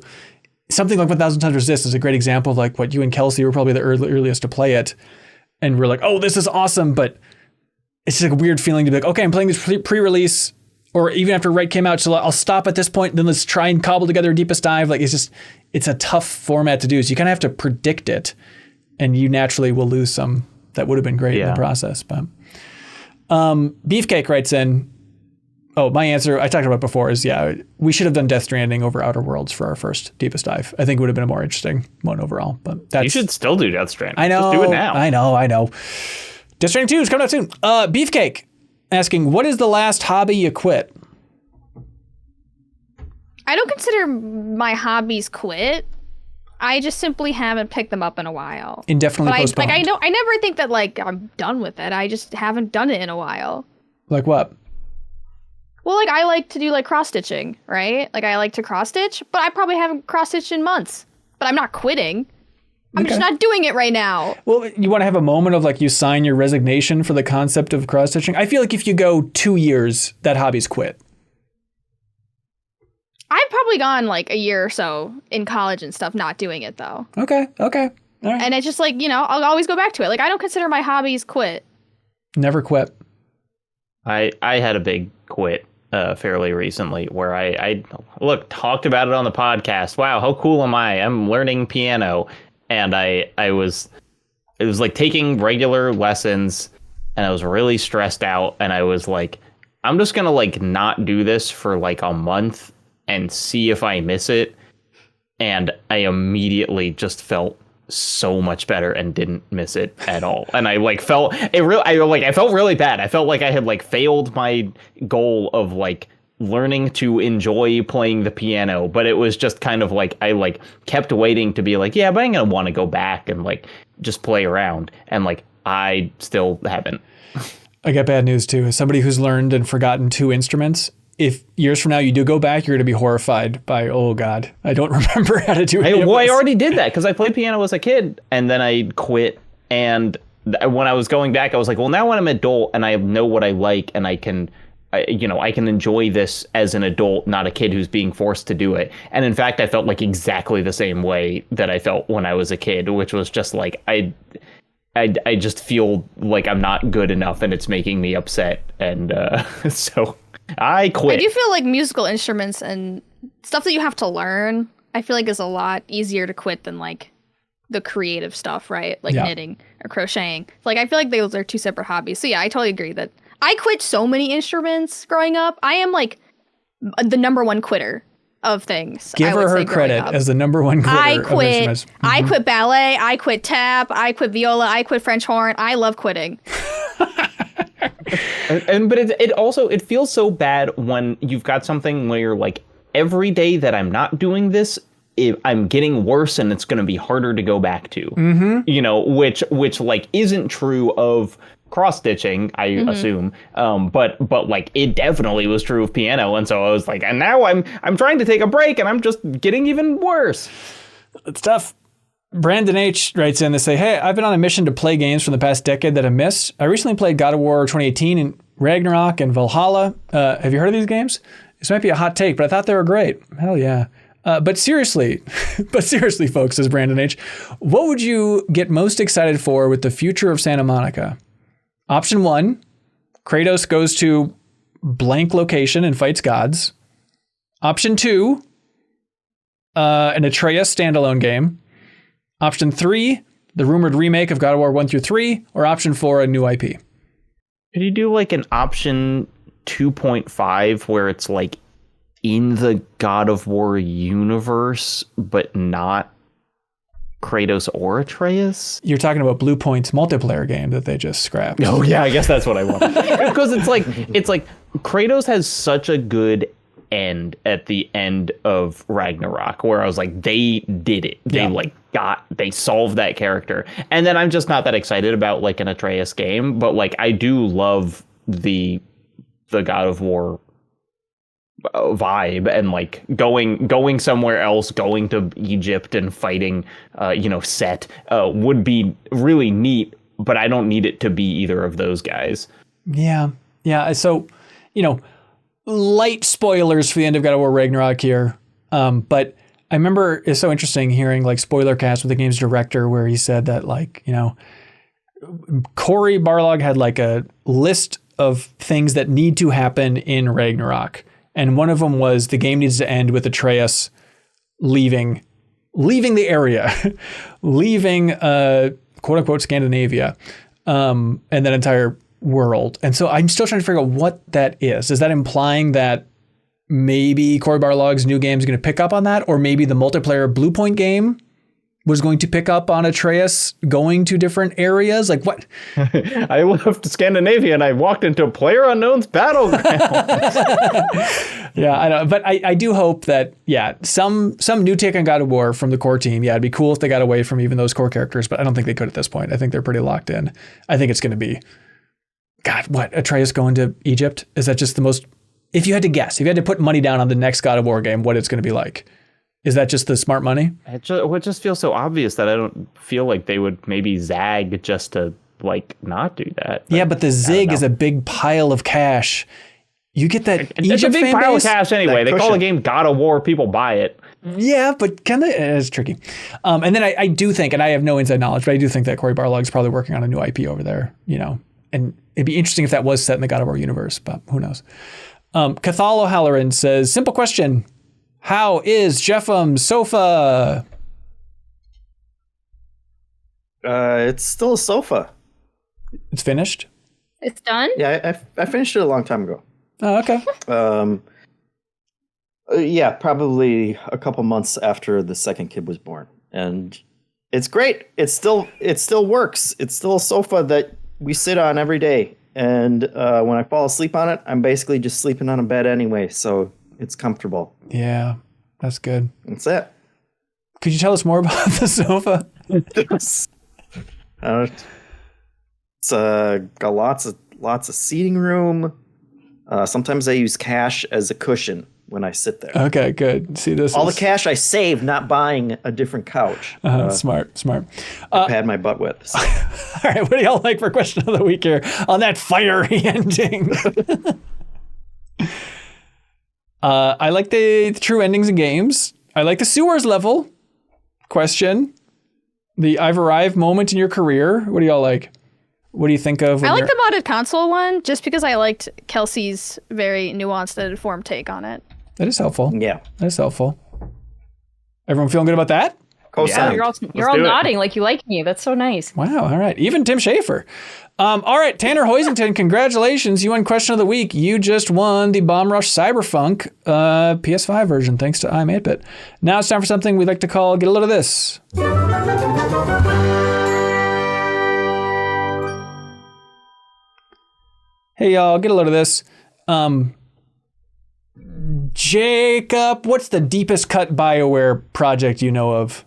something like 1,000 Times Resist is a great example of like what you and Kelsey were probably the earliest to play it. And we're like, oh, this is awesome. But it's just like a weird feeling to be like, okay, I'm playing this pre-release, or even after Right came out, so I'll stop at this point, then let's try and cobble together Deepest Dive. Like it's a tough format to do. So you kind of have to predict it, and you naturally will lose some that would have been great in the process. But Beefcake writes in, oh, my answer I talked about before is, we should have done Death Stranding over Outer Worlds for our first Deepest Dive. I think it would have been a more interesting one overall. But you should still do Death Stranding. I know. Just do it now. I know. Death Stranding 2 is coming out soon. Beefcake asking, what is the last hobby you quit? I don't consider my hobbies quit. I just simply haven't picked them up in a while. Indefinitely postponed. I never think that like I'm done with it. I just haven't done it in a while. Like what? Well, like I like to do like cross stitching, right? Like I like to cross stitch, but I probably haven't cross stitched in months. But I'm not quitting. I'm just not doing it right now. Well, you want to have a moment of like you sign your resignation for the concept of cross stitching. I feel like if you go 2 years, that hobby's quit. I've probably gone like a year or so in college and stuff, not doing it though. Okay. All right. And it's just like, I'll always go back to it. Like I don't consider my hobbies quit. Never quit. I had a big quit fairly recently where I talked about it on the podcast. Wow, how cool am I? I'm learning piano. And it was like taking regular lessons, and I was really stressed out, and I was like, I'm just gonna like not do this for like a month and see if I miss it. And I immediately just felt so much better and didn't miss it at all. And I like felt it real. I felt really bad. I felt like I had like failed my goal of like learning to enjoy playing the piano, but it was just kind of like I like kept waiting to be like, yeah, but I'm gonna want to go back and like just play around, and like I still haven't. I got bad news too. As somebody who's learned and forgotten 2 instruments, if years from now you do go back, you're going to be horrified by, oh God, I don't remember how to do it. Well, I already did that because I played piano as a kid, and then I quit. And when I was going back, I was like, well, now when I'm an adult and I know what I like, and I can enjoy this as an adult, not a kid who's being forced to do it. And in fact, I felt like exactly the same way that I felt when I was a kid, which was just like, I just feel like I'm not good enough, and it's making me upset. And so I quit. I do feel like musical instruments and stuff that you have to learn, I feel like is a lot easier to quit than like the creative stuff, right? Like knitting or crocheting. Like I feel like those are 2 separate hobbies. So yeah, I totally agree that I quit so many instruments growing up. I am like the number 1 quitter of things. Give her credit as the number 1 quitter of instruments. Mm-hmm. I quit ballet. I quit tap. I quit viola. I quit French horn. I love quitting. But it feels so bad when you've got something where you're like, every day that I'm not doing this, I'm getting worse, and it's going to be harder to go back to. Mm-hmm. Which like isn't true of cross stitching, I assume. But like it definitely was true of piano, and so I was like, and now I'm trying to take a break, and I'm just getting even worse. It's tough. Brandon H. writes in, they say, hey, I've been on a mission to play games from the past decade that I missed. I recently played God of War 2018 and Ragnarok and Valhalla. Have you heard of these games? This might be a hot take, but I thought they were great. Hell yeah. But seriously, folks, says Brandon H., what would you get most excited for with the future of Santa Monica? Option 1, Kratos goes to blank location and fights gods. Option 2, an Atreus standalone game. Option 3, the rumored remake of God of War 1 through 3, or option 4, a new IP. Could you do like an option 2.5 where it's like in the God of War universe, but not Kratos or Atreus? You're talking about Blue Point's multiplayer game that they just scrapped. Oh yeah, I guess that's what I want. Because it's like Kratos has such a good end at the end of Ragnarok, where I was like, they did it. They solved that character. And then I'm just not that excited about like an Atreus game, but like I do love the God of War vibe, and like going somewhere else, going to Egypt and fighting Set would be really neat, but I don't need it to be either of those guys. Yeah. So, light spoilers for the end of God of War Ragnarok here. But I remember it's so interesting hearing like spoiler cast with the game's director where he said that like, Cory Barlog had like a list of things that need to happen in Ragnarok. And one of them was the game needs to end with Atreus leaving the area, leaving quote unquote Scandinavia, and that entire world. And so I'm still trying to figure out what that is. Is that implying that maybe Cory Barlog's new game is going to pick up on that? Or maybe the multiplayer Blue Point game was going to pick up on Atreus going to different areas? Like what? I left Scandinavia and I walked into PlayerUnknown's battleground. Yeah, I know. But I do hope that, some new take on God of War from the core team. Yeah, it'd be cool if they got away from even those core characters, but I don't think they could at this point. I think they're pretty locked in. I think it's going to be, God, what? Atreus going to Egypt? Is that just the most, if you had to guess, if you had to put money down on the next God of War game, what it's going to be like? Is that just the smart money? It just feels so obvious that I don't feel like they would maybe zag just to not do that. But the zig is a big pile of cash. You get that Egypt it's a big pile of cash anyway. They call the game God of War. People buy it. Yeah, but it's tricky. And then I do think, and I have no inside knowledge, but I do think that Cory Barlog's probably working on a new IP over there, and it'd be interesting if that was set in the God of War universe, but who knows? Cathal O'Halloran says, simple question. How is Jeffem's sofa? It's still a sofa. It's finished? It's done? Yeah, I finished it a long time ago. Oh, okay. Probably a couple months after the second kid was born. And it's great. It still works. It's still a sofa that we sit on every day. And when I fall asleep on it, I'm basically just sleeping on a bed anyway. So it's comfortable. Yeah, that's good. That's it. Could you tell us more about the sofa? It's got lots of seating room. Sometimes I use cash as a cushion when I sit there. Okay, good. See, this all the cash I save not buying a different couch. Smart. I pad my butt with. So. All right, what do y'all like for question of the week here on that fiery ending? I like the true endings in games. I like the sewers level question. The I've arrived moment in your career. What do y'all like? What do you think of? I like the modded console one just because I liked Kelsey's very nuanced and informed take on it. That is helpful. Yeah. That is helpful. Everyone feeling good about that? Yeah, you're all nodding like you like me. That's so nice. Wow. All right. Even Tim Schafer. All right. Tanner Hoisington, congratulations. You won question of the week. You just won the Bomb Rush Cyberfunk PS5 version, thanks to I'm 8-Bit. Now it's time for something we like to call Get a Load of This. Hey, y'all. Get a load of this. Jacob, what's the deepest cut BioWare project you know of?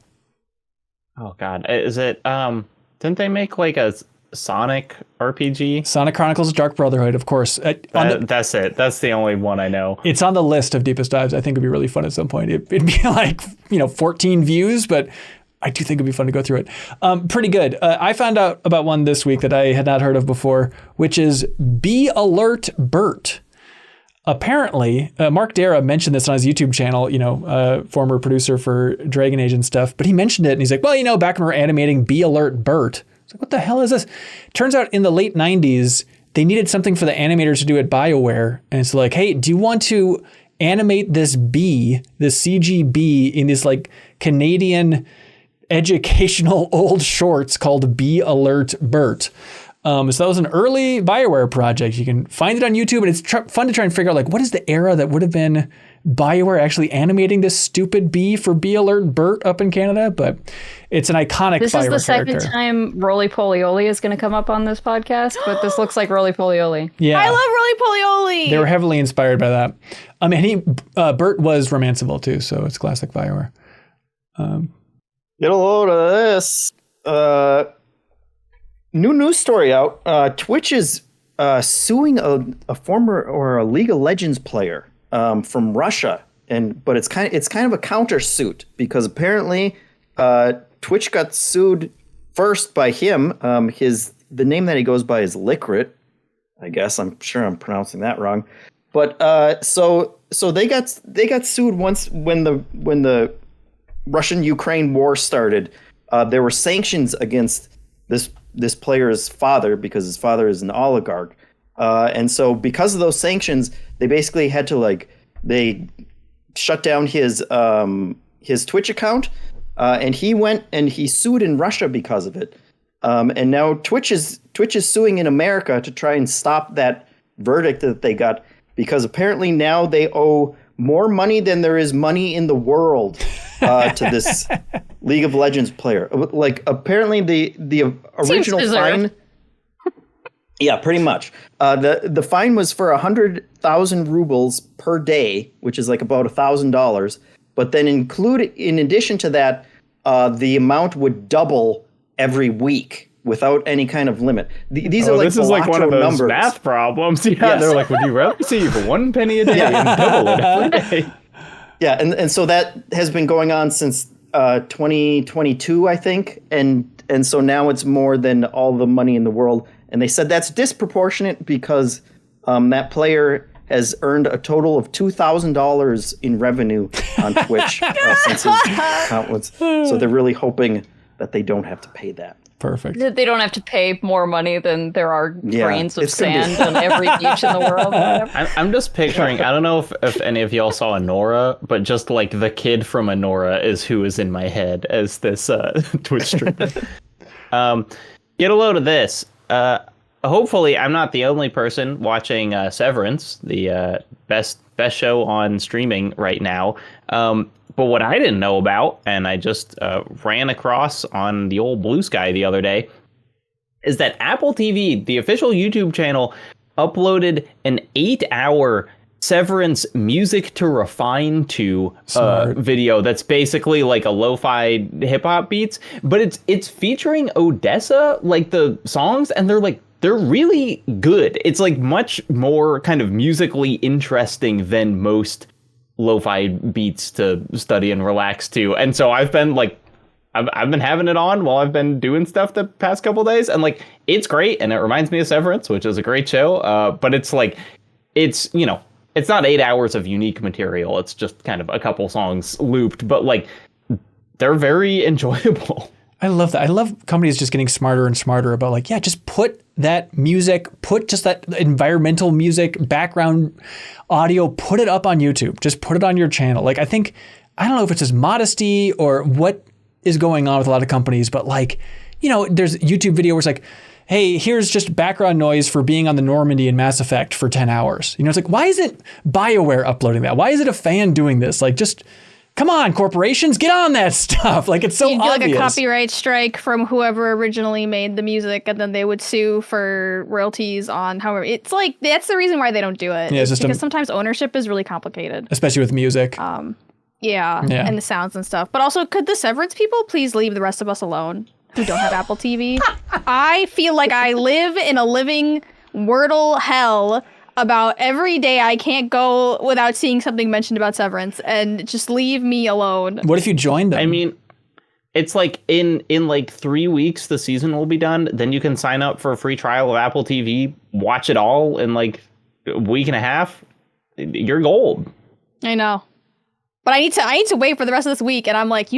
Oh God, is it? Didn't they make like a Sonic RPG? Sonic Chronicles Dark Brotherhood, of course. That's it. That's the only one I know. It's on the list of deepest dives. I think it'd be really fun at some point. It'd be like 14 views, but I do think it'd be fun to go through it. Pretty good. I found out about one this week that I had not heard of before, which is Be Alert Bert. Apparently, Mark Dara mentioned this on his YouTube channel, former producer for Dragon Age and stuff, but he mentioned it and he's like, well, back when we were animating Be Alert Bert. It's like, what the hell is this? Turns out in the late 90s, they needed something for the animators to do at BioWare. And it's like, hey, do you want to animate this bee, this CG bee in this like Canadian educational old shorts called Be Alert Bert? So that was an early BioWare project. You can find it on YouTube, and it's fun to try and figure out, like, what is the era that would have been BioWare actually animating this stupid bee for Be Alert Bert up in Canada? But it's an iconic BioWare character. This is the second time Roly Poly Oly is going to come up on this podcast, but this looks like Roly Poly Oly. Yeah. I love Roly Poly Oly. They were heavily inspired by that. Bert was romanceable, too, so it's classic BioWare. Get a load of this. New news story out. Twitch is suing a former or a League of Legends player from Russia, but it's kind of a countersuit because apparently Twitch got sued first by him. The name that he goes by is Licrit. I guess I'm sure I'm pronouncing that wrong, but so they got sued once when the Russian-Ukraine war started. There were sanctions against this player's father because his father is an oligarch. And so because of those sanctions, they basically had to they shut down his Twitch account, and he went and he sued in Russia because of it. And now Twitch is suing in America to try and stop that verdict that they got, because apparently now they owe more money than there is money in the world to this League of Legends player. Like, apparently the original fine. Yeah, pretty much. The fine was for 100,000 rubles per day, which is like about $1,000. But then in addition to that, the amount would double every week without any kind of limit. These are like this is like one of those numbers. Math problems. Yeah, yes. They're like, would you rather receive 1 penny a day and double it every day? Yeah, and so that has been going on since 2022, I think, and so now it's more than all the money in the world. And they said that's disproportionate because that player has earned a total of $2,000 in revenue on Twitch since his account was. So they're really hoping that they don't have to pay that. Perfect. They don't have to pay more money than there are grains of sand on every beach in the world. I'm just picturing, I don't know if any of y'all saw Anora, but just like the kid from Anora is who is in my head as this Twitch streamer. Get a load of this. Hopefully I'm not the only person watching Severance, the best show on streaming right now. But what I didn't know about, and I just ran across on the old Blue Sky the other day, is that Apple TV, the official YouTube channel, uploaded an 8-hour Severance Music to Refine to video that's basically like a lo-fi hip-hop beats, but it's featuring Odessa, like the songs, and they're really good. It's like much more kind of musically interesting than most lo-fi beats to study and relax to. And so I've been having it on while I've been doing stuff the past couple days, and like it's great, and it reminds me of Severance, which is a great show. But it's like it's not 8 hours of unique material. It's just kind of a couple songs looped, but like they're very enjoyable. I love that. I love companies just getting smarter and smarter about like, yeah, just put that music, put just that environmental music, background audio, put it up on YouTube. Just put it on your channel. Like, I don't know if it's just modesty or what is going on with a lot of companies, but like, there's a YouTube video where it's like, hey, here's just background noise for being on the Normandy in Mass Effect for 10 hours. It's like, why is it BioWare uploading that? Why is it a fan doing this? Like, just come on, corporations, get on that stuff. Like, it's so obvious. Like a copyright strike from whoever originally made the music, and then they would sue for royalties on however. It's like, that's the reason why they don't do it. Yeah, because sometimes ownership is really complicated. Especially with music. Yeah, and the sounds and stuff. But also, could the Severance people please leave the rest of us alone who don't have Apple TV? I feel like I live in a living Wordle hell about every day I can't go without seeing something mentioned about Severance, and just leave me alone. What if you joined them? I mean, it's like in like 3 weeks the season will be done. Then you can sign up for a free trial of Apple TV, watch it all in like a week and a half. You're gold. I know. But I need to wait for the rest of this week, and I'm like,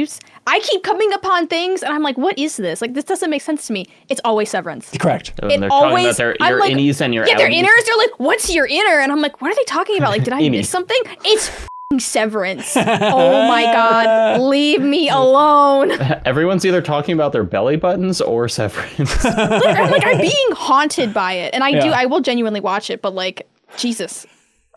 I keep coming upon things, and I'm like, what is this? Like, this doesn't make sense to me. It's always Severance. Correct. And they're talking about your innies and your outies. Their inners. They're like, what's your inner? And I'm like, what are they talking about? Like, did I miss something? It's Severance. Oh my God, leave me alone. Everyone's either talking about their belly buttons or Severance. I'm being haunted by it, and I will genuinely watch it, but like, Jesus.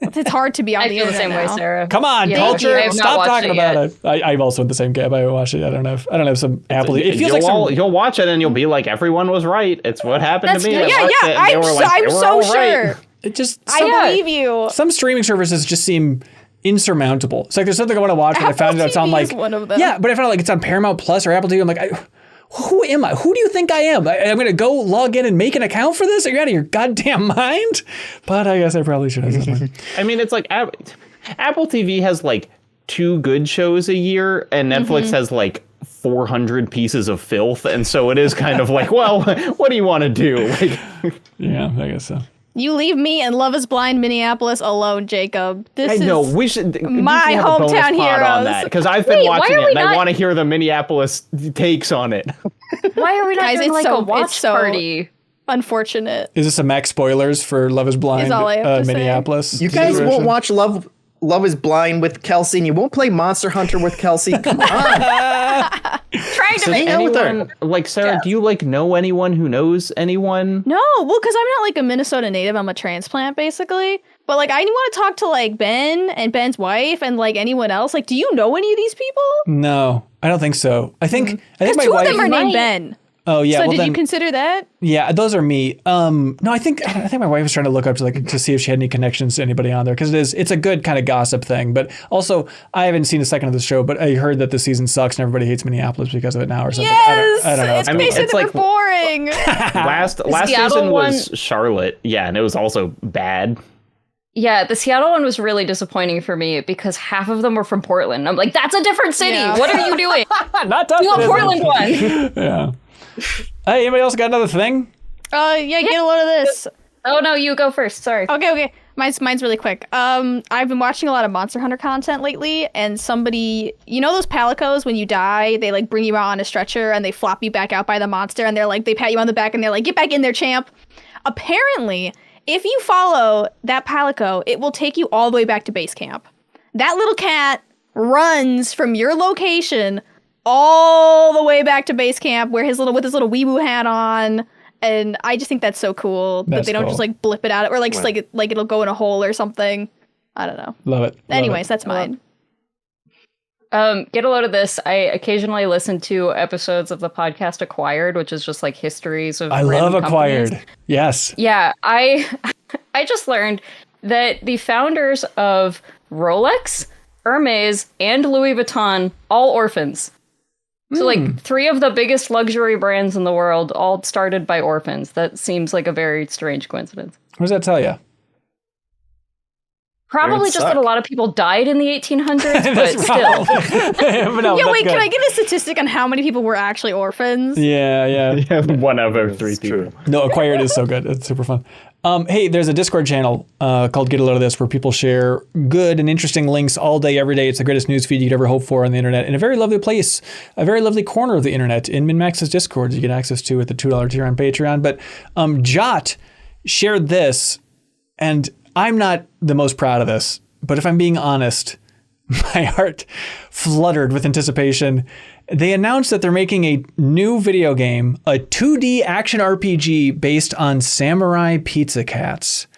It's hard to be on the same way, Sarah. Come on, culture! Stop talking about it. I'm also in the same camp. I watch it. I don't have some Apple. It feels like you'll watch it and you'll be like, everyone was right. It's what happened to me. I'm so sure. It just I believe you. Some streaming services just seem insurmountable. It's like there's something I want to watch, and I found out it's on like one of them. Yeah, but I found out like it's on Paramount Plus or Apple TV. I'm like, who am I? Who do you think I am? I'm going to go log in and make an account for this? Are you out of your goddamn mind? But I guess I probably should have something. I mean, it's like Apple TV has like 2 good shows a year, and Netflix has like 400 pieces of filth. And so it is kind of like, well, what do you want to do? Like, yeah, I guess so. You leave me and Love is Blind Minneapolis alone, Jacob. I know. We should my hometown heroes. Because I've been watching it and I want to hear the Minneapolis takes on it. Why are we not doing like a watch party? unfortunate. Is this a Max spoilers for Love is Blind Is all I have to Minneapolis? say. You guys won't watch Love is Blind with Kelsey, and you won't play Monster Hunter with Kelsey. Come on. Trying to make anyone, like, Sarah, do you, like, know anyone who knows anyone? No, well, because I'm not, like, a Minnesota native. I'm a transplant, basically. But, like, I want to talk to, like, Ben and Ben's wife and, like, anyone else. Like, do you know any of these people? No, I don't think so. I think my two wife... of them are named Ben. Oh yeah. So did you consider that? Yeah, those are me. No, I think my wife was trying to look up to see if she had any connections to anybody on there, because it's a good kind of gossip thing. But also, I haven't seen a second of the show, but I heard that the season sucks and everybody hates Minneapolis because of it now or something. Yes, I don't know. It's basically like boring. last season was Charlotte, yeah, and it was also bad. Yeah, the Seattle one was really disappointing for me because half of them were from Portland. I'm like, that's a different city. Yeah. What are you doing? Not tough. You want Portland one? Yeah. Hey, anybody else got another thing? Yeah, get a load of this. Oh no, you go first. Sorry. Okay. Mine's really quick. I've been watching a lot of Monster Hunter content lately, and somebody, you know those palicos when you die, they like bring you out on a stretcher and they flop you back out by the monster, and they're like, they pat you on the back and they're like, get back in there, champ. Apparently, if you follow that palico, it will take you all the way back to base camp. That little cat runs from your location all the way back to base camp with his little weeaboo hat on, and I just think that's so cool that they don't just like blip it out or like it'll go in a hole or something. I don't know. Love it. Anyways, that's mine. Get a load of this. I occasionally listen to episodes of the podcast Acquired, which is just like histories of. I love Acquired. Companies. Yes. Yeah, I just learned that the founders of Rolex, Hermes, and Louis Vuitton, all orphans. So like 3 of the biggest luxury brands in the world all started by orphans. That seems like a very strange coincidence. What does that tell you? Probably just that a lot of people died in the 1800s, but still. Wait, can I get a statistic on how many people were actually orphans? Yeah. 1 out of 3 people. No, Acquired is so good. It's super fun. Hey, there's a Discord channel called Get a Load of This where people share good and interesting links all day, every day. It's the greatest news feed you could ever hope for on the internet in a very lovely place, a very lovely corner of the internet in MinnMax's Discord you get access to at the $2 tier on Patreon. But Jot shared this, and I'm not the most proud of this, but if I'm being honest, my heart fluttered with anticipation. They announced that they're making a new video game, a 2D action RPG based on Samurai Pizza Cats,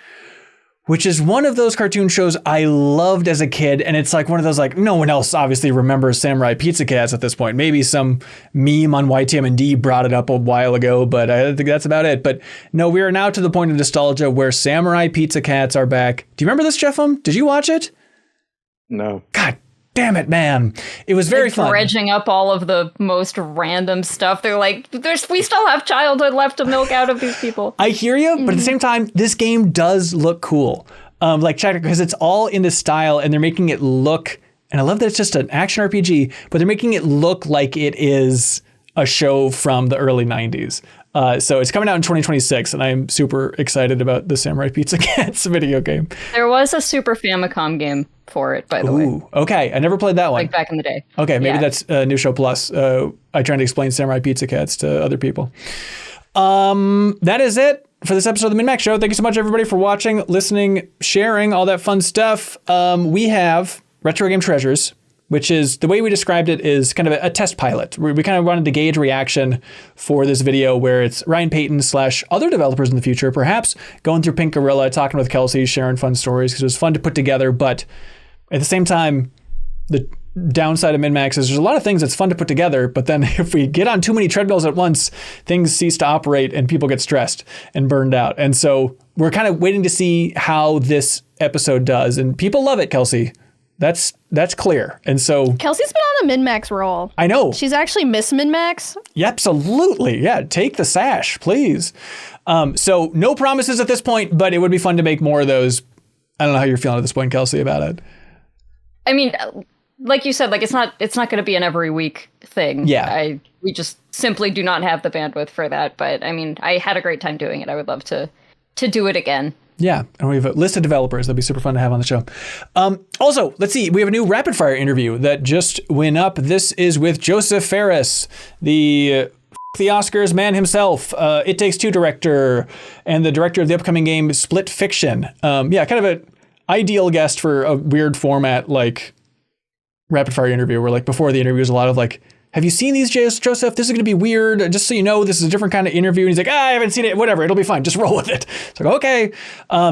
which is one of those cartoon shows I loved as a kid. And it's like one of those, like, no one else obviously remembers Samurai Pizza Cats at this point. Maybe some meme on YTM&D brought it up a while ago, but I think that's about it. But no, we are now to the point of nostalgia where Samurai Pizza Cats are back. Do you remember this, Jeffem? Did you watch it? No. God damn it, man. It was very fun. Dredging up all of the most random stuff. They're like, we still have childhood left to milk out of these people. I hear you, but at the same time, this game does look cool. Like, check it, because it's all in this style, and they're making it look, and I love that it's just an action RPG, but they're making it look like it is a show from the early 90s. So it's coming out in 2026, and I'm super excited about the Samurai Pizza Cats video game. There was a Super Famicom game for it, by the way. Okay. I never played that one. Like back in the day. Okay, maybe that's New Show Plus. I try to explain Samurai Pizza Cats to other people. That is it for this episode of the MinnMax Show. Thank you so much, everybody, for watching, listening, sharing, all that fun stuff. We have Retro Game Treasures, which is, the way we described it is kind of a test pilot. We kind of wanted to gauge reaction for this video where it's Ryan Payton / other developers in the future, perhaps going through Pink Gorilla, talking with Kelsey, sharing fun stories, because it was fun to put together. But at the same time, the downside of MinnMax is there's a lot of things that's fun to put together, but then if we get on too many treadmills at once, things cease to operate and people get stressed and burned out. And so we're kind of waiting to see how this episode does. And people love it, Kelsey. That's clear. And so Kelsey's been on a MinnMax roll. I know. She's actually Miss MinnMax. Yeah, absolutely. Yeah, take the sash, please. So no promises at this point, but it would be fun to make more of those. I don't know how you're feeling at this point, Kelsey, about it. I mean, like you said, like it's not going to be an every week thing. Yeah. We just simply do not have the bandwidth for that. But I mean, I had a great time doing it. I would love to do it again. Yeah, and we have a list of developers that'd be super fun to have on the show. Also, let's see, we have a new rapid fire interview that just went up. This is with Joseph Ferris, the the Oscars man himself, It Takes Two director, and the director of the upcoming game Split Fiction. Kind of an ideal guest for a weird format like rapid fire interview, where like before the interview was a lot of like, have you seen these, Joseph? This is going to be weird. Just so you know, this is a different kind of interview. And he's like, I haven't seen it. Whatever. It'll be fine. Just roll with it. It's like, okay.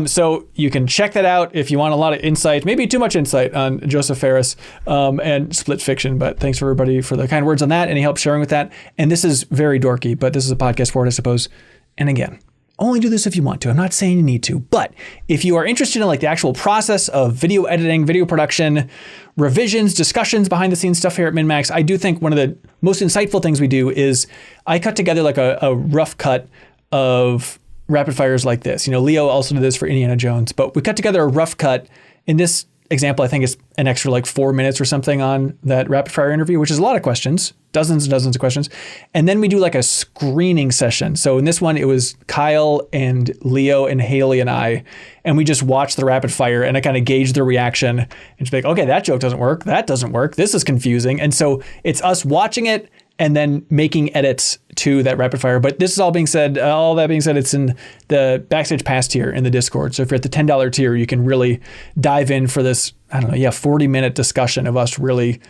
So you can check that out if you want a lot of insight, maybe too much insight on Joseph Ferris and Split Fiction. But thanks for everybody for the kind words on that. Any help sharing with that. And this is very dorky, but this is a podcast for it, I suppose. And again, only do this if you want to. I'm not saying you need to, but if you are interested in like the actual process of video editing, video production, revisions, discussions, behind the scenes stuff here at MinnMax, I do think one of the most insightful things we do is I cut together like a rough cut of rapid fires like this. You know, Leo also did this for Indiana Jones, but we cut together a rough cut. In this example, I think it's an extra like 4 minutes or something on that rapid fire interview, which is a lot of questions, dozens and dozens of questions. And then we do like a screening session. So in this one, it was Kyle and Leo and Haley and I, and we just watched the rapid fire and I kind of gauged their reaction and just be like, okay, that joke doesn't work. That doesn't work. This is confusing. And so it's us watching it and then making edits to that rapid fire. But this is all that being said, it's in the Backstage Pass tier in the Discord. So if you're at the $10 tier, you can really dive in for this, 40-minute discussion of us really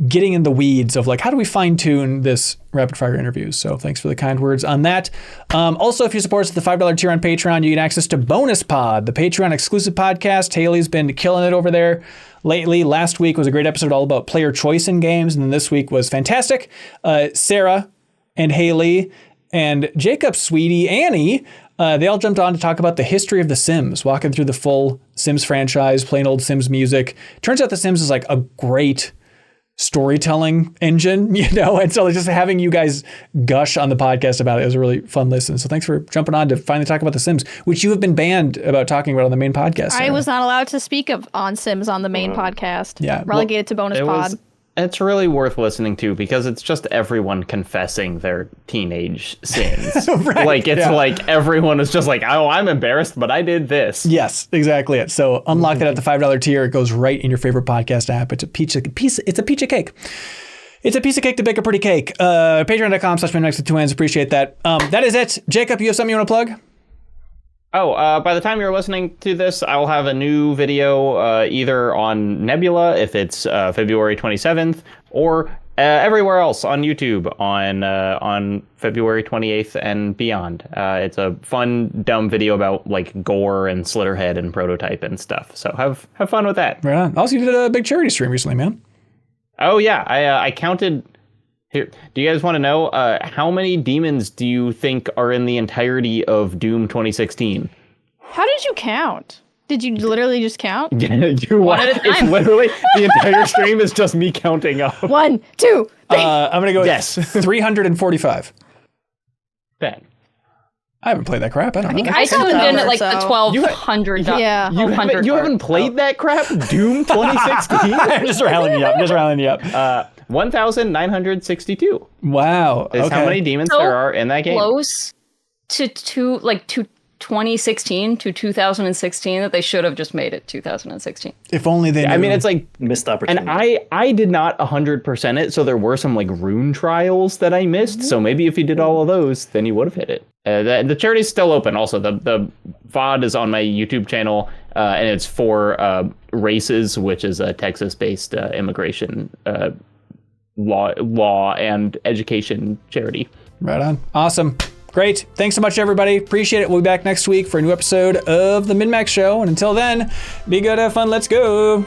getting in the weeds of like, how do we fine tune this rapid fire interviews? So thanks for the kind words on that. Also, if you support us at the $5 tier on Patreon, you get access to Bonus Pod, the Patreon exclusive podcast. Haley's been killing it over there lately. Last week was a great episode all about player choice in games. And then this week was fantastic. Sarah and Haley and Jacob's sweetie, Annie, they all jumped on to talk about the history of The Sims, walking through the full Sims franchise, playing old Sims music. Turns out The Sims is like a great storytelling engine, and so just having you guys gush on the podcast about it was a really fun listen. So thanks for jumping on to finally talk about The Sims, which you have been banned about talking about on the main podcast. I was not allowed to speak on Sims on the main podcast. Yeah, relegated to bonus pod. It's really worth listening to because it's just everyone confessing their teenage sins. Right, like it's like everyone is just like, oh, I'm embarrassed, but I did this. Yes, exactly it. So unlock that at the $5 tier. It goes right in your favorite podcast app. It's a piece of cake. It's a piece of cake to bake a pretty cake. Patreon.com/MinnMax with 2 N's. Appreciate that. That is it. Jacob, you have something you want to plug? By the time you're listening to this, I'll have a new video either on Nebula, if it's February 27th, or everywhere else on YouTube on February 28th and beyond. It's a fun, dumb video about like gore and Slitterhead and Prototype and stuff. So have fun with that. Right on. Also, you did a big charity stream recently, man. Oh, yeah. I counted... Here, do you guys want to know how many demons do you think are in the entirety of Doom 2016? How did you count? Did you literally just count? Yeah, one at a time. It's literally the entire stream is just me counting up. 1, 2, 3. I'm gonna go with 345. Ben. I haven't played that crap. I don't know. I tuned in at like the 1200. Yeah. You haven't played that crap? Doom 2016? I'm just rallying you up. 1,962. Wow. Is how many demons there are in that game. Close to 2016 to 2016 that they should have just made it 2016. If only they knew. I mean, it's like missed opportunity. And I did not 100% it, so there were some like rune trials that I missed. So maybe if you did all of those, then you would have hit it. The charity's still open. Also, the VOD is on my YouTube channel, and it's for Races, which is a Texas-based immigration law and education charity. Right on. Awesome. Great. Thanks so much, everybody. Appreciate it. We'll be back next week for a new episode of the MinnMax Show. And until then, be good, have fun. Let's go.